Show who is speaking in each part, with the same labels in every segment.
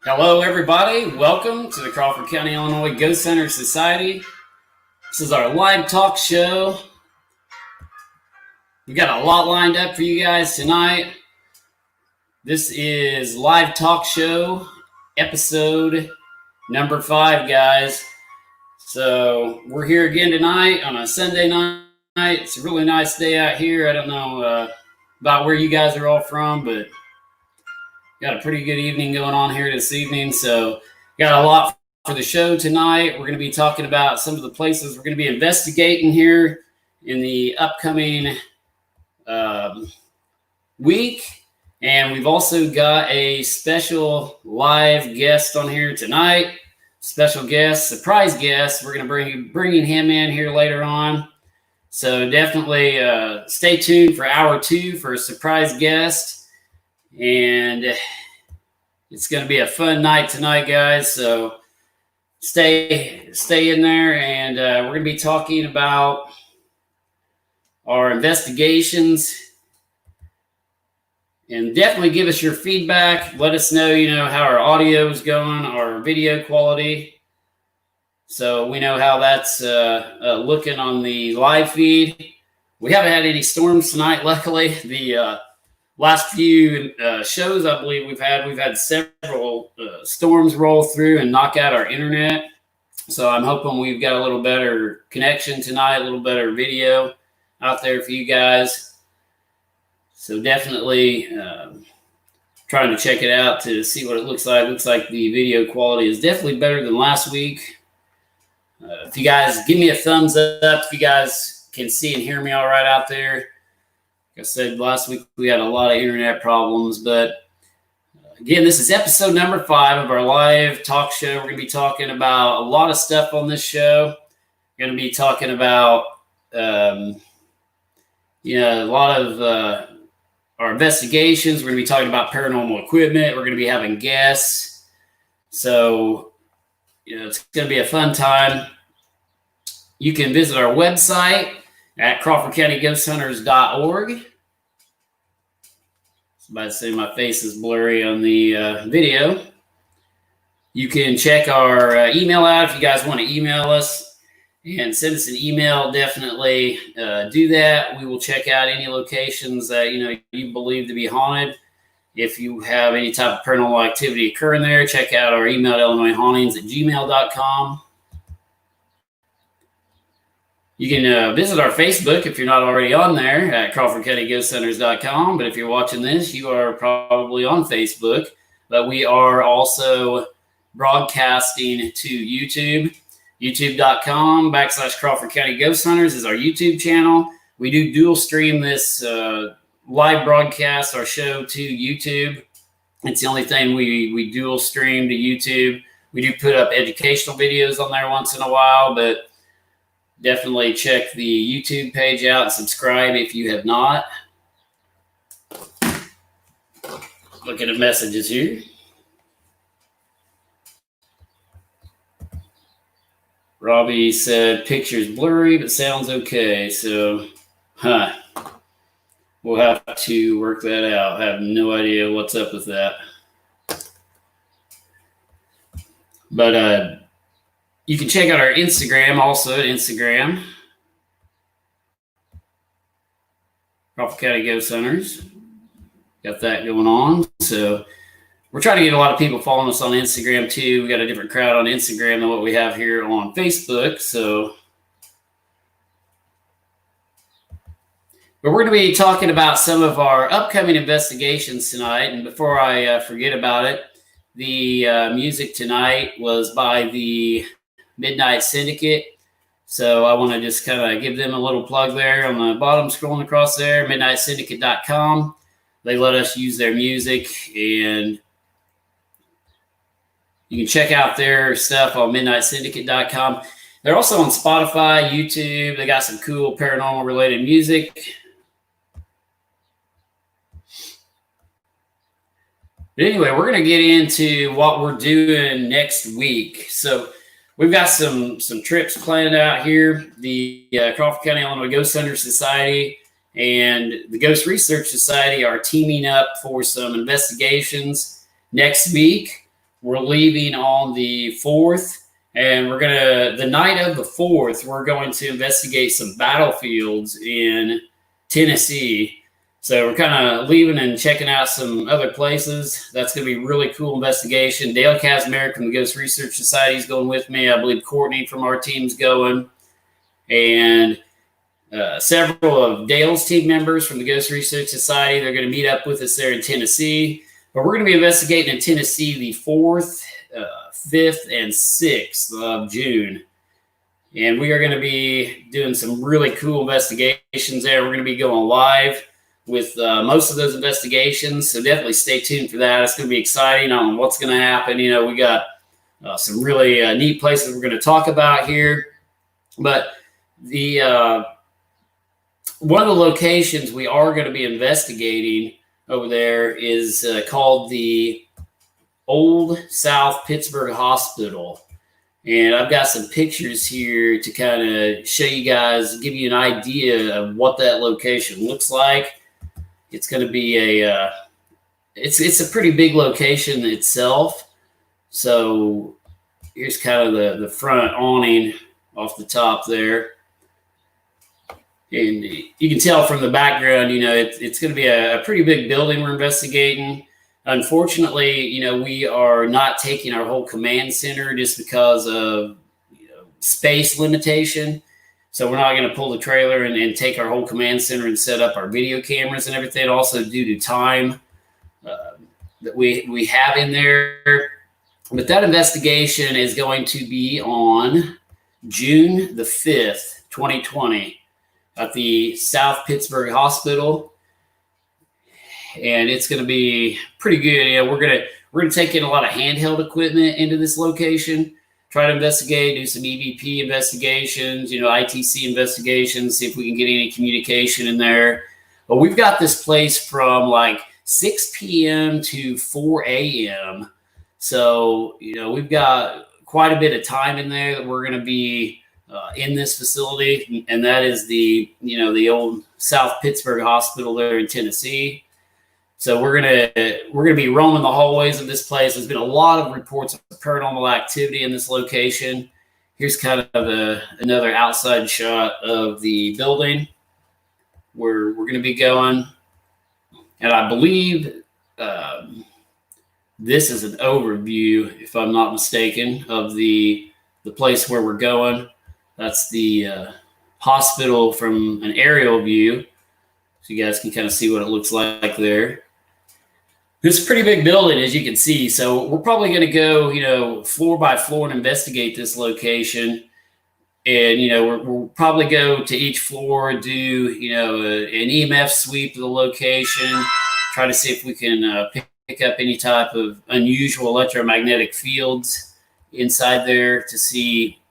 Speaker 1: Hello, everybody. Welcome to the Crawford County, Illinois Ghost Hunter Society. This is our live talk show. We've got a lot lined up for you guys tonight. This is live talk show episode number 5, guys. So we're here again tonight on a Sunday night. It's a really nice day out here. I don't know about where you guys are all from, but got a pretty good evening going on here this evening. So got a lot for the show tonight. We're going to be talking about some of the places we're going to be investigating here in the upcoming week. And we've also got a special live guest on here tonight. Special guest, surprise guest. We're going to be bringing him in here later on. So definitely stay tuned for hour 2 for a surprise guest. And it's going to be a fun night tonight, guys. So stay in there, and we're going to be talking about our investigations. And definitely give us your feedback. Let us know, how our audio is going, our video quality, so we know how that's looking on the live feed. We haven't had any storms tonight, luckily. The last few shows I believe we've had several storms roll through and knock out our internet. So I'm hoping we've got a little better connection tonight, a little better video out there for you guys. So definitely trying to check it out to see what it looks like. Looks like the video quality is definitely better than last week. If you guys give me a thumbs up, if you guys can see and hear me all right out there. Like I said, last week we had a lot of internet problems, but again, this is episode number 5 of our live talk show. We're going to be talking about a lot of stuff on this show. We're going to be talking about, a lot of our investigations. We're going to be talking about paranormal equipment. We're going to be having guests. So, it's going to be a fun time. You can visit our website at CrawfordCountyGhostHunters.org. Somebody saying my face is blurry on the video. You can check our email out if you guys want to email us and send us an email. Definitely do that. We will check out any locations that you believe to be haunted. If you have any type of paranormal activity occurring there, check out our email at illinoishauntings@gmail.com. You can visit our Facebook if you're not already on there at CrawfordCountyGhostHunters.com. But if you're watching this, you are probably on Facebook. But we are also broadcasting to YouTube. YouTube.com/Crawford County Ghost Hunters is our YouTube channel. We do dual stream this live broadcast, our show, to YouTube. It's the only thing we dual stream to YouTube. We do put up educational videos on there once in a while, but definitely check the YouTube page out and subscribe if you have not. Looking at messages here. Robbie said picture's blurry, but sounds okay. So, we'll have to work that out. I have no idea what's up with that. But you can check out our Instagram also at Instagram. Crawford County Ghost Hunters. Got that going on. So we're trying to get a lot of people following us on Instagram too. We got a different crowd on Instagram than what we have here on Facebook. But we're going to be talking about some of our upcoming investigations tonight. And before I forget about it, the music tonight was by the Midnight Syndicate. So I want to just kind of give them a little plug there on the bottom, scrolling across there, midnightsyndicate.com. They let us use their music, and you can check out their stuff on midnightsyndicate.com. They're also on Spotify, YouTube. They got some cool paranormal related music. But anyway, we're going to get into what we're doing next week. So we've got some trips planned out here. The Crawford County, Illinois Ghost Hunter Society and the Ghost Research Society are teaming up for some investigations next week. We're leaving on the 4th, and the night of the 4th, we're going to investigate some battlefields in Tennessee. So we're kind of leaving and checking out some other places. That's going to be a really cool investigation. Dale Kazmarek from the Ghost Research Society is going with me. I believe Courtney from our team's going. And several of Dale's team members from the Ghost Research Society, they're going to meet up with us there in Tennessee. But we're going to be investigating in Tennessee the 4th, 5th, and 6th of June. And we are going to be doing some really cool investigations there. We're going to be going live with most of those investigations. So definitely stay tuned for that. It's going to be exciting on what's going to happen. You know, we got some really neat places we're going to talk about here. But the one of the locations we are going to be investigating over there is called the Old South Pittsburgh Hospital. And I've got some pictures here to kind of show you guys, give you an idea of what that location looks like. It's going to be it's a pretty big location itself. So here's kind of the front awning off the top there. And you can tell from the background, you know, it's going to be a pretty big building we're investigating. Unfortunately, you know, we are not taking our whole command center just because of, you know, space limitation. So we're not going to pull the trailer and take our whole command center and set up our video cameras and everything. Also, due to time that we have in there. But that investigation is going to be on June the 5th, 2020, at the South Pittsburgh Hospital. And it's going to be pretty good. You know, we're going to take in a lot of handheld equipment into this location. Try to investigate, do some EVP investigations, you know, ITC investigations, see if we can get any communication in there. But we've got this place from like 6 p.m. to 4 a.m. So, you know, we've got quite a bit of time in there that we're going to be in this facility. And that is the old South Pittsburgh Hospital there in Tennessee. So we're gonna be roaming the hallways of this place. There's been a lot of reports of paranormal activity in this location. Here's kind of another outside shot of the building where we're going to be going. And I believe this is an overview, if I'm not mistaken, of the place where we're going. That's the hospital from an aerial view. So you guys can kind of see what it looks like there. It's a pretty big building, as you can see. So we're probably going to go, you know, floor by floor and investigate this location. And, you know, we'll probably go to each floor, do, you know, an EMF sweep of the location, try to see if we can pick up any type of unusual electromagnetic fields inside there to see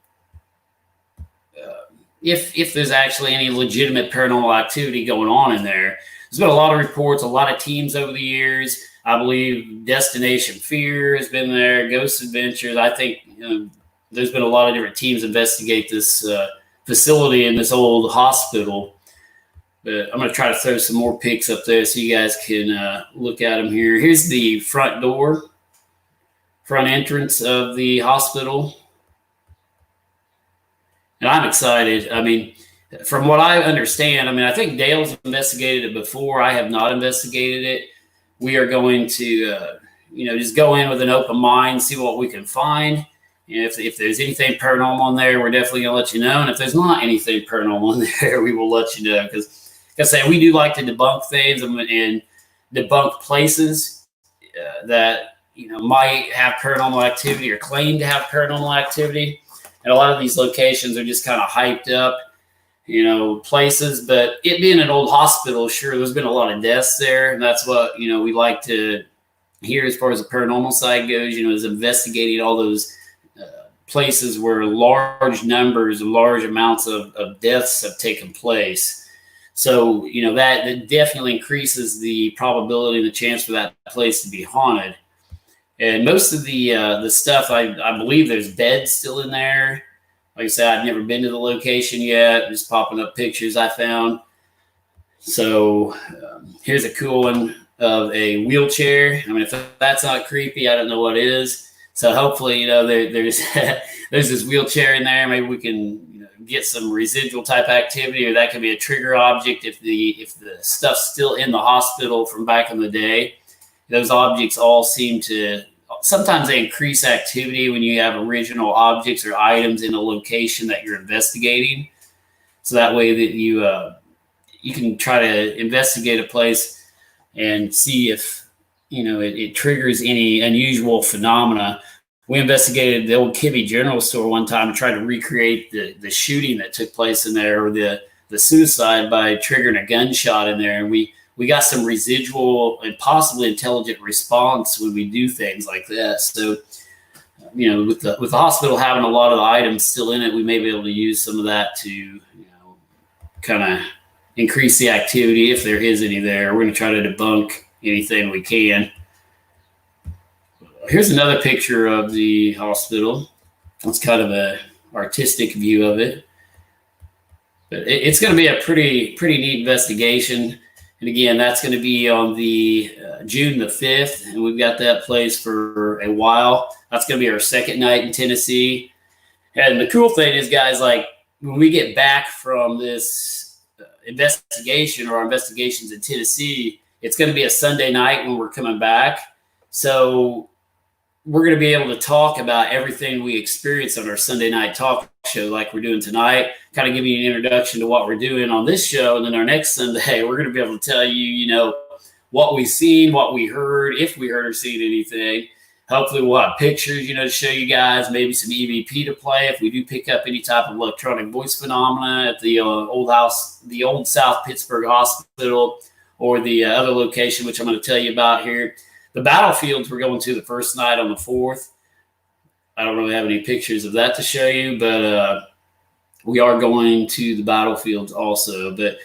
Speaker 1: if there's actually any legitimate paranormal activity going on in there. There's been a lot of reports, a lot of teams over the years. I believe Destination Fear has been there, Ghost Adventures. I think, you know, there's been a lot of different teams investigate this facility in this old hospital. But I'm going to try to throw some more pics up there so you guys can look at them here. Here's the front door, front entrance of the hospital. And I'm excited. I mean, from what I understand, I think Dale's investigated it before. I have not investigated it. We are going to, just go in with an open mind, see what we can find. And if there's anything paranormal in there, we're definitely going to let you know. And if there's not anything paranormal in there, we will let you know. Because, like I say, we do like to debunk things and debunk places that, you know, might have paranormal activity or claim to have paranormal activity. And a lot of these locations are just kind of hyped up, you know, places. But it being an old hospital, sure, there's been a lot of deaths there. And that's what, you know, we like to hear as far as the paranormal side goes, you know, is investigating all those places where large numbers and large amounts of deaths have taken place. So, you know, that definitely increases the probability and the chance for that place to be haunted. And most of the stuff, I believe there's beds still in there. Like I said, I've never been to the location yet. Just popping up pictures I found. So here's a cool one of a wheelchair. I mean, if that's not creepy, I don't know what is. So hopefully, there's there's this wheelchair in there. Maybe we can get some residual type activity, or that could be a trigger object if the stuff's still in the hospital from back in the day. Those objects all seem to sometimes they increase activity when you have original objects or items in a location that you're investigating. So that way that you can try to investigate a place and see if it triggers any unusual phenomena. We investigated the old Kibbe General Store one time and tried to recreate the shooting that took place in there, or the suicide by triggering a gunshot in there, and we got some residual and possibly intelligent response when we do things like this. So, with the hospital having a lot of the items still in it, we may be able to use some of that to, kind of increase the activity if there is any there. We're going to try to debunk anything we can. Here's another picture of the hospital. It's kind of a artistic view of it, but it's going to be a pretty neat investigation. And again, that's going to be on the June the 5th, and we've got that place for a while. That's going to be our second night in Tennessee. And the cool thing is, guys, like when we get back from this investigation or our investigations in Tennessee, it's going to be a Sunday night when we're coming back. So we're going to be able to talk about everything we experienced on our Sunday night talk show like we're doing tonight, kind of give you an introduction to what we're doing on this show. And then our next Sunday, we're going to be able to tell you, what we've seen, what we heard, if we heard or seen anything. Hopefully we'll have pictures, to show you guys, maybe some EVP to play if we do pick up any type of electronic voice phenomena at the old South Pittsburgh Hospital, or the other location, which I'm going to tell you about here. The battlefields we're going to the first night on the 4th. I don't really have any pictures of that to show you, but we are going to the battlefields also. But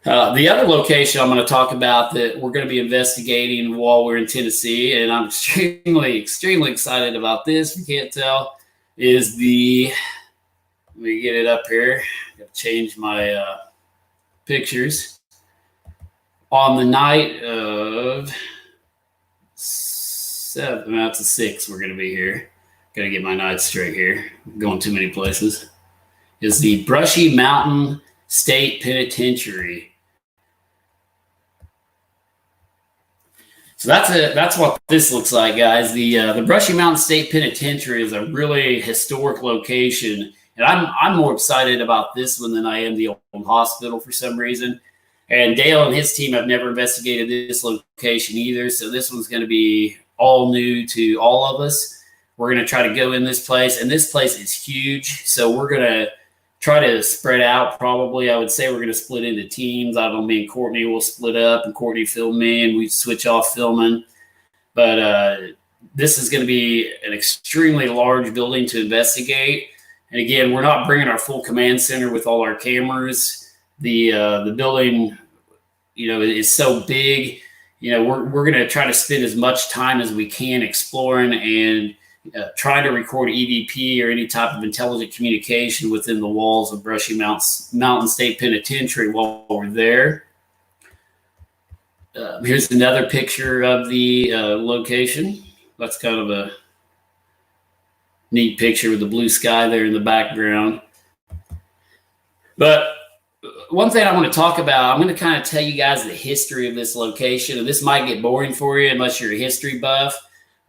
Speaker 1: the other location I'm going to talk about that we're going to be investigating while we're in Tennessee, and I'm extremely, extremely excited about this, if you can't tell, is let me get it up here. Got to change my pictures. On the night of 7, that's a 6, we're going to be here. Got to get my nights straight here. I'm going too many places. Is the Brushy Mountain State Penitentiary. So that's what this looks like, guys. The Brushy Mountain State Penitentiary is a really historic location, and I'm more excited about this one than I am the old hospital for some reason. And Dale and his team have never investigated this location either, so this one's going to be all new to all of us. We're going to try to go in this place, and this place is huge, so we're going to try to spread out. Probably, I would say we're going to split into teams. I don't know, me and Courtney will split up, and Courtney film me, and we switch off filming. But this is going to be an extremely large building to investigate. And again, we're not bringing our full command center with all our cameras. The building, is so big. We're going to try to spend as much time as we can exploring and trying to record EVP or any type of intelligent communication within the walls of Brushy Mountain State Penitentiary while we're there. Here's another picture of the location. That's kind of a neat picture with the blue sky there in the background. But one thing I want to talk about, I'm going to kind of tell you guys the history of this location. And this might get boring for you unless you're a history buff,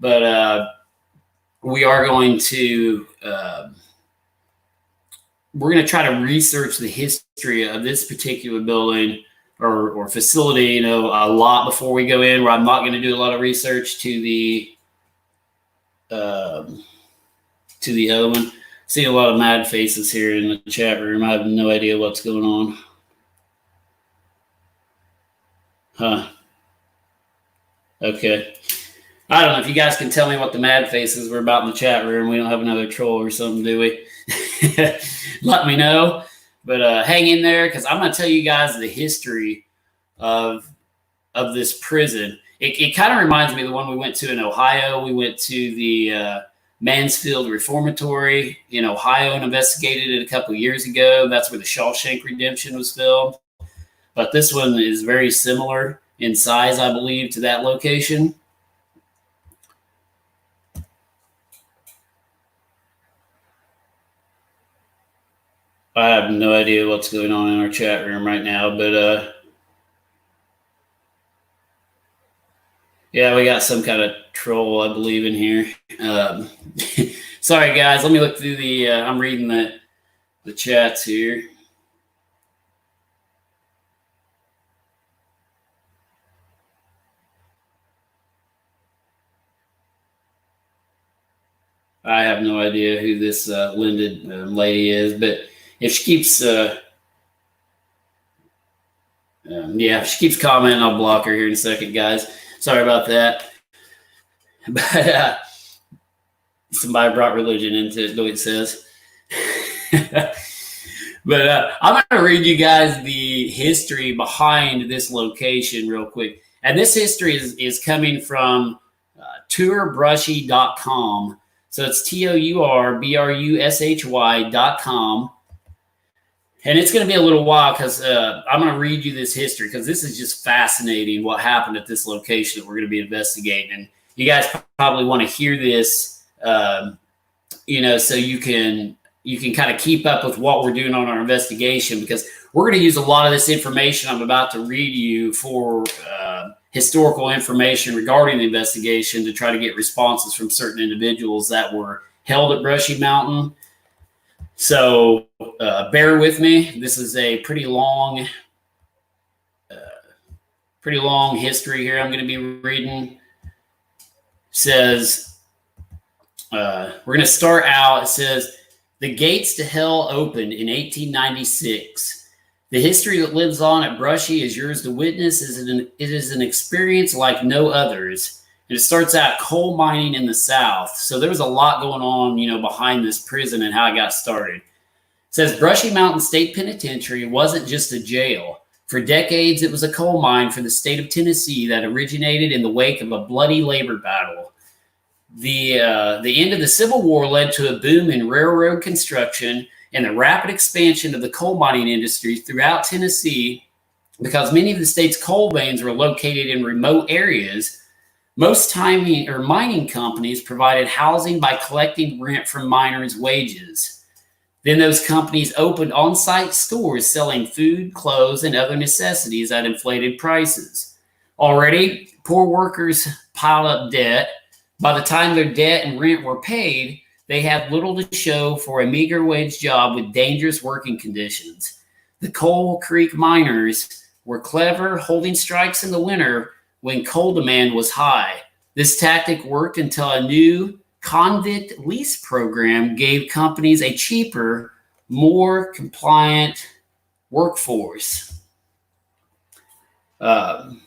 Speaker 1: but we are going to we're going to try to research the history of this particular building or facility, a lot before we go in. Where I'm not going to do a lot of research to the other one. See a lot of mad faces here in the chat room. I have no idea what's going on. Huh. Okay. I don't know if you guys can tell me what the mad faces were about in the chat room. We don't have another troll or something, do we? Let me know. But hang in there, because I'm going to tell you guys the history of this prison. It kind of reminds me of the one we went to in Ohio. We went to the Mansfield Reformatory in Ohio and investigated it a couple of years ago. That's where the Shawshank Redemption was filmed. But this one is very similar in size, I believe, to that location. I have no idea what's going on in our chat room right now, but yeah, we got some kind of troll, I believe, in here. Sorry, guys. Let me look through the. I'm reading the chats here. I have no idea who this Linda lady is, but if she keeps, if she keeps commenting, I'll block her here in a second, guys. Sorry about that. But somebody brought religion into it, the way it says. But I'm going to read you guys the history behind this location real quick. And this history is coming from tourbrushy.com. So it's TOURBRUSHY.com. And it's going to be a little while because I'm going to read you this history because this is just fascinating what happened at this location that we're going to be investigating. And you guys probably want to hear this, so you can kind of keep up with what we're doing on our investigation, because we're going to use a lot of this information I'm about to read you for historical information regarding the investigation to try to get responses from certain individuals that were held at Brushy Mountain. So bear with me. This is a pretty long history here I'm going to be reading. It says, we're going to start out. It says, the gates to hell opened in 1896. The history that lives on at Brushy is yours to witness. It is an experience like no others. And it starts out coal mining in the South. So there was a lot going on, behind this prison and how it got started. It says Brushy Mountain State Penitentiary wasn't just a jail. For decades, it was a coal mine for the state of Tennessee that originated in the wake of a bloody labor battle. The end of the Civil War led to a boom in railroad construction and the rapid expansion of the coal mining industry throughout Tennessee. Because many of the state's coal veins were located in remote areas, most mining companies provided housing by collecting rent from miners' wages. Then those companies opened on-site stores selling food, clothes, and other necessities at inflated prices. Already, poor workers piled up debt. By the time their debt and rent were paid, they had little to show for a meager wage job with dangerous working conditions. The Coal Creek miners were clever, holding strikes in the winter when coal demand was high. This tactic worked until a new convict lease program gave companies a cheaper, more compliant workforce. And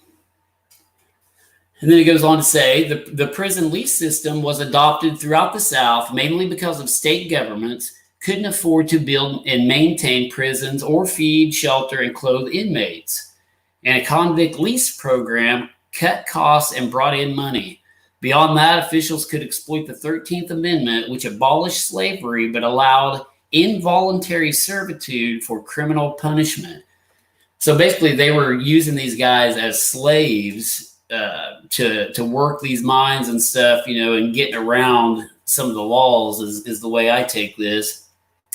Speaker 1: then it goes on to say the prison lease system was adopted throughout the South, mainly because of state governments couldn't afford to build and maintain prisons or feed, shelter, and clothe inmates. And a convict lease program cut costs and brought in money. Beyond that, officials could exploit the 13th Amendment, which abolished slavery but allowed involuntary servitude for criminal punishment. So basically, they were using these guys as slaves to work these mines and stuff, and getting around some of the laws is the way I take this.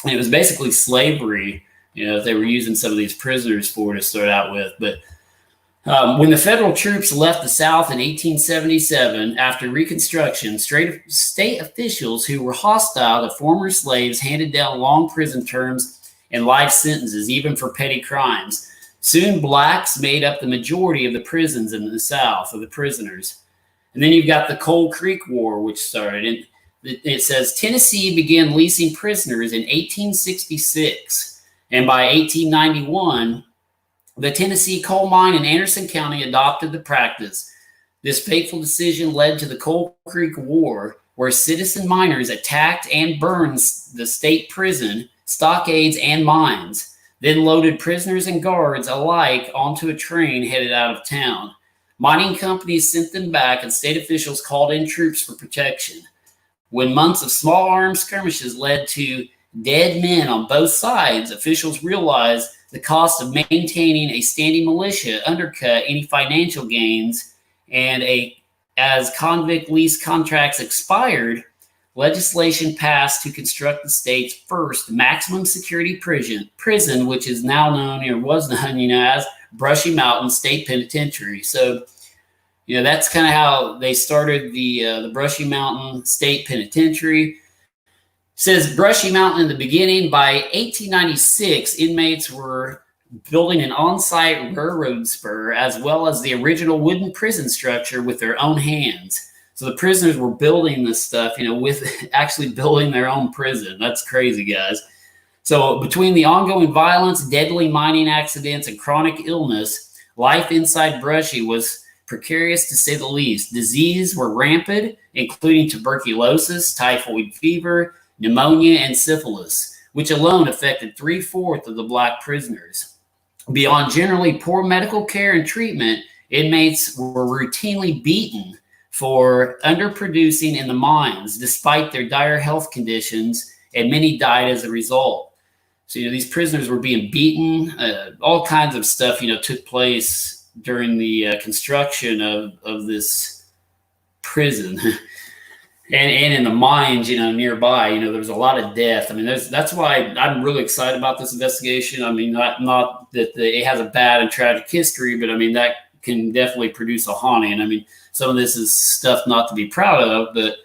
Speaker 1: And it was basically slavery, they were using some of these prisoners for to start out with. But when the federal troops left the South in 1877, after Reconstruction, state officials who were hostile to former slaves handed down long prison terms and life sentences, even for petty crimes. Soon, blacks made up the majority of the prisons in the South, of the prisoners. And then you've got the Coal Creek War, which started. And it says Tennessee began leasing prisoners in 1866. And by 1891, the Tennessee coal mine in Anderson County adopted the practice. This fateful decision led to the Coal Creek War, where citizen miners attacked and burned the state prison, stockades, and mines, then loaded prisoners and guards alike onto a train headed out of town. Mining companies sent them back, and state officials called in troops for protection. When months of small arms skirmishes led to dead men on both sides, officials realized the cost of maintaining a standing militia undercut any financial gains, and as convict lease contracts expired, legislation passed to construct the state's first maximum security prison, which is now known, or was known, as Brushy Mountain State Penitentiary. So, that's kind of how they started the Brushy Mountain State Penitentiary. Says Brushy Mountain in the beginning. By 1896, inmates were building an on-site railroad spur as well as the original wooden prison structure with their own hands. So the prisoners were building this stuff, with actually building their own prison. That's crazy, guys. So between the ongoing violence, deadly mining accidents, and chronic illness, life inside Brushy was precarious to say the least. Disease were rampant, including tuberculosis, typhoid fever, pneumonia, and syphilis, which alone affected 3/4 of the Black prisoners. Beyond generally poor medical care and treatment, inmates were routinely beaten for underproducing in the mines, despite their dire health conditions, and many died as a result. So, these prisoners were being beaten. All kinds of stuff, took place during the construction of this prison. And in the mines, nearby, there was a lot of death. I mean, that's why I'm really excited about this investigation. I mean, not that it has a bad and tragic history, but I mean, that can definitely produce a haunting. I mean, some of this is stuff not to be proud of, but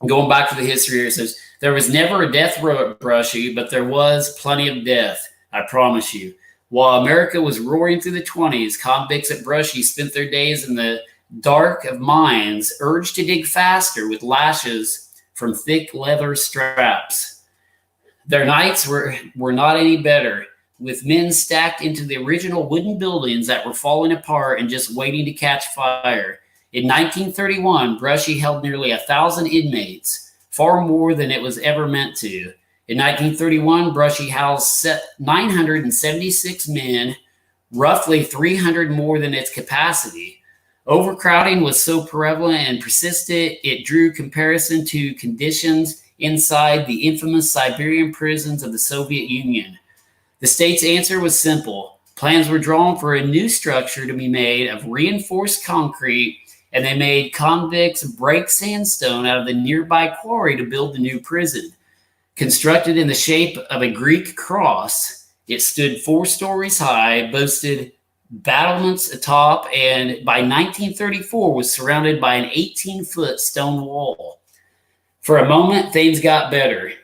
Speaker 1: going back to the history here, it says, there was never a death row at Brushy, but there was plenty of death, I promise you. While America was roaring through the 20s, convicts at Brushy spent their days in the dark of mines, urged to dig faster with lashes from thick leather straps. Their nights were not any better, with men stacked into the original wooden buildings that were falling apart and just waiting to catch fire. In 1931, Brushy held nearly 1,000 inmates, far more than it was ever meant to. In 1931, Brushy housed 976 men, roughly 300 more than its capacity. Overcrowding was so prevalent and persistent, it drew comparison to conditions inside the infamous Siberian prisons of the Soviet Union. The state's answer was simple. Plans were drawn for a new structure to be made of reinforced concrete, and they made convicts break sandstone out of the nearby quarry to build the new prison. Constructed in the shape of a Greek cross, it stood 4 stories high, boasted battlements atop, and by 1934 was surrounded by an 18-foot stone wall. For a moment, things got better.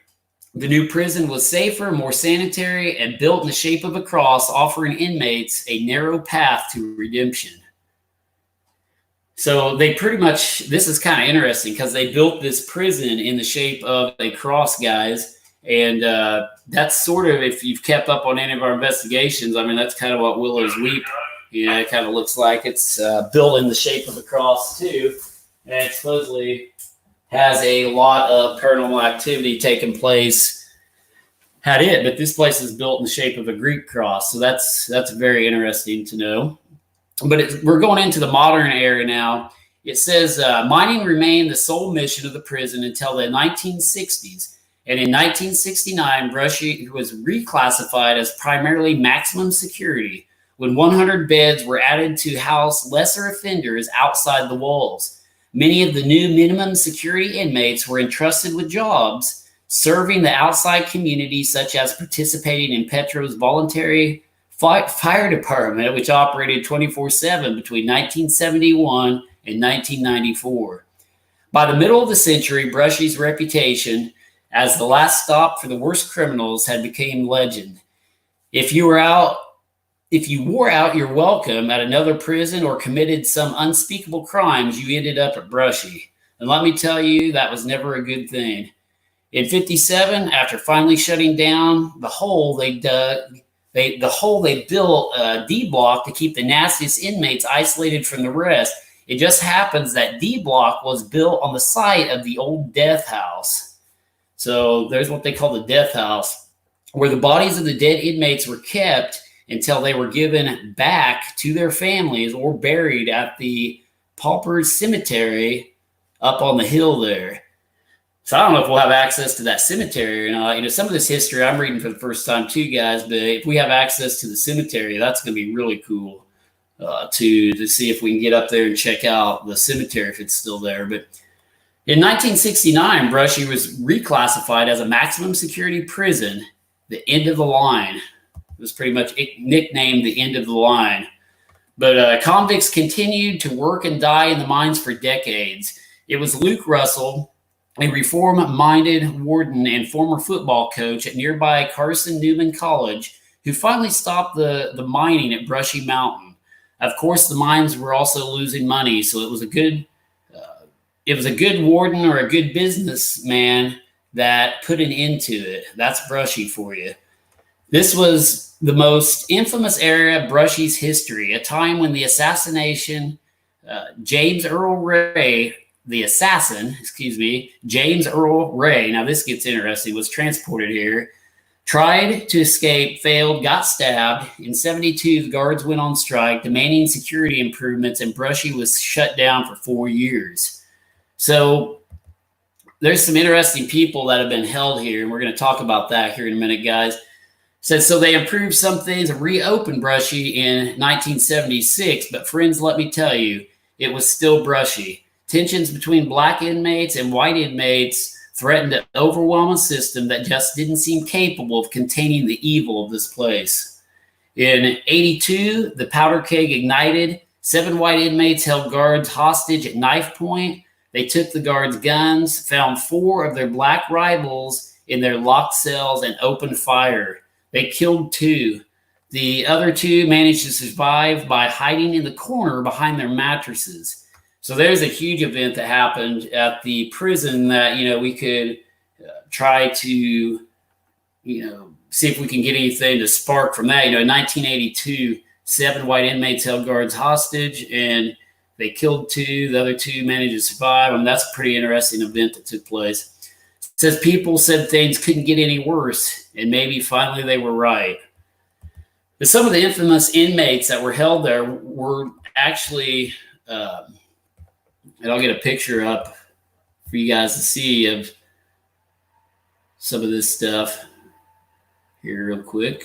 Speaker 1: The new prison was safer, more sanitary, and built in the shape of a cross, offering inmates a narrow path to redemption. So they pretty much, this is kind of interesting because they built this prison in the shape of a cross, guys. And that's sort of, if you've kept up on any of our investigations, I mean, that's kind of what Willow's Weep, it kind of looks like. It's built in the shape of a cross too. And it supposedly has a lot of paranormal activity taking place at it. But this place is built in the shape of a Greek cross. So that's very interesting to know. But we're going into the modern era now. It says mining remained the sole mission of the prison until the 1960s. And in 1969, Brushy was reclassified as primarily maximum security when 100 beds were added to house lesser offenders outside the walls. Many of the new minimum security inmates were entrusted with jobs serving the outside community, such as participating in Petro's voluntary fire department, which operated 24/7 between 1971 and 1994. By the middle of the century, Brushy's reputation as the last stop for the worst criminals had become legend. If you wore out your welcome at another prison or committed some unspeakable crimes, you ended up at Brushy. And let me tell you, that was never a good thing. In 1957, after finally shutting down the hole they dug, they built a D block to keep the nastiest inmates isolated from the rest. It just happens that D block was built on the site of the old death house. So there's what they call the death house, where the bodies of the dead inmates were kept until they were given back to their families or buried at the Paupers Cemetery up on the hill there. So I don't know if we'll have access to that cemetery or not. Some of this history I'm reading for the first time too, guys, but if we have access to the cemetery, that's going to be really cool to see if we can get up there and check out the cemetery if it's still there. But In 1969, Brushy was reclassified as a maximum security prison, the end of the line. It was pretty much nicknamed the end of the line. But convicts continued to work and die in the mines for decades. It was Luke Russell, a reform-minded warden and former football coach at nearby Carson Newman College, who finally stopped the mining at Brushy Mountain. Of course, the mines were also losing money, so it was a good warden or a good businessman that put an end to it. That's Brushy for you. This was the most infamous era of Brushy's history, a time when the assassination, James Earl Ray, James Earl Ray, now this gets interesting, was transported here, tried to escape, failed, got stabbed. In 1972, the guards went on strike, demanding security improvements, and Brushy was shut down for 4 years. So there's some interesting people that have been held here, and we're going to talk about that here in a minute, guys. So they improved some things and reopened Brushy in 1976, but friends, let me tell you, it was still Brushy. Tensions between black inmates and white inmates threatened to overwhelm a system that just didn't seem capable of containing the evil of this place. In 1982, the powder keg ignited. 7 white inmates held guards hostage at knife point. They took the guards' guns, found 4 of their black rivals in their locked cells, and opened fire. They killed 2. The other 2 managed to survive by hiding in the corner behind their mattresses. So there's a huge event that happened at the prison that, we could try to, see if we can get anything to spark from that. In 1982, 7 white inmates held guards hostage and they killed 2. The other 2 managed to survive. That's a pretty interesting event that took place. It says people said things couldn't get any worse, and maybe finally they were right. But some of the infamous inmates that were held there were actually, and I'll get a picture up for you guys to see of some of this stuff here real quick.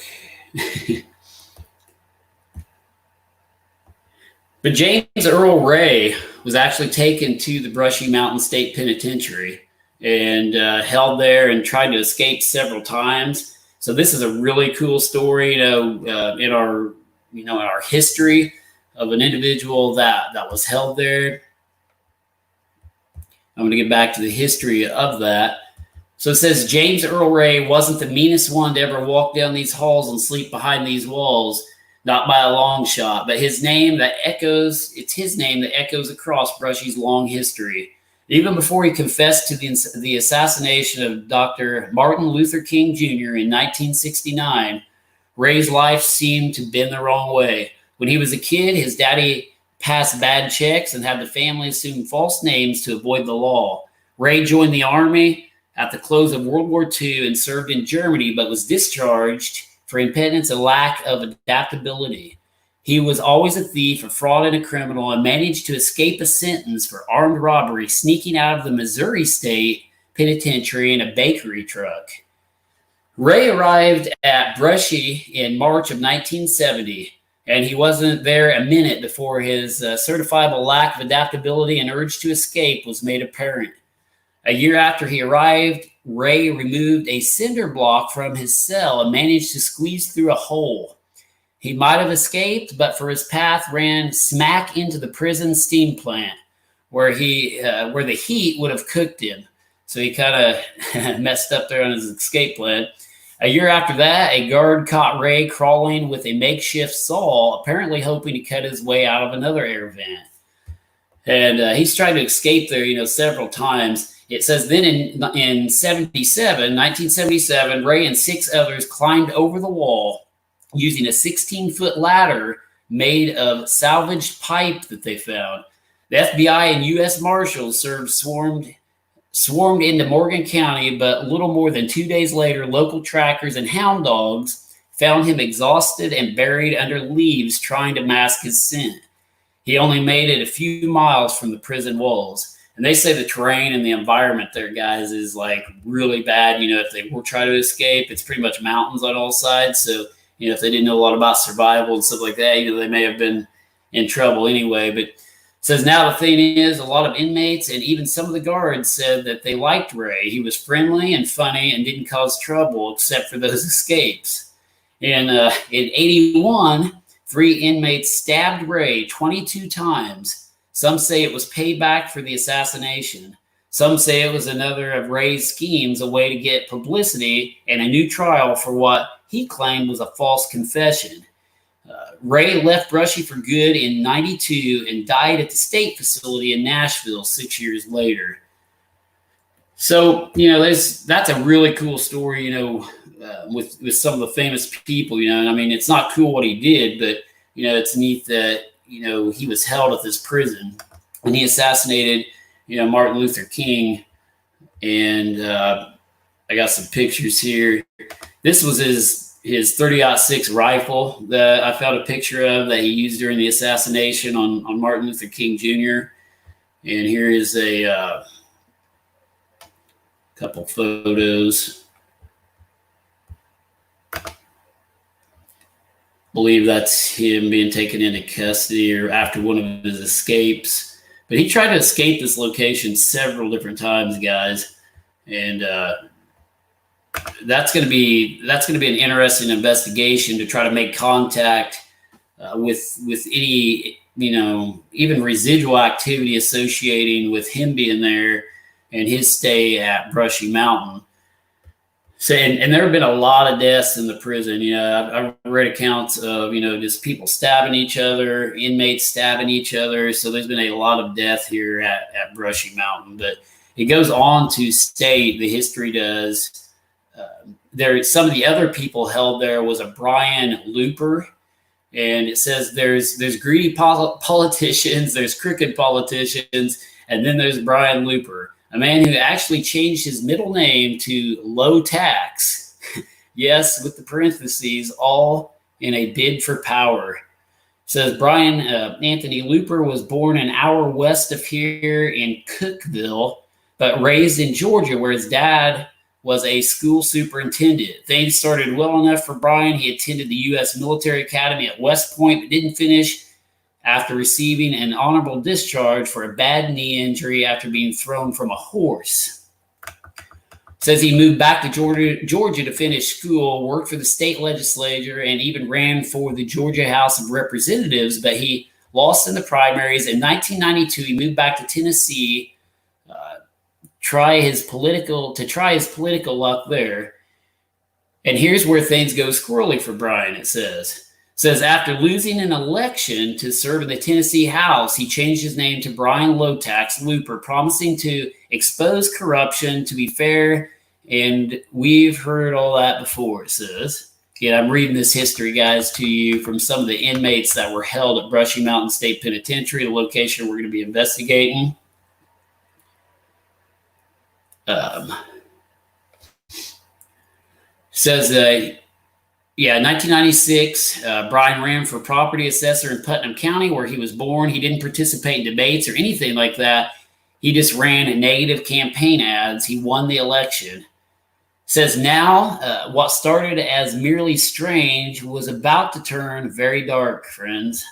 Speaker 1: But James Earl Ray was actually taken to the Brushy Mountain State Penitentiary and held there and tried to escape several times. So this is a really cool story, in our history of an individual that was held there. I'm going to get back to the history of that. So it says James Earl Ray wasn't the meanest one to ever walk down these halls and sleep behind these walls, not by a long shot, but it's his name that echoes across Brushy's long history. Even before he confessed to the assassination of Dr. Martin Luther King Jr. in 1969, Ray's life seemed to bend the wrong way. When he was a kid, his daddy passed bad checks and had the family assume false names to avoid the law. Ray joined the Army at the close of World War II and served in Germany, but was discharged for impotence and lack of adaptability. He was always a thief, a fraud, and a criminal, and managed to escape a sentence for armed robbery, sneaking out of the Missouri State Penitentiary in a bakery truck. Ray arrived at Brushy in March of 1970, and he wasn't there a minute before his certifiable lack of adaptability and urge to escape was made apparent. A year after he arrived, Ray removed a cinder block from his cell and managed to squeeze through a hole. He might have escaped, but for his path ran smack into the prison steam plant, where the heat would have cooked him. So he kind of messed up there on his escape plan. A year after that, a guard caught Ray crawling with a makeshift saw, apparently hoping to cut his way out of another air vent. And he's tried to escape there, several times. It says then in 1977, Ray and 6 others climbed over the wall using a 16-foot ladder made of salvaged pipe that they found. The FBI and U.S. Marshals swarmed into Morgan County, but little more than 2 days later, local trackers and hound dogs found him exhausted and buried under leaves trying to mask his scent. He only made it a few miles from the prison walls. And they say the terrain and the environment there, guys, is like really bad. If they were trying to escape, it's pretty much mountains on all sides. So, if they didn't know a lot about survival and stuff like that, they may have been in trouble anyway. But says, now the thing is, a lot of inmates and even some of the guards said that they liked Ray. He was friendly and funny and didn't cause trouble except for those escapes. And in 81, 3 inmates stabbed Ray 22 times. Some say it was payback for the assassination. Some say it was another of Ray's schemes, a way to get publicity and a new trial for what he claimed was a false confession. Ray left Brushy for good in 92 and died at the state facility in Nashville 6 years later. So, that's a really cool story, with some of the famous people, and I mean, it's not cool what he did, but, it's neat that, he was held at this prison and he assassinated, Martin Luther King. And I got some pictures here. This was his 30-06 rifle that I found a picture of that he used during the assassination on Martin Luther King Jr. And here is a couple photos. I believe that's him being taken into custody or after one of his escapes. But he tried to escape this location several different times, guys. And that's going to be an interesting investigation to try to make contact with any, even residual activity associating with him being there and his stay at Brushy Mountain. So, and there have been a lot of deaths in the prison. I've read accounts of, just people stabbing each other, inmates stabbing each other. So there's been a lot of death here at Brushy Mountain. But it goes on to state, the history does, some of the other people held there was a Brian Looper. And it says there's greedy politicians, there's crooked politicians, and then there's Brian Looper, a man who actually changed his middle name to Low Tax. Yes, with the parentheses, all in a bid for power. It says Brian Anthony Looper was born an hour west of here in Cookville, but raised in Georgia, where his dad was a school superintendent. Things started well enough for Brian. He attended the U.S. Military Academy at West Point, but didn't finish after receiving an honorable discharge for a bad knee injury after being thrown from a horse. Says he moved back to Georgia to finish school, worked for the state legislature, and even ran for the Georgia House of Representatives, but he lost in the primaries. In 1992, he moved back to Tennessee try his political luck there. And here's where things go squirrely for Brian, it says. After losing an election to serve in the Tennessee House, he changed his name to Brian Low-Tax Looper, promising to expose corruption, to be fair, and we've heard all that before, it says. Again, I'm reading this history, guys, to you from some of the inmates that were held at Brushy Mountain State Penitentiary, the location we're going to be investigating. Says 1996, Brian ran for property assessor in Putnam County, where he was born. He didn't participate in debates or anything like that. He just ran negative campaign ads. He won the election. Says now, what started as merely strange was about to turn very dark, friends.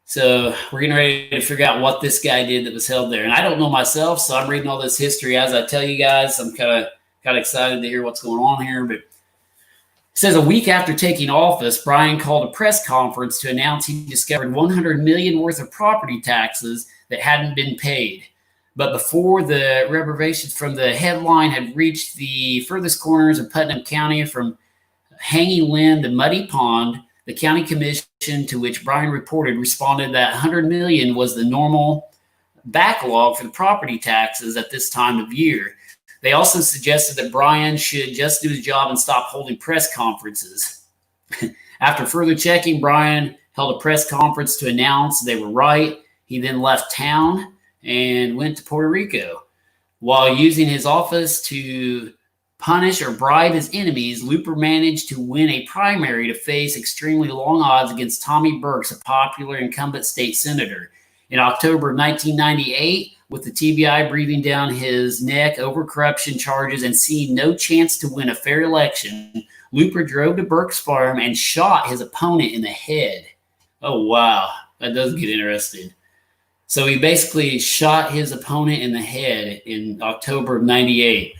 Speaker 1: So we're getting ready to figure out what this guy did that was held there. And I don't know myself, so I'm reading all this history as I tell you guys. I'm kind of excited to hear what's going on here. But it says a week after taking office, Brian called a press conference to announce he discovered $100 million worth of property taxes that hadn't been paid. But before the reverberations from the headline had reached the furthest corners of Putnam County, from Hanging Limb to Muddy Pond, the county commission to which Brian reported responded that $100 million was the normal backlog for the property taxes at this time of year. They also suggested that Brian should just do his job and stop holding press conferences. After further checking, Brian held a press conference to announce they were right. He then left town and went to Puerto Rico. While using his office to punish or bribe his enemies, Looper managed to win a primary to face extremely long odds against Tommy Burks, a popular incumbent state senator. In October of 1998, with the TBI breathing down his neck over corruption charges and seeing no chance to win a fair election, Looper drove to Burks' farm and shot his opponent in the head. Oh, wow. That does get interesting. So he basically shot his opponent in the head in October of 98.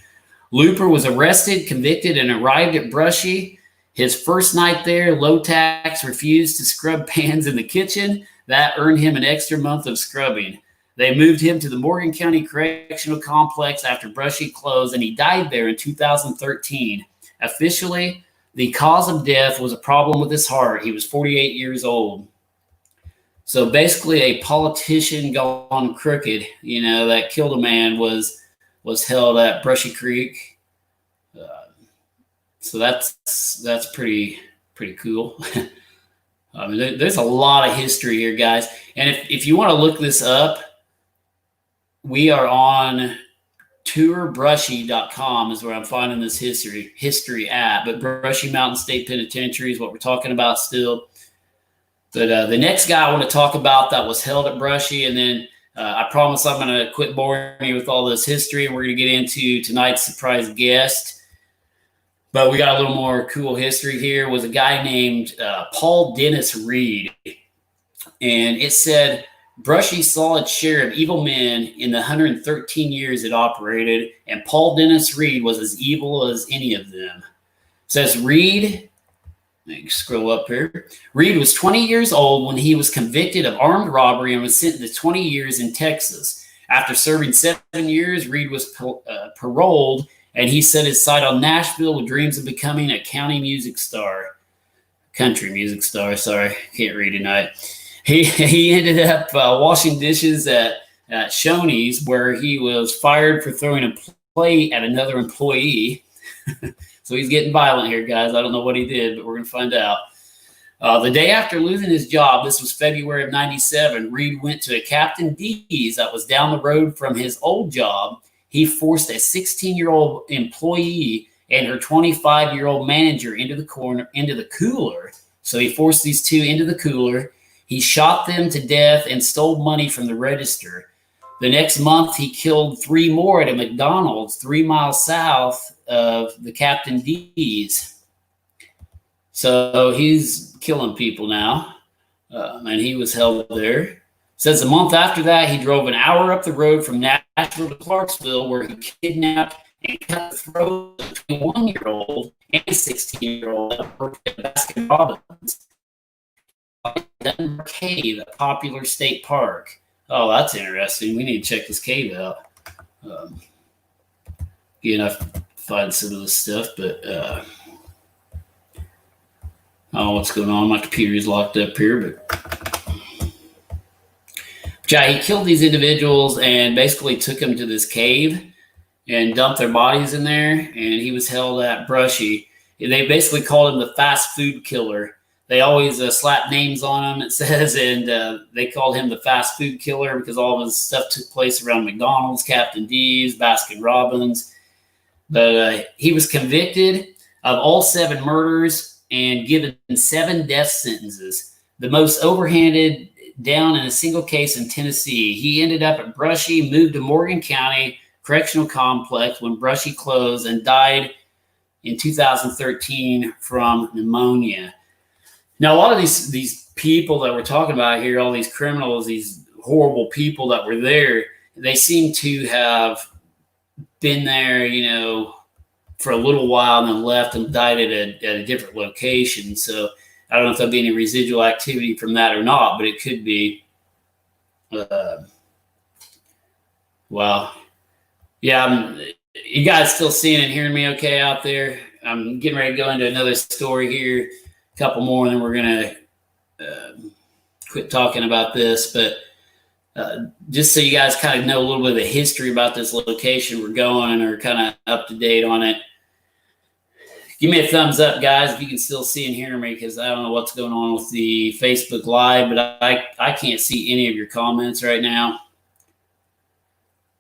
Speaker 1: Looper was arrested, convicted, and arrived at Brushy. His first night there, Lotax refused to scrub pans in the kitchen. That earned him an extra month of scrubbing. They moved him to the Morgan County Correctional Complex after Brushy closed, and he died there in 2013. Officially, the cause of death was a problem with his heart. He was 48 years old. So basically, a politician gone crooked, that killed a man was held at Brushy Creek. So that's pretty cool. I mean, there's a lot of history here, guys. And if you want to look this up, we are on tourbrushy.com is where I'm finding this history at. But Brushy Mountain State Penitentiary is what we're talking about still. But the next guy I want to talk about that was held at Brushy, and then I promise I'm going to quit boring you with all this history, and we're going to get into tonight's surprise guest. But we got a little more cool history here. Was a guy named Paul Dennis Reed, and it said Brushy saw its share of evil men in the 113 years it operated, and Paul Dennis Reed was as evil as any of them. It says Reed. Let me scroll up here. Reed was 20 years old when he was convicted of armed robbery and was sentenced to 20 years in Texas. After serving 7 years, Reed was paroled, and he set his sight on Nashville with dreams of becoming a country music star. Can't read tonight. He ended up washing dishes at Shoney's, where he was fired for throwing a plate at another employee. So he's getting violent here, guys. I don't know what he did, but we're going to find out. The day after losing his job, this was February of 97, Reed went to a Captain D's that was down the road from his old job. He forced a 16-year-old employee and her 25-year-old manager into the cooler. So he forced these two into the cooler. He shot them to death and stole money from the register. The next month, he killed 3 more at a McDonald's 3 miles south of the Captain D's. So he's killing people now, and he was held there. It says a month after that, he drove an hour up the road from Nashville to Clarksville, where he kidnapped and cut the throat of a 21-year-old and a 16-year-old at Baskin Robbins. Dunbar Cave, a popular state park. Oh, that's interesting. We need to check this cave out. Again, I find some of this stuff, but I don't know what's going on. My computer is locked up here, but yeah, he killed these individuals and basically took them to this cave and dumped their bodies in there, and he was held at Brushy. They basically called him the fast food killer. They always slap names on him, it says, and they called him the fast food killer because all of his stuff took place around McDonald's, Captain D's, Baskin Robbins. But he was convicted of all 7 murders and given 7 death sentences, the most overhanded down in a single case in Tennessee. He ended up at Brushy, moved to Morgan County Correctional Complex when Brushy closed, and died in 2013 from pneumonia. Now, a lot of these people that we're talking about here, all these criminals, these horrible people that were there, they seem to have been there, for a little while and then left and died at a different location. So I don't know if there'll be any residual activity from that or not, but it could be. Well, yeah, you guys still seeing and hearing me okay out there? I'm getting ready to go into another story here. Couple more, and then we're going to quit talking about this. But just so you guys kind of know a little bit of the history about this location we're going, or kind of up to date on it, give me a thumbs up, guys, if you can still see and hear me, because I don't know what's going on with the Facebook Live, but I can't see any of your comments right now.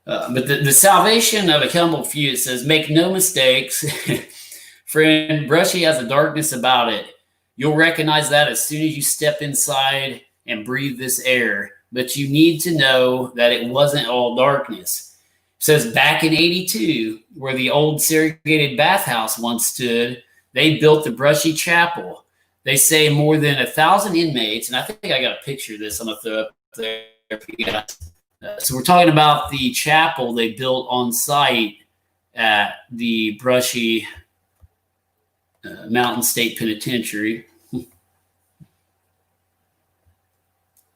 Speaker 1: But the salvation of a humble few, it says, make no mistakes. Friend, Brushy has a darkness about it. You'll recognize that as soon as you step inside and breathe this air. But you need to know that it wasn't all darkness. It says back in 82, where the old segregated bathhouse once stood, they built the Brushy Chapel. They say more than 1,000 inmates, and I think I got a picture of this I'm going to throw up there. for you guys. So we're talking about the chapel they built on site at the Brushy Mountain State Penitentiary.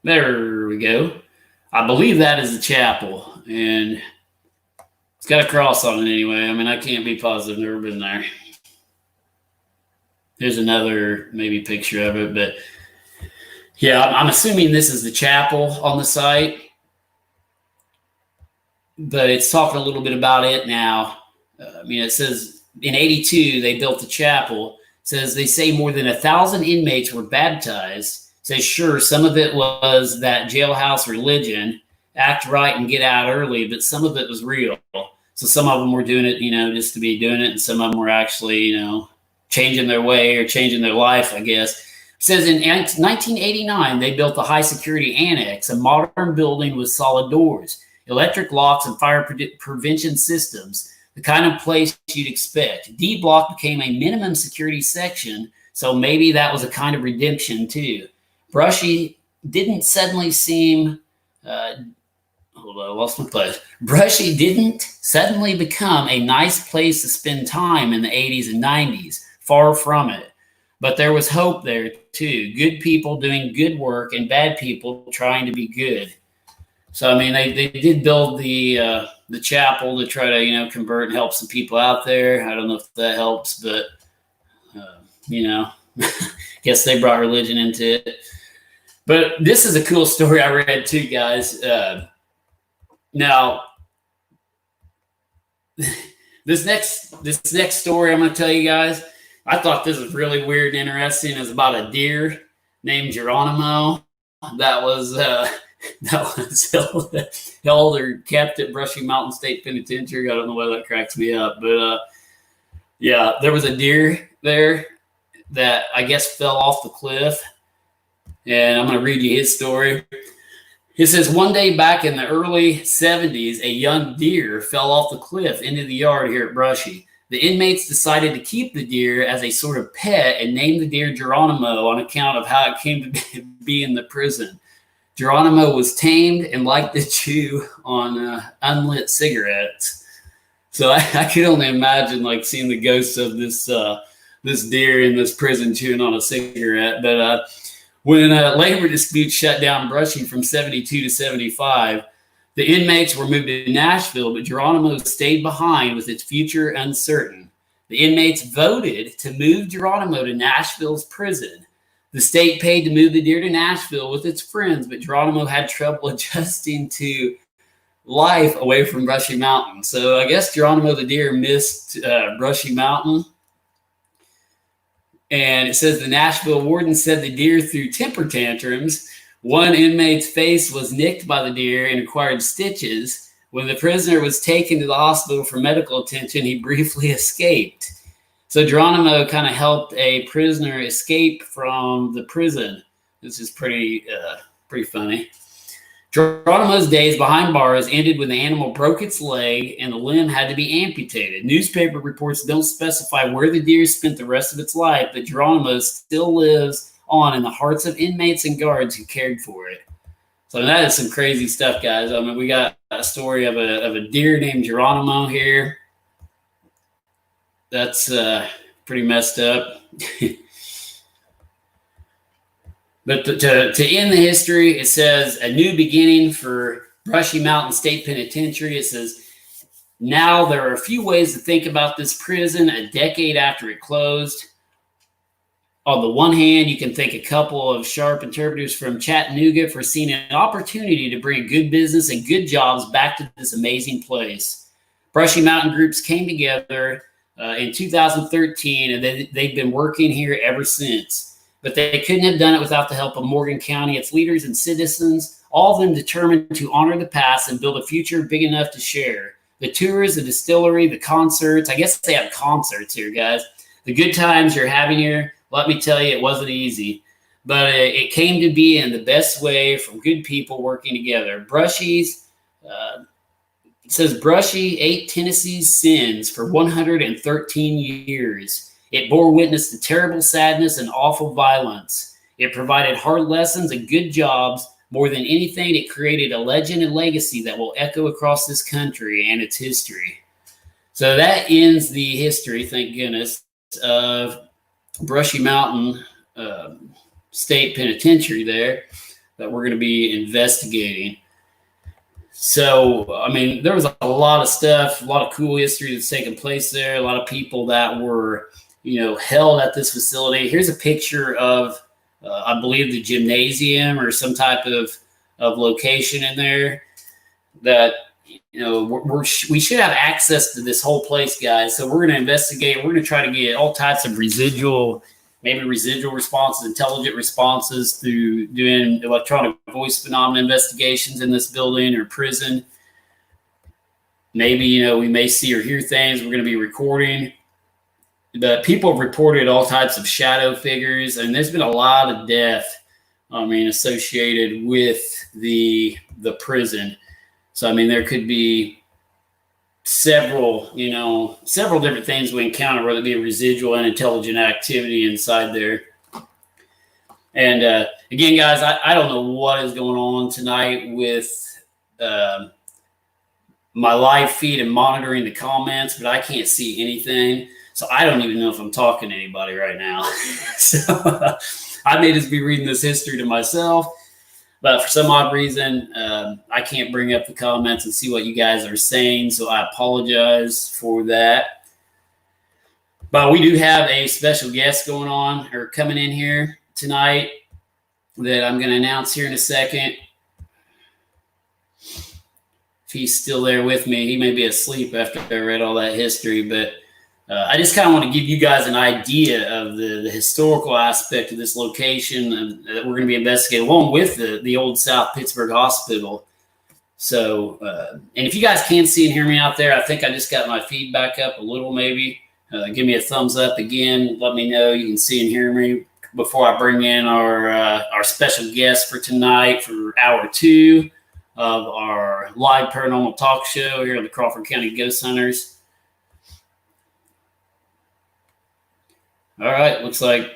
Speaker 1: There we go. I believe that is the chapel, and it's got a cross on it anyway. I mean, I can't be positive. Never been there. There's another maybe picture of it, but yeah, I'm assuming this is the chapel on the site. But it's talking a little bit about it now. It says in '82 they built the chapel. It says they say more than 1,000 inmates were baptized. It says sure, some of it was that jailhouse religion, act right and get out early, but some of it was real. So some of them were doing it, just to be doing it, and some of them were actually, changing their way or changing their life, I guess. It says in 1989 they built the high security annex, a modern building with solid doors, electric locks, and fire prevention systems, the kind of place you'd expect. D Block became a minimum security section, so maybe that was a kind of redemption too. Brushy didn't suddenly seem, hold on, I lost my place. Brushy didn't suddenly become a nice place to spend time in the 80s and 90s, far from it. But there was hope there too. Good people doing good work and bad people trying to be good. So, they did build the chapel to try to, convert and help some people out there. I don't know if that helps, but, guess they brought religion into it. But this is a cool story I read too, guys. Now, this next story I'm going to tell you guys, I thought this was really weird and interesting. It's about a deer named Geronimo that was held or kept at Brushy Mountain State Penitentiary. I don't know why that cracks me up, but yeah, there was a deer there that I guess fell off the cliff, and I'm going to read you his story. It says, one day back in the early 70s, a young deer fell off the cliff into the yard here at Brushy. The inmates decided to keep the deer as a sort of pet and named the deer Geronimo on account of how it came to be in the prison. Geronimo was tamed and liked to chew on unlit cigarettes. So I could only imagine seeing the ghosts of this deer in this prison chewing on a cigarette. But when labor disputes shut down Brushy from 72 to 75, the inmates were moved to Nashville, but Geronimo stayed behind with its future uncertain. The inmates voted to move Geronimo to Nashville's prison. The state paid to move the deer to Nashville with its friends, but Geronimo had trouble adjusting to life away from Brushy Mountain. So I guess Geronimo the deer missed Brushy Mountain. And it says the Nashville warden said the deer threw temper tantrums. One inmate's face was nicked by the deer and required stitches. When the prisoner was taken to the hospital for medical attention, he briefly escaped. So Geronimo kind of helped a prisoner escape from the prison. This is pretty funny. Geronimo's days behind bars ended when the animal broke its leg and the limb had to be amputated. Newspaper reports don't specify where the deer spent the rest of its life, but Geronimo still lives on in the hearts of inmates and guards who cared for it. So that is some crazy stuff, guys. We got a story of a deer named Geronimo here. That's pretty messed up. But to end the history, it says a new beginning for Brushy Mountain State Penitentiary. It says, now there are a few ways to think about this prison a decade after it closed. On the one hand, you can thank a couple of sharp interpreters from Chattanooga for seeing an opportunity to bring good business and good jobs back to this amazing place. Brushy Mountain groups came together in 2013, and they've been working here ever since. But they couldn't have done it without the help of Morgan County, its leaders and citizens, all of them determined to honor the past and build a future big enough to share. The tours, the distillery, the concerts. I guess they have concerts here, guys. The good times you're having here, let me tell you, it wasn't easy. But it came to be in the best way from good people working together. Brushy's, it says Brushy ate Tennessee's sins for 113 years. It bore witness to terrible sadness and awful violence. It provided hard lessons and good jobs, More than anything, it created a legend and legacy that will echo across this country and its history. So that ends the history, thank goodness, of Brushy Mountain State Penitentiary there that we're going to be investigating. So, I mean, there was a lot of stuff, a lot of cool history that's taken place there, a lot of people that were, held at this facility. Here's a picture of, I believe, the gymnasium or some type of location in there that, we should have access to this whole place, guys. So we're going to investigate. We're going to try to get all types of residual responses, intelligent responses through doing electronic voice phenomena investigations in this building or prison. Maybe, we may see or hear things. We're going to be recording. But people have reported all types of shadow figures, and there's been a lot of death, associated with the prison. So, there could be several different things we encounter, whether it be a residual and intelligent activity inside there. And again, guys, I don't know what is going on tonight with my live feed and monitoring the comments, but I can't see anything. So I don't even know if I'm talking to anybody right now. So I may just be reading this history to myself. But for some odd reason, I can't bring up the comments and see what you guys are saying. So I apologize for that. But we do have a special guest coming in here tonight that I'm going to announce here in a second. If he's still there with me, he may be asleep after I read all that history. But I just kind of want to give you guys an idea of the historical aspect of this location that we're going to be investigating, along with the old South Pittsburgh Hospital. So, and if you guys can see and hear me out there, I think I just got my feedback up a little maybe. Give me a thumbs up again. Let me know you can see and hear me before I bring in our special guest for tonight for hour 2 of our live paranormal talk show here on the Crawford County Ghost Hunters. All right, looks like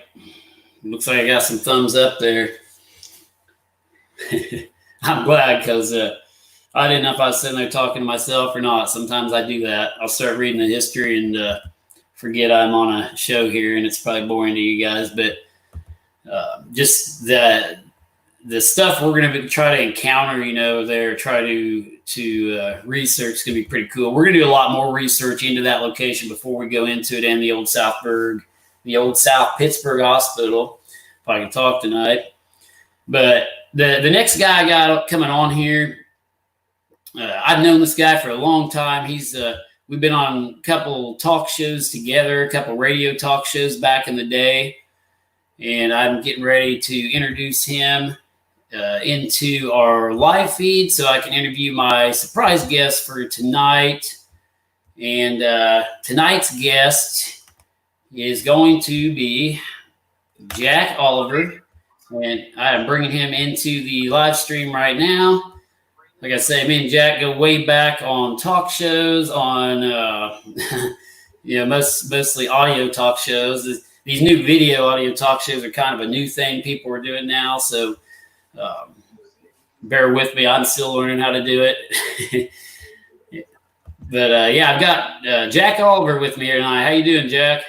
Speaker 1: I got some thumbs up there. I'm glad because I didn't know if I was sitting there talking to myself or not. Sometimes I do that. I'll start reading the history and forget I'm on a show here, and it's probably boring to you guys. But just the stuff we're going to try to encounter, try to research is going to be pretty cool. We're going to do a lot more research into that location before we go into it, and the old South Pittsburgh Hospital, if I can talk tonight. But the next guy I got coming on here, I've known this guy for a long time. We've been on a couple talk shows together, a couple radio talk shows back in the day, and I'm getting ready to introduce him into our live feed so I can interview my surprise guest for tonight. And tonight's guest is going to be Jack Oliver, and I am bringing him into the live stream right now. Like I say, me and Jack go way back on talk shows, on mostly audio talk shows. These new video audio talk shows are kind of a new thing people are doing now, so bear with me. I'm still learning how to do it. But I've got Jack Oliver with me here tonight. How you doing, Jack?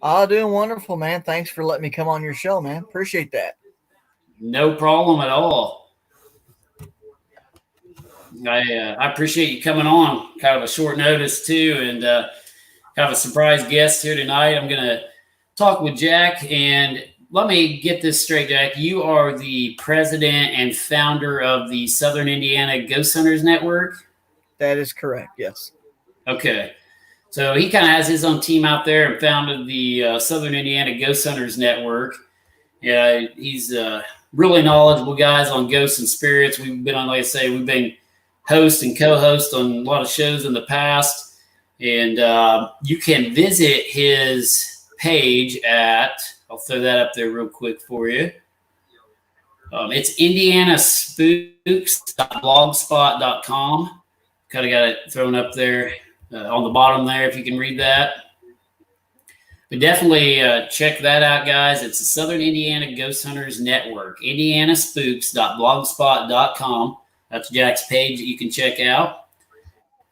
Speaker 2: Oh, doing wonderful, man. Thanks for letting me come on your show, man. Appreciate that.
Speaker 1: No problem at all. I appreciate you coming on. Kind of a short notice too, and have a surprise guest here tonight. I'm going to talk with Jack, and let me get this straight, Jack. You are the president and founder of the Southern Indiana Ghost Hunters Network?
Speaker 2: That is correct, yes.
Speaker 1: Okay. So he kind of has his own team out there and founded the Southern Indiana Ghost Hunters Network. Yeah, he's really knowledgeable guys on ghosts and spirits. We've been on, like I say, we've been host and co-host on a lot of shows in the past. And you can visit his page at, I'll throw that up there real quick for you. It's indianaspooks.blogspot.com. Kind of got it thrown up there on the bottom there, if you can read that. But definitely check that out, guys. It's the Southern Indiana Ghost Hunters Network, indianaspooks.blogspot.com. That's Jack's page that you can check out.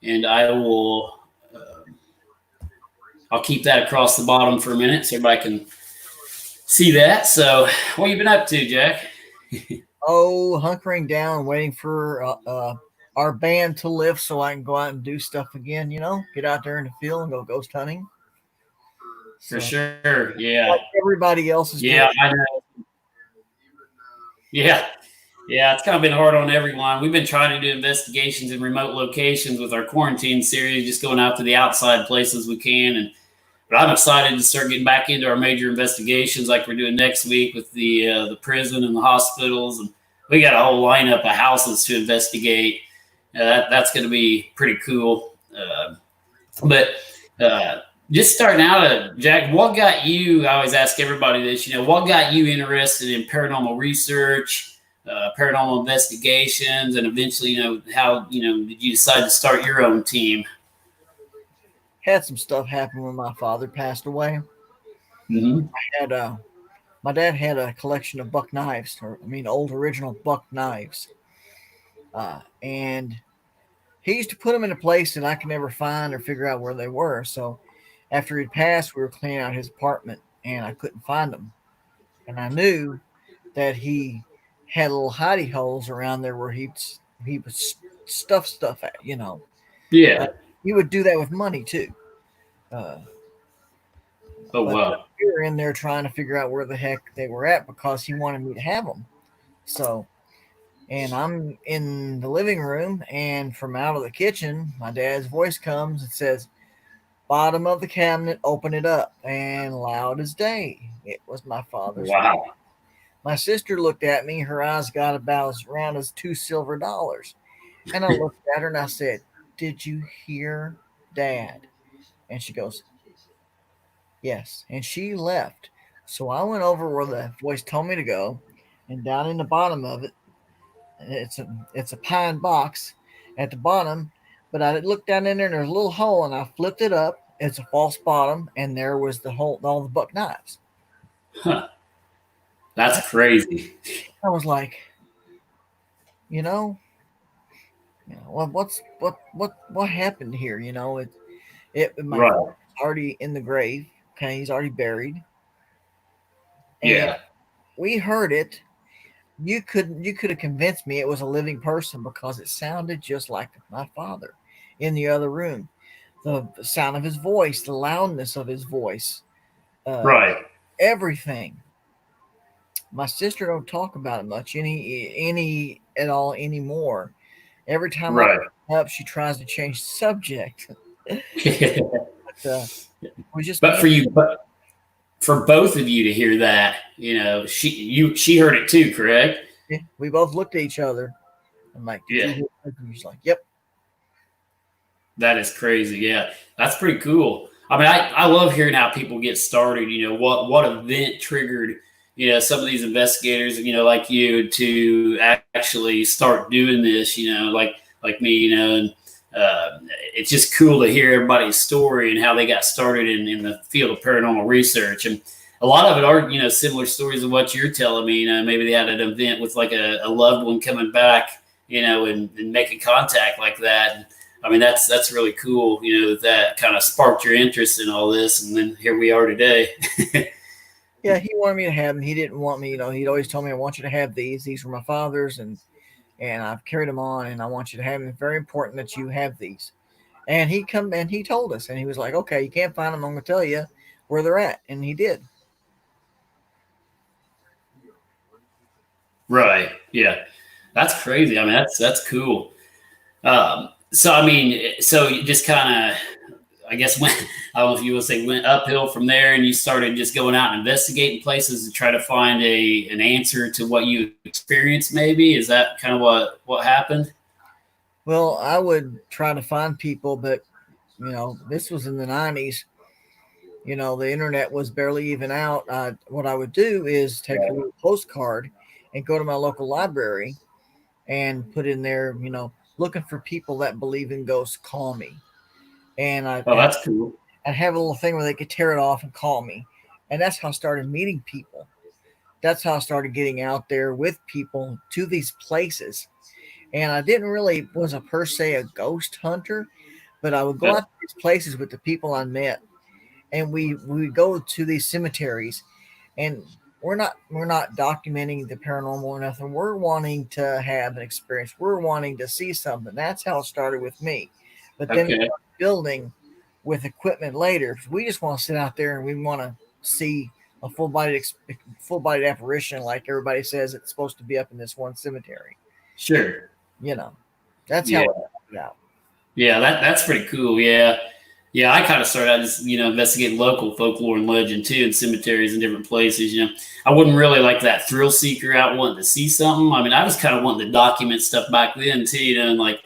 Speaker 1: And I'll keep that across the bottom for a minute so everybody can see that. So what have you been up to, Jack?
Speaker 2: Hunkering down, waiting for our band to lift so I can go out and do stuff again. Get out there in the field and go ghost hunting.
Speaker 1: For sure, yeah.
Speaker 2: Like everybody else is doing.
Speaker 1: I know. Yeah, it's kind of been hard on everyone. We've been trying to do investigations in remote locations with our quarantine series, just going out to the outside places we can. But I'm excited to start getting back into our major investigations like we're doing next week with the prison and the hospitals. And we got a whole lineup of houses to investigate. That's going to be pretty cool. But just starting out, Jack, what got you? I always ask everybody this. What got you interested in paranormal research, paranormal investigations, and eventually, how did you decide to start your own team?
Speaker 2: Had some stuff happen when my father passed away.
Speaker 1: Mm-hmm.
Speaker 2: My dad had a collection of buck knives, old original buck knives, and he used to put them in a place that I could never find or figure out where they were. So after he'd passed, we were cleaning out his apartment, and I couldn't find them. And I knew that he had little hidey holes around there where he would stuff stuff at.
Speaker 1: Yeah.
Speaker 2: He would do that with money too.
Speaker 1: Oh, wow.
Speaker 2: We were in there trying to figure out where the heck they were at because he wanted me to have them. So, and I'm in the living room, and from out of the kitchen, my dad's voice comes and says, "Bottom of the cabinet, open it up." And loud as day, it was my father's.
Speaker 1: Wow.
Speaker 2: My sister looked at me. Her eyes got about as round as $2 silver. And I looked at her and I said, "Did you hear Dad?" And she goes, "Yes." And she left. So I went over where the voice told me to go, and down in the bottom of it, it's a pine box at the bottom. But I looked down in there and there's a little hole, and I flipped it up. It's a false bottom, and there was the hole, all the buck knives.
Speaker 1: Huh. That's crazy.
Speaker 2: I was like, what happened here? My
Speaker 1: Right.
Speaker 2: father's already in the grave. Okay, he's already buried.
Speaker 1: Yeah.
Speaker 2: And we heard it. You could have convinced me it was a living person because it sounded just like my father in the other room. The sound of his voice, the loudness of his voice,
Speaker 1: Right.
Speaker 2: everything. My sister don't talk about it much any at all anymore. Every time I bring it up, she tries to change the subject.
Speaker 1: But for both of you to hear that, she heard it too, correct?
Speaker 2: Yeah, we both looked at each other. I'm like, "Did you hear it?" She's like, "Yep."
Speaker 1: That is crazy. Yeah, that's pretty cool. I mean, I love hearing how people get started. What event triggered some of these investigators, like you, to actually start doing this. Like me. And it's just cool to hear everybody's story and how they got started in the field of paranormal research. And a lot of it are similar stories of what you're telling me. Maybe they had an event with like a loved one coming back, and making contact like that. I mean, that's really cool, that kind of sparked your interest in all this. And then here we are today.
Speaker 2: Yeah, he wanted me to have them. He didn't want me, he'd always told me, "I want you to have these. These were my father's, and I've carried them on, and I want you to have them. It's very important that you have these." And he told us, and he was like, "Okay, you can't find them. I'm going to tell you where they're at." And he did.
Speaker 1: Right. Yeah. That's crazy. I mean, that's cool. So you just kind of, I guess, I don't know if you will say, went uphill from there, and you started just going out and investigating places to try to find an answer to what you experienced. Maybe is that kind of what happened?
Speaker 2: Well, I would try to find people, but this was in the 90s. The internet was barely even out. What I would do is take a little postcard and go to my local library and put in there, looking for people that believe in ghosts, call me. And
Speaker 1: Oh, that's cool.
Speaker 2: and have a little thing where they could tear it off and call me. And that's how I started meeting people. That's how I started getting out there with people to these places. And I didn't really was a per se a ghost hunter, but I would go
Speaker 1: Uh,
Speaker 2: out to these places with the people I met, and we would go to these cemeteries, and we're not documenting the paranormal or nothing. We're wanting to have an experience. We're wanting to see something. That's how it started with me. But then we
Speaker 1: okay.
Speaker 2: started building with equipment later. We just want to sit out there and we want to see a full bodied apparition, like everybody says it's supposed to be up in this one cemetery.
Speaker 1: Sure.
Speaker 2: You know, that's how
Speaker 1: Yeah.
Speaker 2: it started out.
Speaker 1: Yeah, that's pretty cool. Yeah. Yeah, I kind of started out just, investigating local folklore and legend too in cemeteries and different places. I wouldn't really like that thrill seeker out wanting to see something. I mean, I was kind of wanting to document stuff back then too, and like,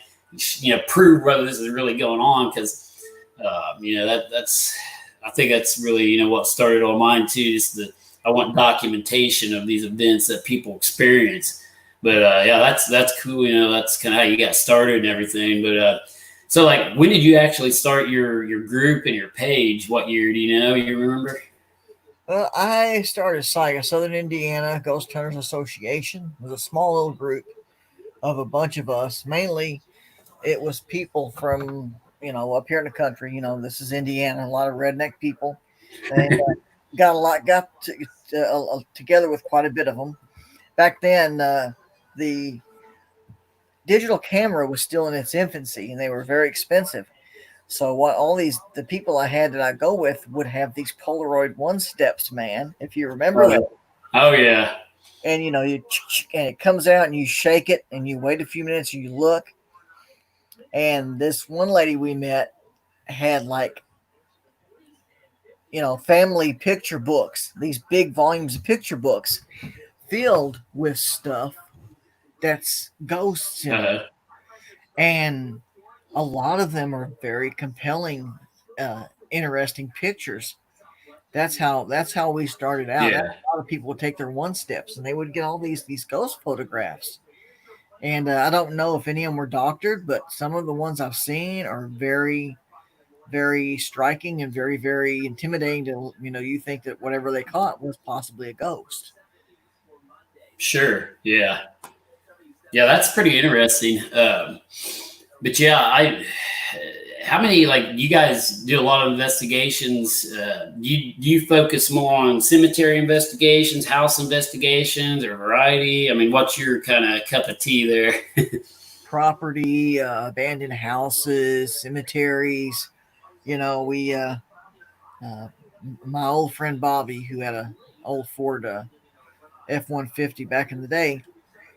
Speaker 1: prove whether this is really going on. Because, that's, I think that's really, what started on mine too. Just I want documentation of these events that people experience. But yeah, that's cool. That's kind of how you got started and everything. But so, like, when did you actually start your group and your page? What year do you know? You remember?
Speaker 2: I started SIGA, Southern Indiana Ghost Hunters Association. It was a small little group of a bunch of us. Mainly, it was people from up here in the country. This is Indiana, a lot of redneck people, and got together with quite a bit of them. Back then, the digital camera was still in its infancy, and they were very expensive. So what all these the people I had that I go with would have these Polaroid one steps, man. If you remember that,
Speaker 1: Oh, oh yeah.
Speaker 2: and and it comes out and you shake it and you wait a few minutes and you look. And this one lady we met had like family picture books, these big volumes of picture books filled with stuff that's ghosts in them,
Speaker 1: Uh,
Speaker 2: and a lot of them are very compelling, interesting pictures. That's how we started out. That's
Speaker 1: yeah.
Speaker 2: a lot of people would take their one steps and they would get all these ghost photographs. And I don't know if any of them were doctored, but some of the ones I've seen are very, very striking and very, very intimidating. To you think that whatever they caught was possibly a ghost.
Speaker 1: Sure. Yeah. Yeah, that's pretty interesting. But yeah, how many, like, you guys do a lot of investigations? Do you focus more on cemetery investigations, house investigations, or variety? I mean, what's your kind of cup of tea there?
Speaker 2: Property, abandoned houses, cemeteries. We uh, my old friend Bobby, who had a old Ford F-150 back in the day.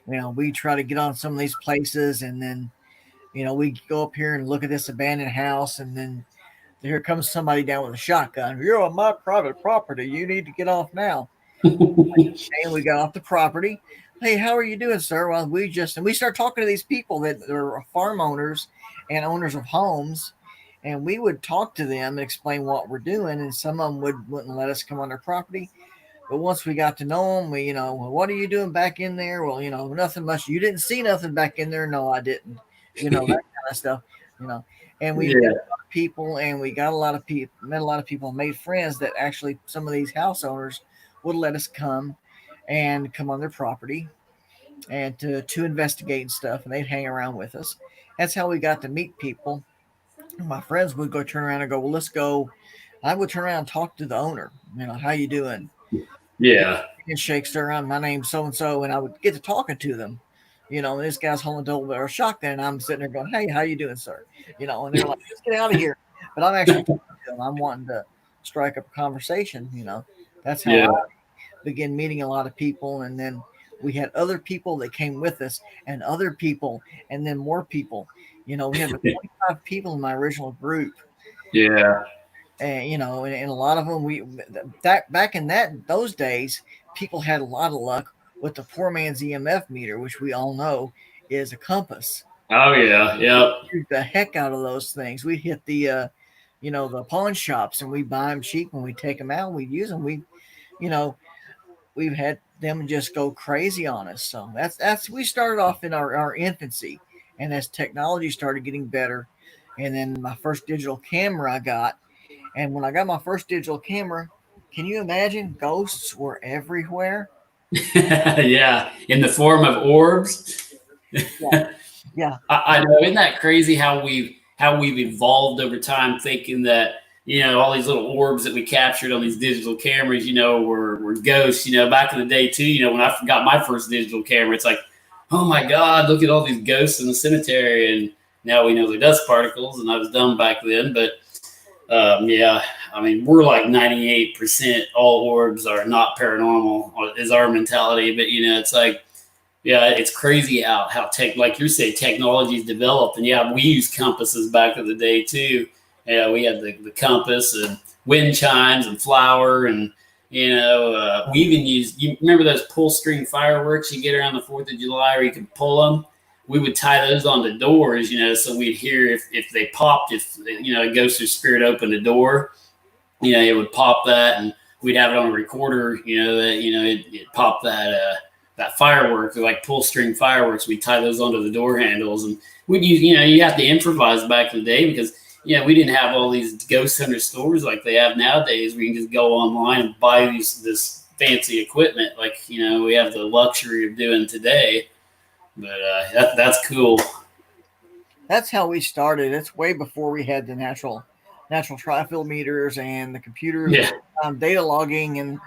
Speaker 2: We try to get on some of these places, and then we go up here and look at this abandoned house, and then here comes somebody down with a shotgun. You're on my private property. You need to get off now. And we got off the property. Hey, how are you doing, sir? Well, we start talking to these people that are farm owners and owners of homes, and we would talk to them and explain what we're doing. And some of them wouldn't let us come on their property. But once we got to know them, well, what are you doing back in there? Well, nothing much. You didn't see nothing back in there. No, I didn't. That kind of stuff. You know, and we met
Speaker 1: Yeah.
Speaker 2: a lot of people, and we got a lot of people, met a lot of people, and made friends that actually some of these house owners would let us come on their property and to investigate and stuff, and they'd hang around with us. That's how we got to meet people. My friends would go turn around and go, well, let's go. I would turn around and talk to the owner. How you doing?
Speaker 1: Yeah.
Speaker 2: Handshakes around. My name's so and so, and I would get to talking to them. And this guy's holding a double barrel shotgun, and I'm sitting there going, "Hey, how you doing, sir?" And they're like, "Just get out of here." But I'm actually talking to them. I'm wanting to strike up a conversation. That's how I
Speaker 1: Yeah.
Speaker 2: began meeting a lot of people, and then we had other people that came with us, and other people, and then more people. We had 25 people in my original group,
Speaker 1: Yeah.
Speaker 2: and and a lot of them that back in those days, people had a lot of luck with the poor man's EMF meter, which we all know is a compass.
Speaker 1: Oh yeah. Yep.
Speaker 2: Used the heck out of those things. We hit the pawn shops, and we buy them cheap, and we take them out, and we use them. You know we've had them just go crazy on us. So that's we started off in our infancy, and as technology started getting better, and then my first digital camera I got, And when I got my first digital camera, can you imagine ghosts were everywhere?
Speaker 1: Yeah, in the form of orbs.
Speaker 2: Yeah, yeah,
Speaker 1: I know, isn't that crazy how we've evolved over time, thinking that all these little orbs that we captured on these digital cameras, were ghosts. Back in the day too. When I got my first digital camera, it's like, oh my God, look at all these ghosts in the cemetery, and now we know they're dust particles, and I was dumb back then, but yeah, I mean, we're like 98% all orbs are not paranormal is our mentality, but it's like, yeah, it's crazy how like you say, technology's developed, and yeah, we used compasses back in the day too. Yeah, we had the compass and wind chimes and flour, and we even used. You remember those pull string fireworks you get around the 4th of July, where you can pull them? We would tie those onto doors, so we'd hear if they popped, if a ghost or spirit opened a door, it would pop that, and we'd have it on a recorder, that it popped that firework, like pull string fireworks. We tie those onto the door handles, and we'd use, you have to improvise back in the day because we didn't have all these ghost hunter stores like they have nowadays, where you can just go online and buy this fancy equipment like we have the luxury of doing today. But that's cool.
Speaker 2: that's how we started. It's way before we had the natural tri-field meters and the computers,
Speaker 1: Yeah.
Speaker 2: data logging, and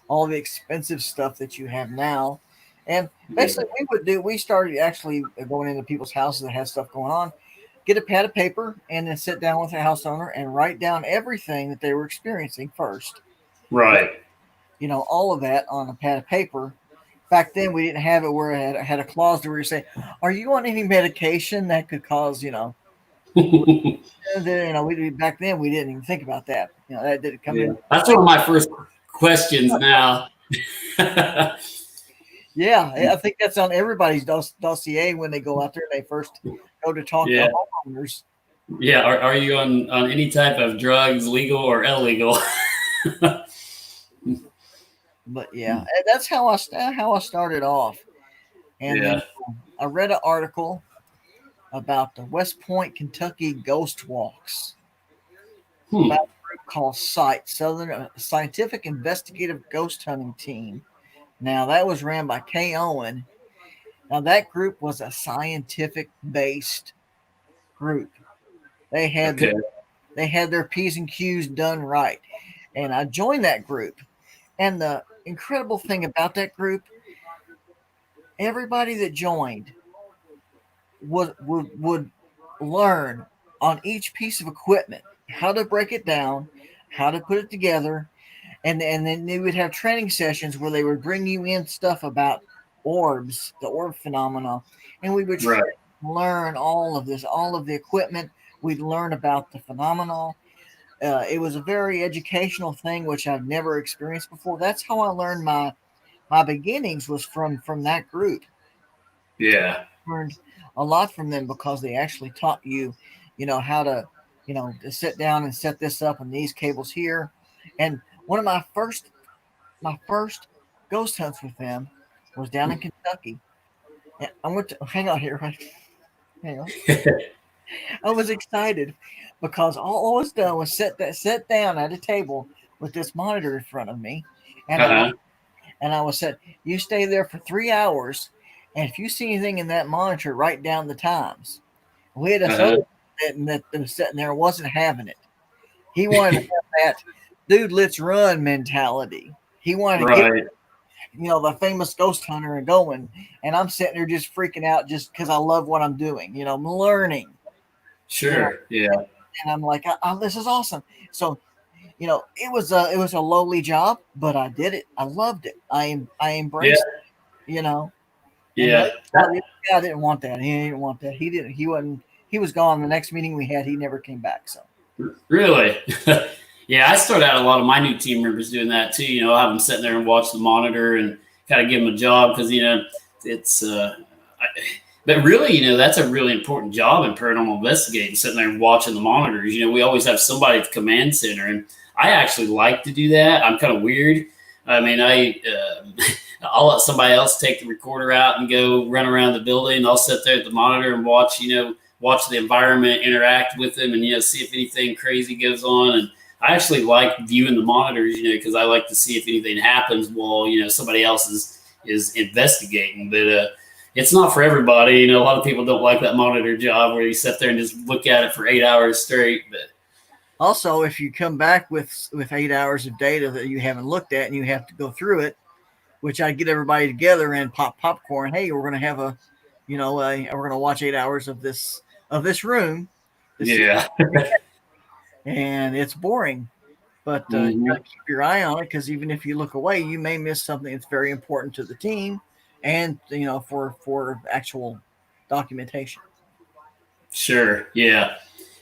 Speaker 2: all the expensive stuff that you have now. And
Speaker 1: Yeah.
Speaker 2: basically, we started actually going into people's houses that had stuff going on, get a pad of paper, and then sit down with the house owner and write down everything that they were experiencing first.
Speaker 1: Right.
Speaker 2: All of that on a pad of paper. Back then, we didn't have it where it had a clause where you say, "Are you on any medication that could cause we back then we didn't even think about that. That did come
Speaker 1: Yeah.
Speaker 2: in.
Speaker 1: That's one of my first questions now.
Speaker 2: Yeah, I think that's on everybody's dossier when they go out there and they first go to talk
Speaker 1: Yeah.
Speaker 2: to homeowners.
Speaker 1: Yeah. Are you on any type of drugs, legal or illegal?
Speaker 2: But yeah, that's how I started off. And then
Speaker 1: Yeah.
Speaker 2: I read an article about the West Point, Kentucky ghost walks
Speaker 1: Hmm.
Speaker 2: by a group called SITE, Southern Scientific Investigative Ghost Hunting Team. Now that was ran by Kay Owen. Now that group was a scientific based group. They had
Speaker 1: Okay.
Speaker 2: they had their P's and Q's done right. And I joined that group. And the incredible thing about that group, everybody that joined would learn on each piece of equipment how to break it down, how to put it together, and then they would have training sessions where they would bring you in stuff about orbs, the orb phenomena, and we would
Speaker 1: Right.
Speaker 2: learn all of this, all of the equipment. We'd learn about the phenomenon. It was a very educational thing, which I've never experienced before. That's how I learned my beginnings was from that group.
Speaker 1: Yeah.
Speaker 2: Learned a lot from them because they actually taught you, how to sit down and set this up and these cables here. And one of my first ghost hunts with them was down in Kentucky. And I went to hang on here, right? Hang on. I was excited because all I was done was sit down at a table with this monitor in front of me, and
Speaker 1: Uh-huh.
Speaker 2: I was said, "You stay there for 3 hours, and if you see anything in that monitor, write down the times." We had this
Speaker 1: Uh-huh.
Speaker 2: other that was sitting there wasn't having it. He wanted to have that dude, let's run mentality. He wanted to get
Speaker 1: Right.
Speaker 2: the famous ghost hunter and going, and I'm sitting there just freaking out just because I love what I'm doing. I'm learning. You know,
Speaker 1: Sure. Yeah.
Speaker 2: and I'm like, this is awesome. So it was a lowly job, but I did it. I loved it. I
Speaker 1: Yeah.
Speaker 2: embraced it, And
Speaker 1: Yeah.
Speaker 2: the other guy didn't want that. He didn't want that. He didn't. He wasn't. He was gone. The next meeting we had, he never came back. So
Speaker 1: Really? Yeah, I start out a lot of my new team members doing that too. I have them sitting there and watch the monitor and kind of give them a job because it's. But really, that's a really important job in paranormal investigating, sitting there and watching the monitors. We always have somebody at the command center, and I actually like to do that. I'm kind of weird. I mean, I'll let somebody else take the recorder out and go run around the building. I'll sit there at the monitor and watch the environment, interact with them, and see if anything crazy goes on. And I actually like viewing the monitors, because I like to see if anything happens while, somebody else is investigating. But it's not for everybody. A lot of people don't like that monitor job where you sit there and just look at it for 8 hours straight. But
Speaker 2: also, if you come back with 8 hours of data that you haven't looked at and you have to go through it, which I get everybody together and pop popcorn. Hey, we're going to have we're going to watch 8 hours of this room.
Speaker 1: Yeah.
Speaker 2: And it's boring, but you got to keep your eye on it, because even if you look away, you may miss something that's very important to the team, and for actual documentation.
Speaker 1: Sure. Yeah.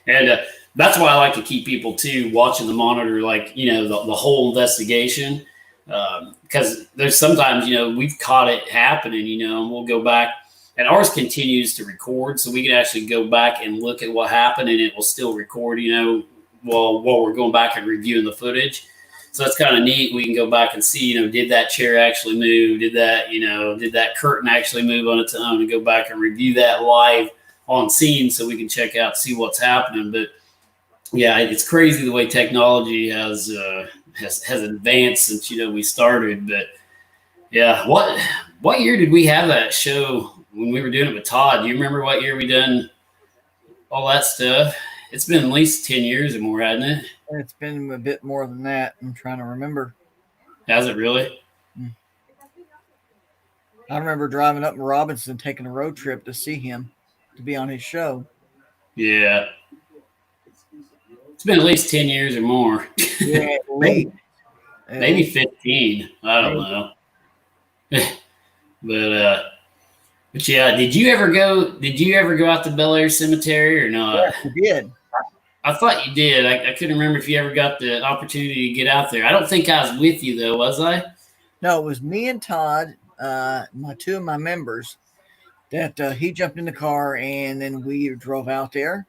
Speaker 1: And that's why I like to keep people too watching the monitor, like, the whole investigation. Because there's sometimes, we've caught it happening, and we'll go back, and ours continues to record. So we can actually go back and look at what happened, and it will still record, while we're going back and reviewing the footage. So that's kind of neat. We can go back and see, did that chair actually move? Did that curtain actually move on its own, and go back and review that live on scene so we can check out, see what's happening. But yeah, it's crazy the way technology has advanced since, we started. But yeah, what year did we have that show when we were doing it with Todd? Do you remember what year we done all that stuff? It's been at least 10 years or more, hasn't it?
Speaker 2: It's been a bit more than that. I'm trying to remember.
Speaker 1: Has it really?
Speaker 2: I remember driving up in Robinson, taking a road trip to see him, to be on his show.
Speaker 1: Yeah. It's been at least 10 years or more.
Speaker 2: Yeah,
Speaker 1: maybe 15. I don't know. But yeah, did you ever go out to Bel Air Cemetery or not?
Speaker 2: Yes, I did.
Speaker 1: I thought you did. I couldn't remember if you ever got the opportunity to get out there. I don't think I was with you though, was I?
Speaker 2: No, it was me and Todd, two of my members, that he jumped in the car, and then we drove out there.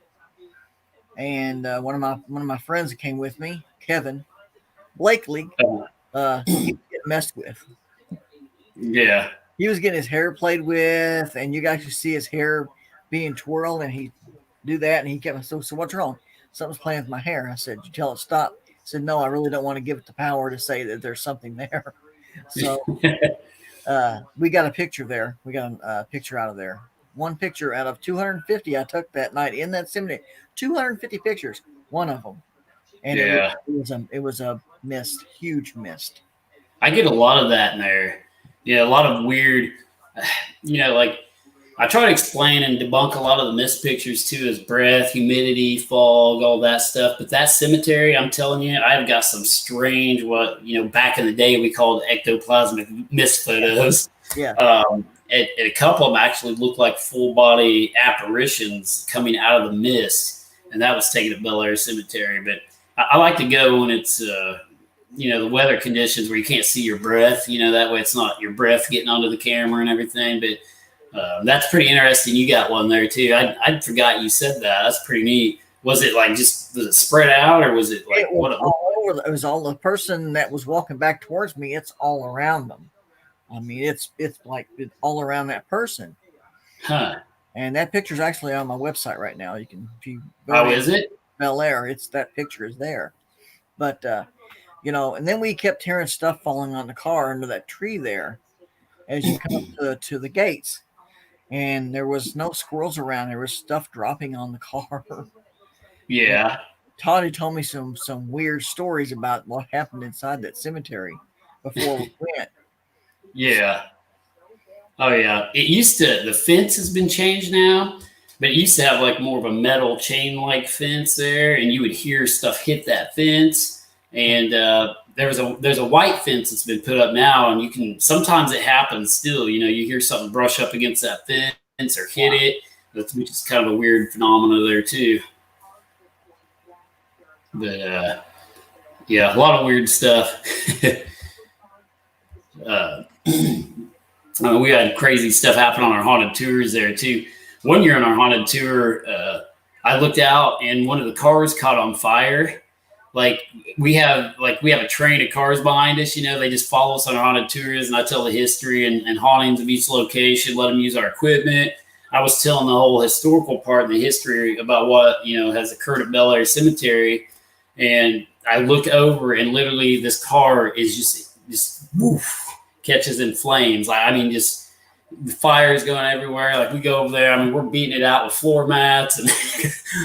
Speaker 2: And one of my friends that came with me, Kevin Blakely, he was getting messed with.
Speaker 1: Yeah.
Speaker 2: He was getting his hair played with, and you guys could see his hair being twirled, and he do that, and he kept, so what's wrong? Something's playing with my hair. I said, you tell it stop. He said, no, I really don't want to give it the power to say that there's something there. So we got a picture there. We got a picture out of there. One picture out of 250 I took that night in that cemetery. 250 pictures, one of them. And
Speaker 1: yeah.
Speaker 2: it was a mist, huge mist.
Speaker 1: I get a lot of that in there. Yeah, a lot of weird, like I try to explain and debunk a lot of the mist pictures too, as breath, humidity, fog, all that stuff. But that cemetery, I'm telling you, I've got some strange, back in the day we called ectoplasmic mist photos.
Speaker 2: Yeah.
Speaker 1: And a couple of them actually look like full body apparitions coming out of the mist. And that was taken at Bel Air Cemetery. But I like to go when it's, the weather conditions where you can't see your breath, that way it's not your breath getting onto the camera and everything. But that's pretty interesting. You got one there too. I forgot you said that. That's pretty neat. Was it like was it spread out, or was it like
Speaker 2: it was all the person that was walking back towards me? It's all around them. I mean, it's like it's all around that person.
Speaker 1: Huh.
Speaker 2: And that picture's actually on my website right now. If you
Speaker 1: go is it?
Speaker 2: Bel Air, that picture is there. But and then we kept hearing stuff falling on the car under that tree there as you come to the gates. And there was no squirrels around. There was stuff dropping on the car.
Speaker 1: Yeah.
Speaker 2: And Todd had told me some weird stories about what happened inside that cemetery before we went.
Speaker 1: Yeah. Oh yeah. The fence has been changed now, but it used to have like more of a metal chain-like fence there, and you would hear stuff hit that fence. And there's a white fence that's been put up now, and sometimes it happens still. You hear something brush up against that fence or hit it. Which is kind of a weird phenomenon there too. But yeah, a lot of weird stuff. We had crazy stuff happen on our haunted tours there too. One year on our haunted tour, I looked out and one of the cars caught on fire. Like we have a train of cars behind us, they just follow us on our haunted tours, and I tell the history and hauntings of each location, let them use our equipment. I was telling the whole historical part and the history about what, has occurred at Bel Air Cemetery. And I look over and literally this car is just woof, catches in flames. Like, I mean, just the fire is going everywhere. Like we go over there. I mean, we're beating it out with floor mats, and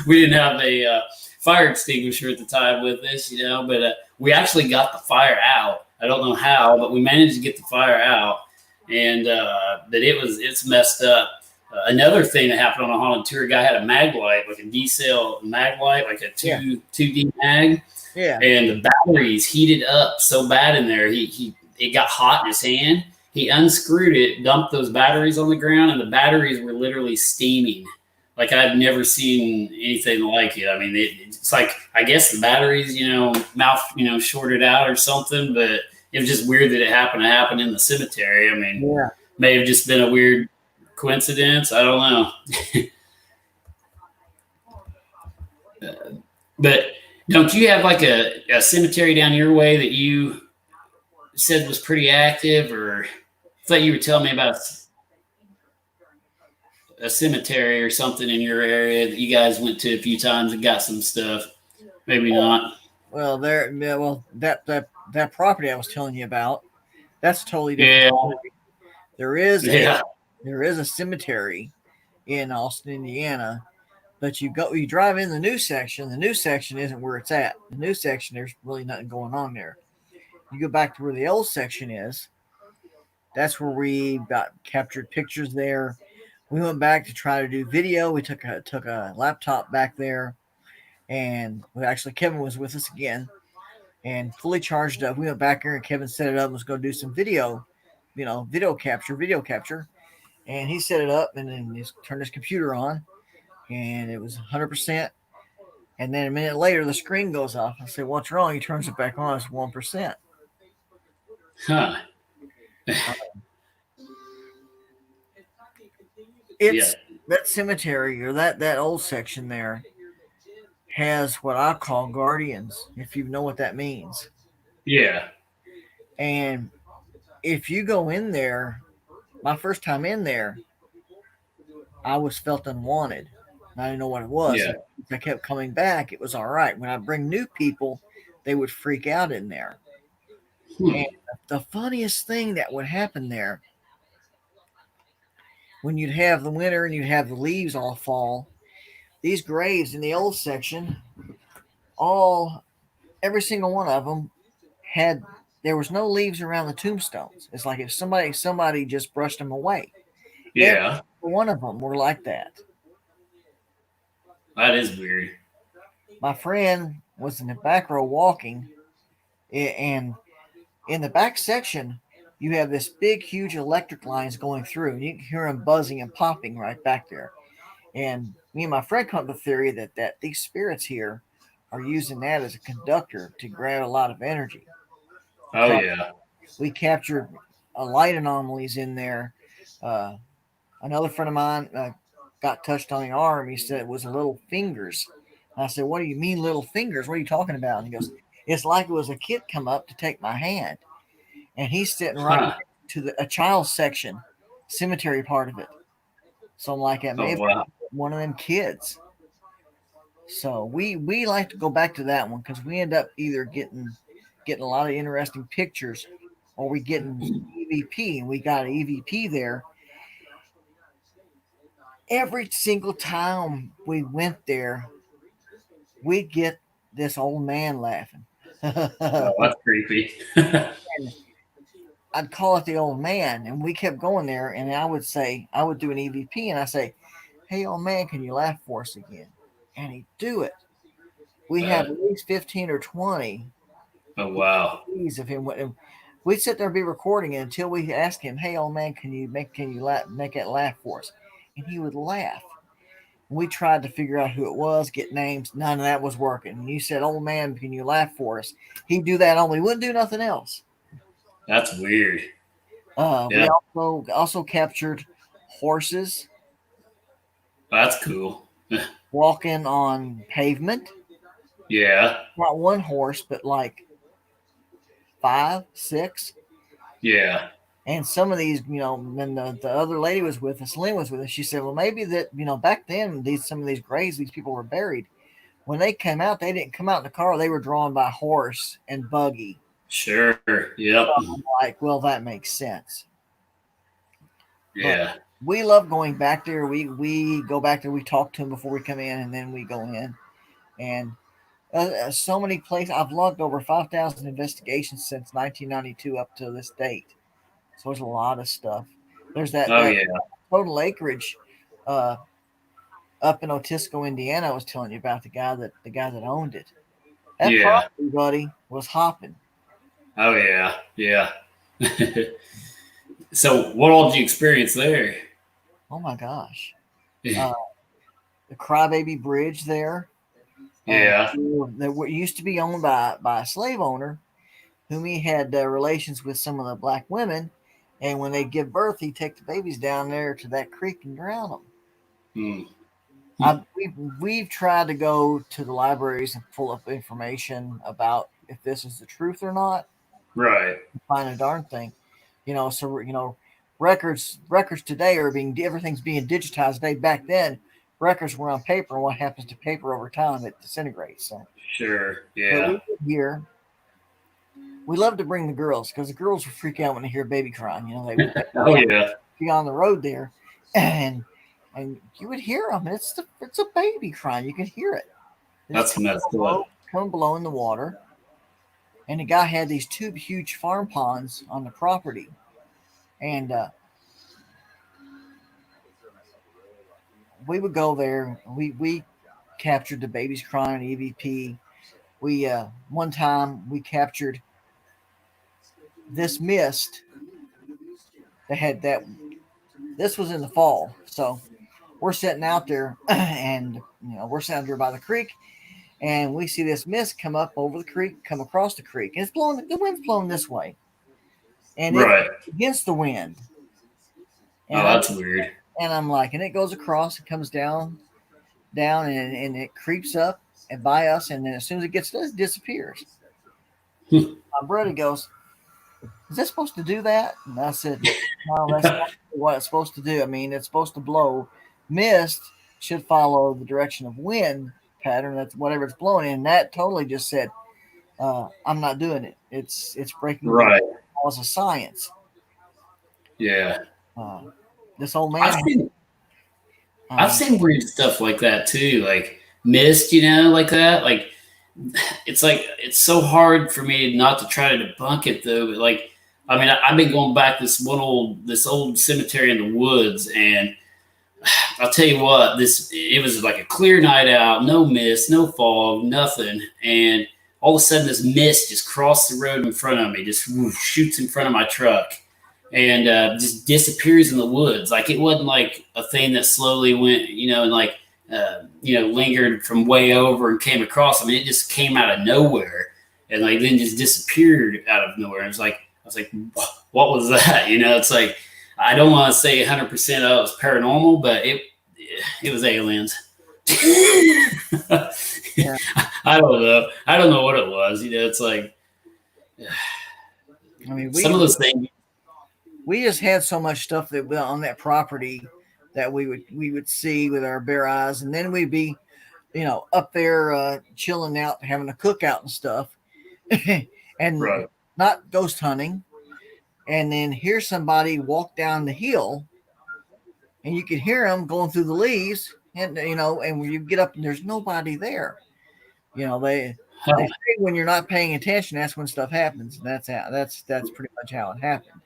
Speaker 1: we didn't have a fire extinguisher at the time with us, But we actually got the fire out. I don't know how, but we managed to get the fire out, and but it's messed up. Another thing that happened on a haunted tour, a guy had a mag light, like a D cell mag light, like a 2D mag.
Speaker 2: Yeah.
Speaker 1: And the batteries heated up so bad in there, it got hot in his hand. He unscrewed it, dumped those batteries on the ground, and the batteries were literally steaming. Like I've never seen anything like it. I mean, it's like, I guess the batteries, mouth, shorted out or something, but it was just weird that it happened to happen in the cemetery. I mean, may have just been a weird coincidence. I don't know. But don't you have like a cemetery down your way that you said was pretty active? Or I thought you were telling me about a cemetery or something in your area that you guys went to a few times and got some stuff. Maybe not.
Speaker 2: Well, that property I was telling you about, that's totally different.
Speaker 1: Yeah.
Speaker 2: There is a cemetery in Austin, Indiana, but you drive in the new section. The new section isn't where it's at. The new section, there's really nothing going on there. You go back to where the old section is. That's where we got captured pictures there. We went back to try to do video. We took a laptop back there, and actually Kevin was with us again, and fully charged up. We went back there, and Kevin set it up and was going to do some video capture, and he set it up, and then he turned his computer on, and it was 100%. And then a minute later, the screen goes off. I say, "What's wrong?" He turns it back on. It's 1%.
Speaker 1: Huh.
Speaker 2: That cemetery, or that old section there, has what I call guardians, if you know what that means.
Speaker 1: Yeah.
Speaker 2: And if you go in there, my first time in there, I was felt unwanted. I didn't know what it was.
Speaker 1: Yeah.
Speaker 2: If I kept coming back, it was all right. When I bring new people, they would freak out in there. And the funniest thing that would happen there, when you'd have the winter and you'd have the leaves all fall, these graves in the old section, every single one of them there was no leaves around the tombstones. It's like if somebody just brushed them away.
Speaker 1: Yeah.
Speaker 2: Every one of them were like that.
Speaker 1: That is weird.
Speaker 2: My friend was in the back row walking, and in the back section, you have this big, huge electric lines going through, and you can hear them buzzing and popping right back there. And me and my friend come up with the theory that these spirits here are using that as a conductor to grab a lot of energy.
Speaker 1: Oh, yeah.
Speaker 2: We captured light anomalies in there. Another friend of mine got touched on the arm. He said it was little fingers. And I said, "What do you mean little fingers? What are you talking about?" And he goes, "It's like it was a kid come up to take my hand." And he's sitting right to a child section, cemetery part of it. So I'm like, maybe one of them kids. So we like to go back to that one because we end up either getting a lot of interesting pictures, or we getting EVP, and we got an EVP there. Every single time we went there, we get this old man laughing.
Speaker 1: Oh, that's creepy.
Speaker 2: I'd call it the old man, and we kept going there, and I would do an EVP, and I say, "Hey, old man, can you laugh for us again?" And he'd do it. We have at least 15 or 20.
Speaker 1: Oh, wow.
Speaker 2: Of him. We'd sit there and be recording it until we asked him, "Hey, old man, can you make that laugh for us?" And he would laugh. We tried to figure out who it was, get names. None of that was working. And you said, "Old man, can you laugh for us?" He'd do that only. He wouldn't do nothing else.
Speaker 1: That's weird.
Speaker 2: We also captured horses.
Speaker 1: That's cool.
Speaker 2: Walking on pavement.
Speaker 1: Yeah.
Speaker 2: Not one horse, but like 5, 6.
Speaker 1: Yeah.
Speaker 2: And some of these, when the other lady was with us, Lynn was with us, she said, "Well, maybe that, back then, some of these graves, these people were buried. When they came out, they didn't come out in the car. They were drawn by horse and buggy.
Speaker 1: Sure. Yep.
Speaker 2: So I'm like, well, that makes sense. But
Speaker 1: Yeah.
Speaker 2: we love going back there. We go back there. We talk to them before we come in, and then we go in. And so many places. I've logged over 5,000 investigations since 1992 up to this date. So there's a lot of stuff. There's
Speaker 1: Oh
Speaker 2: that
Speaker 1: yeah.
Speaker 2: total acreage uh, up in Otisco, Indiana. I was telling you about the guy that owned it. That
Speaker 1: Yeah.
Speaker 2: property, buddy, was hopping.
Speaker 1: Oh yeah. Yeah. So what all did you experience there?
Speaker 2: Oh my gosh. Uh, the Crybaby Bridge there.
Speaker 1: Yeah.
Speaker 2: That used to be owned by a slave owner whom he had relations with some of the black women. And when they give birth, he'd take the babies down there to that creek and drown them.
Speaker 1: Hmm.
Speaker 2: We've tried to go to the libraries and pull up information about if this is the truth or not.
Speaker 1: Right.
Speaker 2: Find a darn thing, So records today are everything's being digitized. Today, back then, records were on paper, and what happens to paper over time? It disintegrates. So,
Speaker 1: Sure.
Speaker 2: but
Speaker 1: Yeah.
Speaker 2: we here we love to bring the girls because the girls will freak out when they hear baby crying. They
Speaker 1: Oh yeah.
Speaker 2: be on the road there, and and you would hear them. It's a baby crying. You can hear it. It's
Speaker 1: That's messed up.
Speaker 2: coming below in the water. And the guy had these two huge farm ponds on the property, and we would go there. We captured the babies crying on EVP. We one time we captured this mist that had that. This was in the fall, so we're sitting out there, and we're sitting there by the creek, and we see this mist come up over the creek, come across the creek, and it's blowing. The wind's blowing this way, and it's
Speaker 1: Right.
Speaker 2: against the wind.
Speaker 1: Oh,
Speaker 2: And
Speaker 1: that's weird.
Speaker 2: I'm like, and it goes across, it comes down, and it creeps up and by us, and then as soon as it gets to us, it disappears. My brother goes, "Is that supposed to do that?" And I said, "No, that's not what it's supposed to do. I mean, it's supposed to blow. Mist should follow the direction of wind pattern. That's whatever it's blowing in." And that totally just said, "I'm not doing it. It's breaking the
Speaker 1: Right.
Speaker 2: laws of science."
Speaker 1: Yeah.
Speaker 2: Uh, this old
Speaker 1: I've
Speaker 2: man,
Speaker 1: seen
Speaker 2: I
Speaker 1: I've
Speaker 2: mean,
Speaker 1: seen weird stuff like that too, like mist, like that. Like it's so hard for me not to try to debunk it though. But like, I mean, I've been going back this old cemetery in the woods, and I'll tell you what, this it was like a clear night out, no mist, no fog, nothing, and all of a sudden this mist just crossed the road in front of me, just whoosh, shoots in front of my truck, and just disappears in the woods. Like it wasn't like a thing that slowly went, and like lingered from way over and came across. I mean, it just came out of nowhere and like then just disappeared out of nowhere. I was like, what was that? It's like I don't want to say 100% of it was paranormal, but it was aliens.
Speaker 2: yeah.
Speaker 1: I don't know. I don't know what it was. It's like
Speaker 2: I mean,
Speaker 1: some of those things.
Speaker 2: we just had so much stuff that on that property that we would see with our bare eyes, and then we'd be up there chilling out, having a cookout and stuff, and
Speaker 1: Right.
Speaker 2: not ghost hunting, and then hear somebody walk down the hill, and you could hear them going through the leaves, and and when you get up and there's nobody there, they say when you're not paying attention, that's when stuff happens. And that's pretty much how it happened.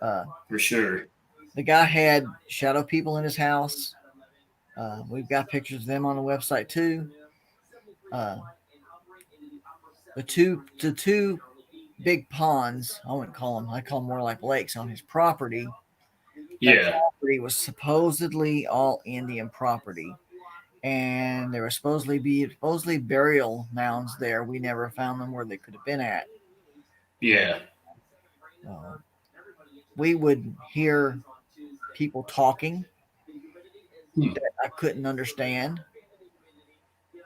Speaker 2: Uh,
Speaker 1: For sure.
Speaker 2: the guy had shadow people in his house. We've got pictures of them on the website too. Uh, the two big ponds, I wouldn't call them. I call them more like lakes on his property. That
Speaker 1: Yeah.
Speaker 2: property was supposedly all Indian property, and there were supposedly burial mounds there. We never found them where they could have been at.
Speaker 1: Yeah.
Speaker 2: Uh, we would hear people talking
Speaker 1: Hmm.
Speaker 2: that I couldn't understand.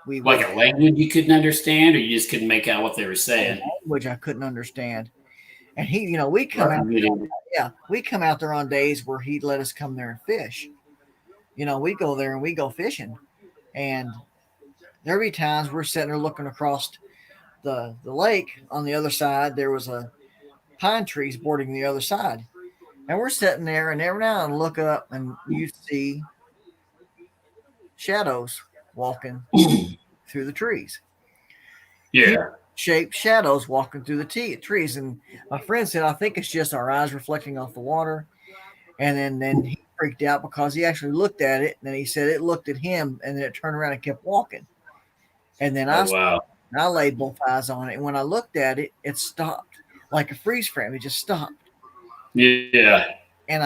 Speaker 2: We would
Speaker 1: Like a language you couldn't understand, or you just couldn't make out what they were saying.
Speaker 2: language I couldn't understand. And we come
Speaker 1: That's
Speaker 2: out.
Speaker 1: good.
Speaker 2: Yeah, we come out there on days where he'd let us come there and fish. We go there and we go fishing, and there'd be times we're sitting there looking across the lake. On the other side, there was a pine trees bordering the other side. And we're sitting there, and every now and then look up, and you see shadows walking through the trees.
Speaker 1: Yeah.
Speaker 2: Shaped shadows walking through the trees. And my friend said, I think it's just our eyes reflecting off the water. And then he freaked out because he actually looked at it, and then he said it looked at him, and then it turned around and kept walking. And then
Speaker 1: Oh, wow.
Speaker 2: I laid both eyes on it, and when I looked at it, it stopped like a freeze frame. It just stopped.
Speaker 1: Yeah.
Speaker 2: And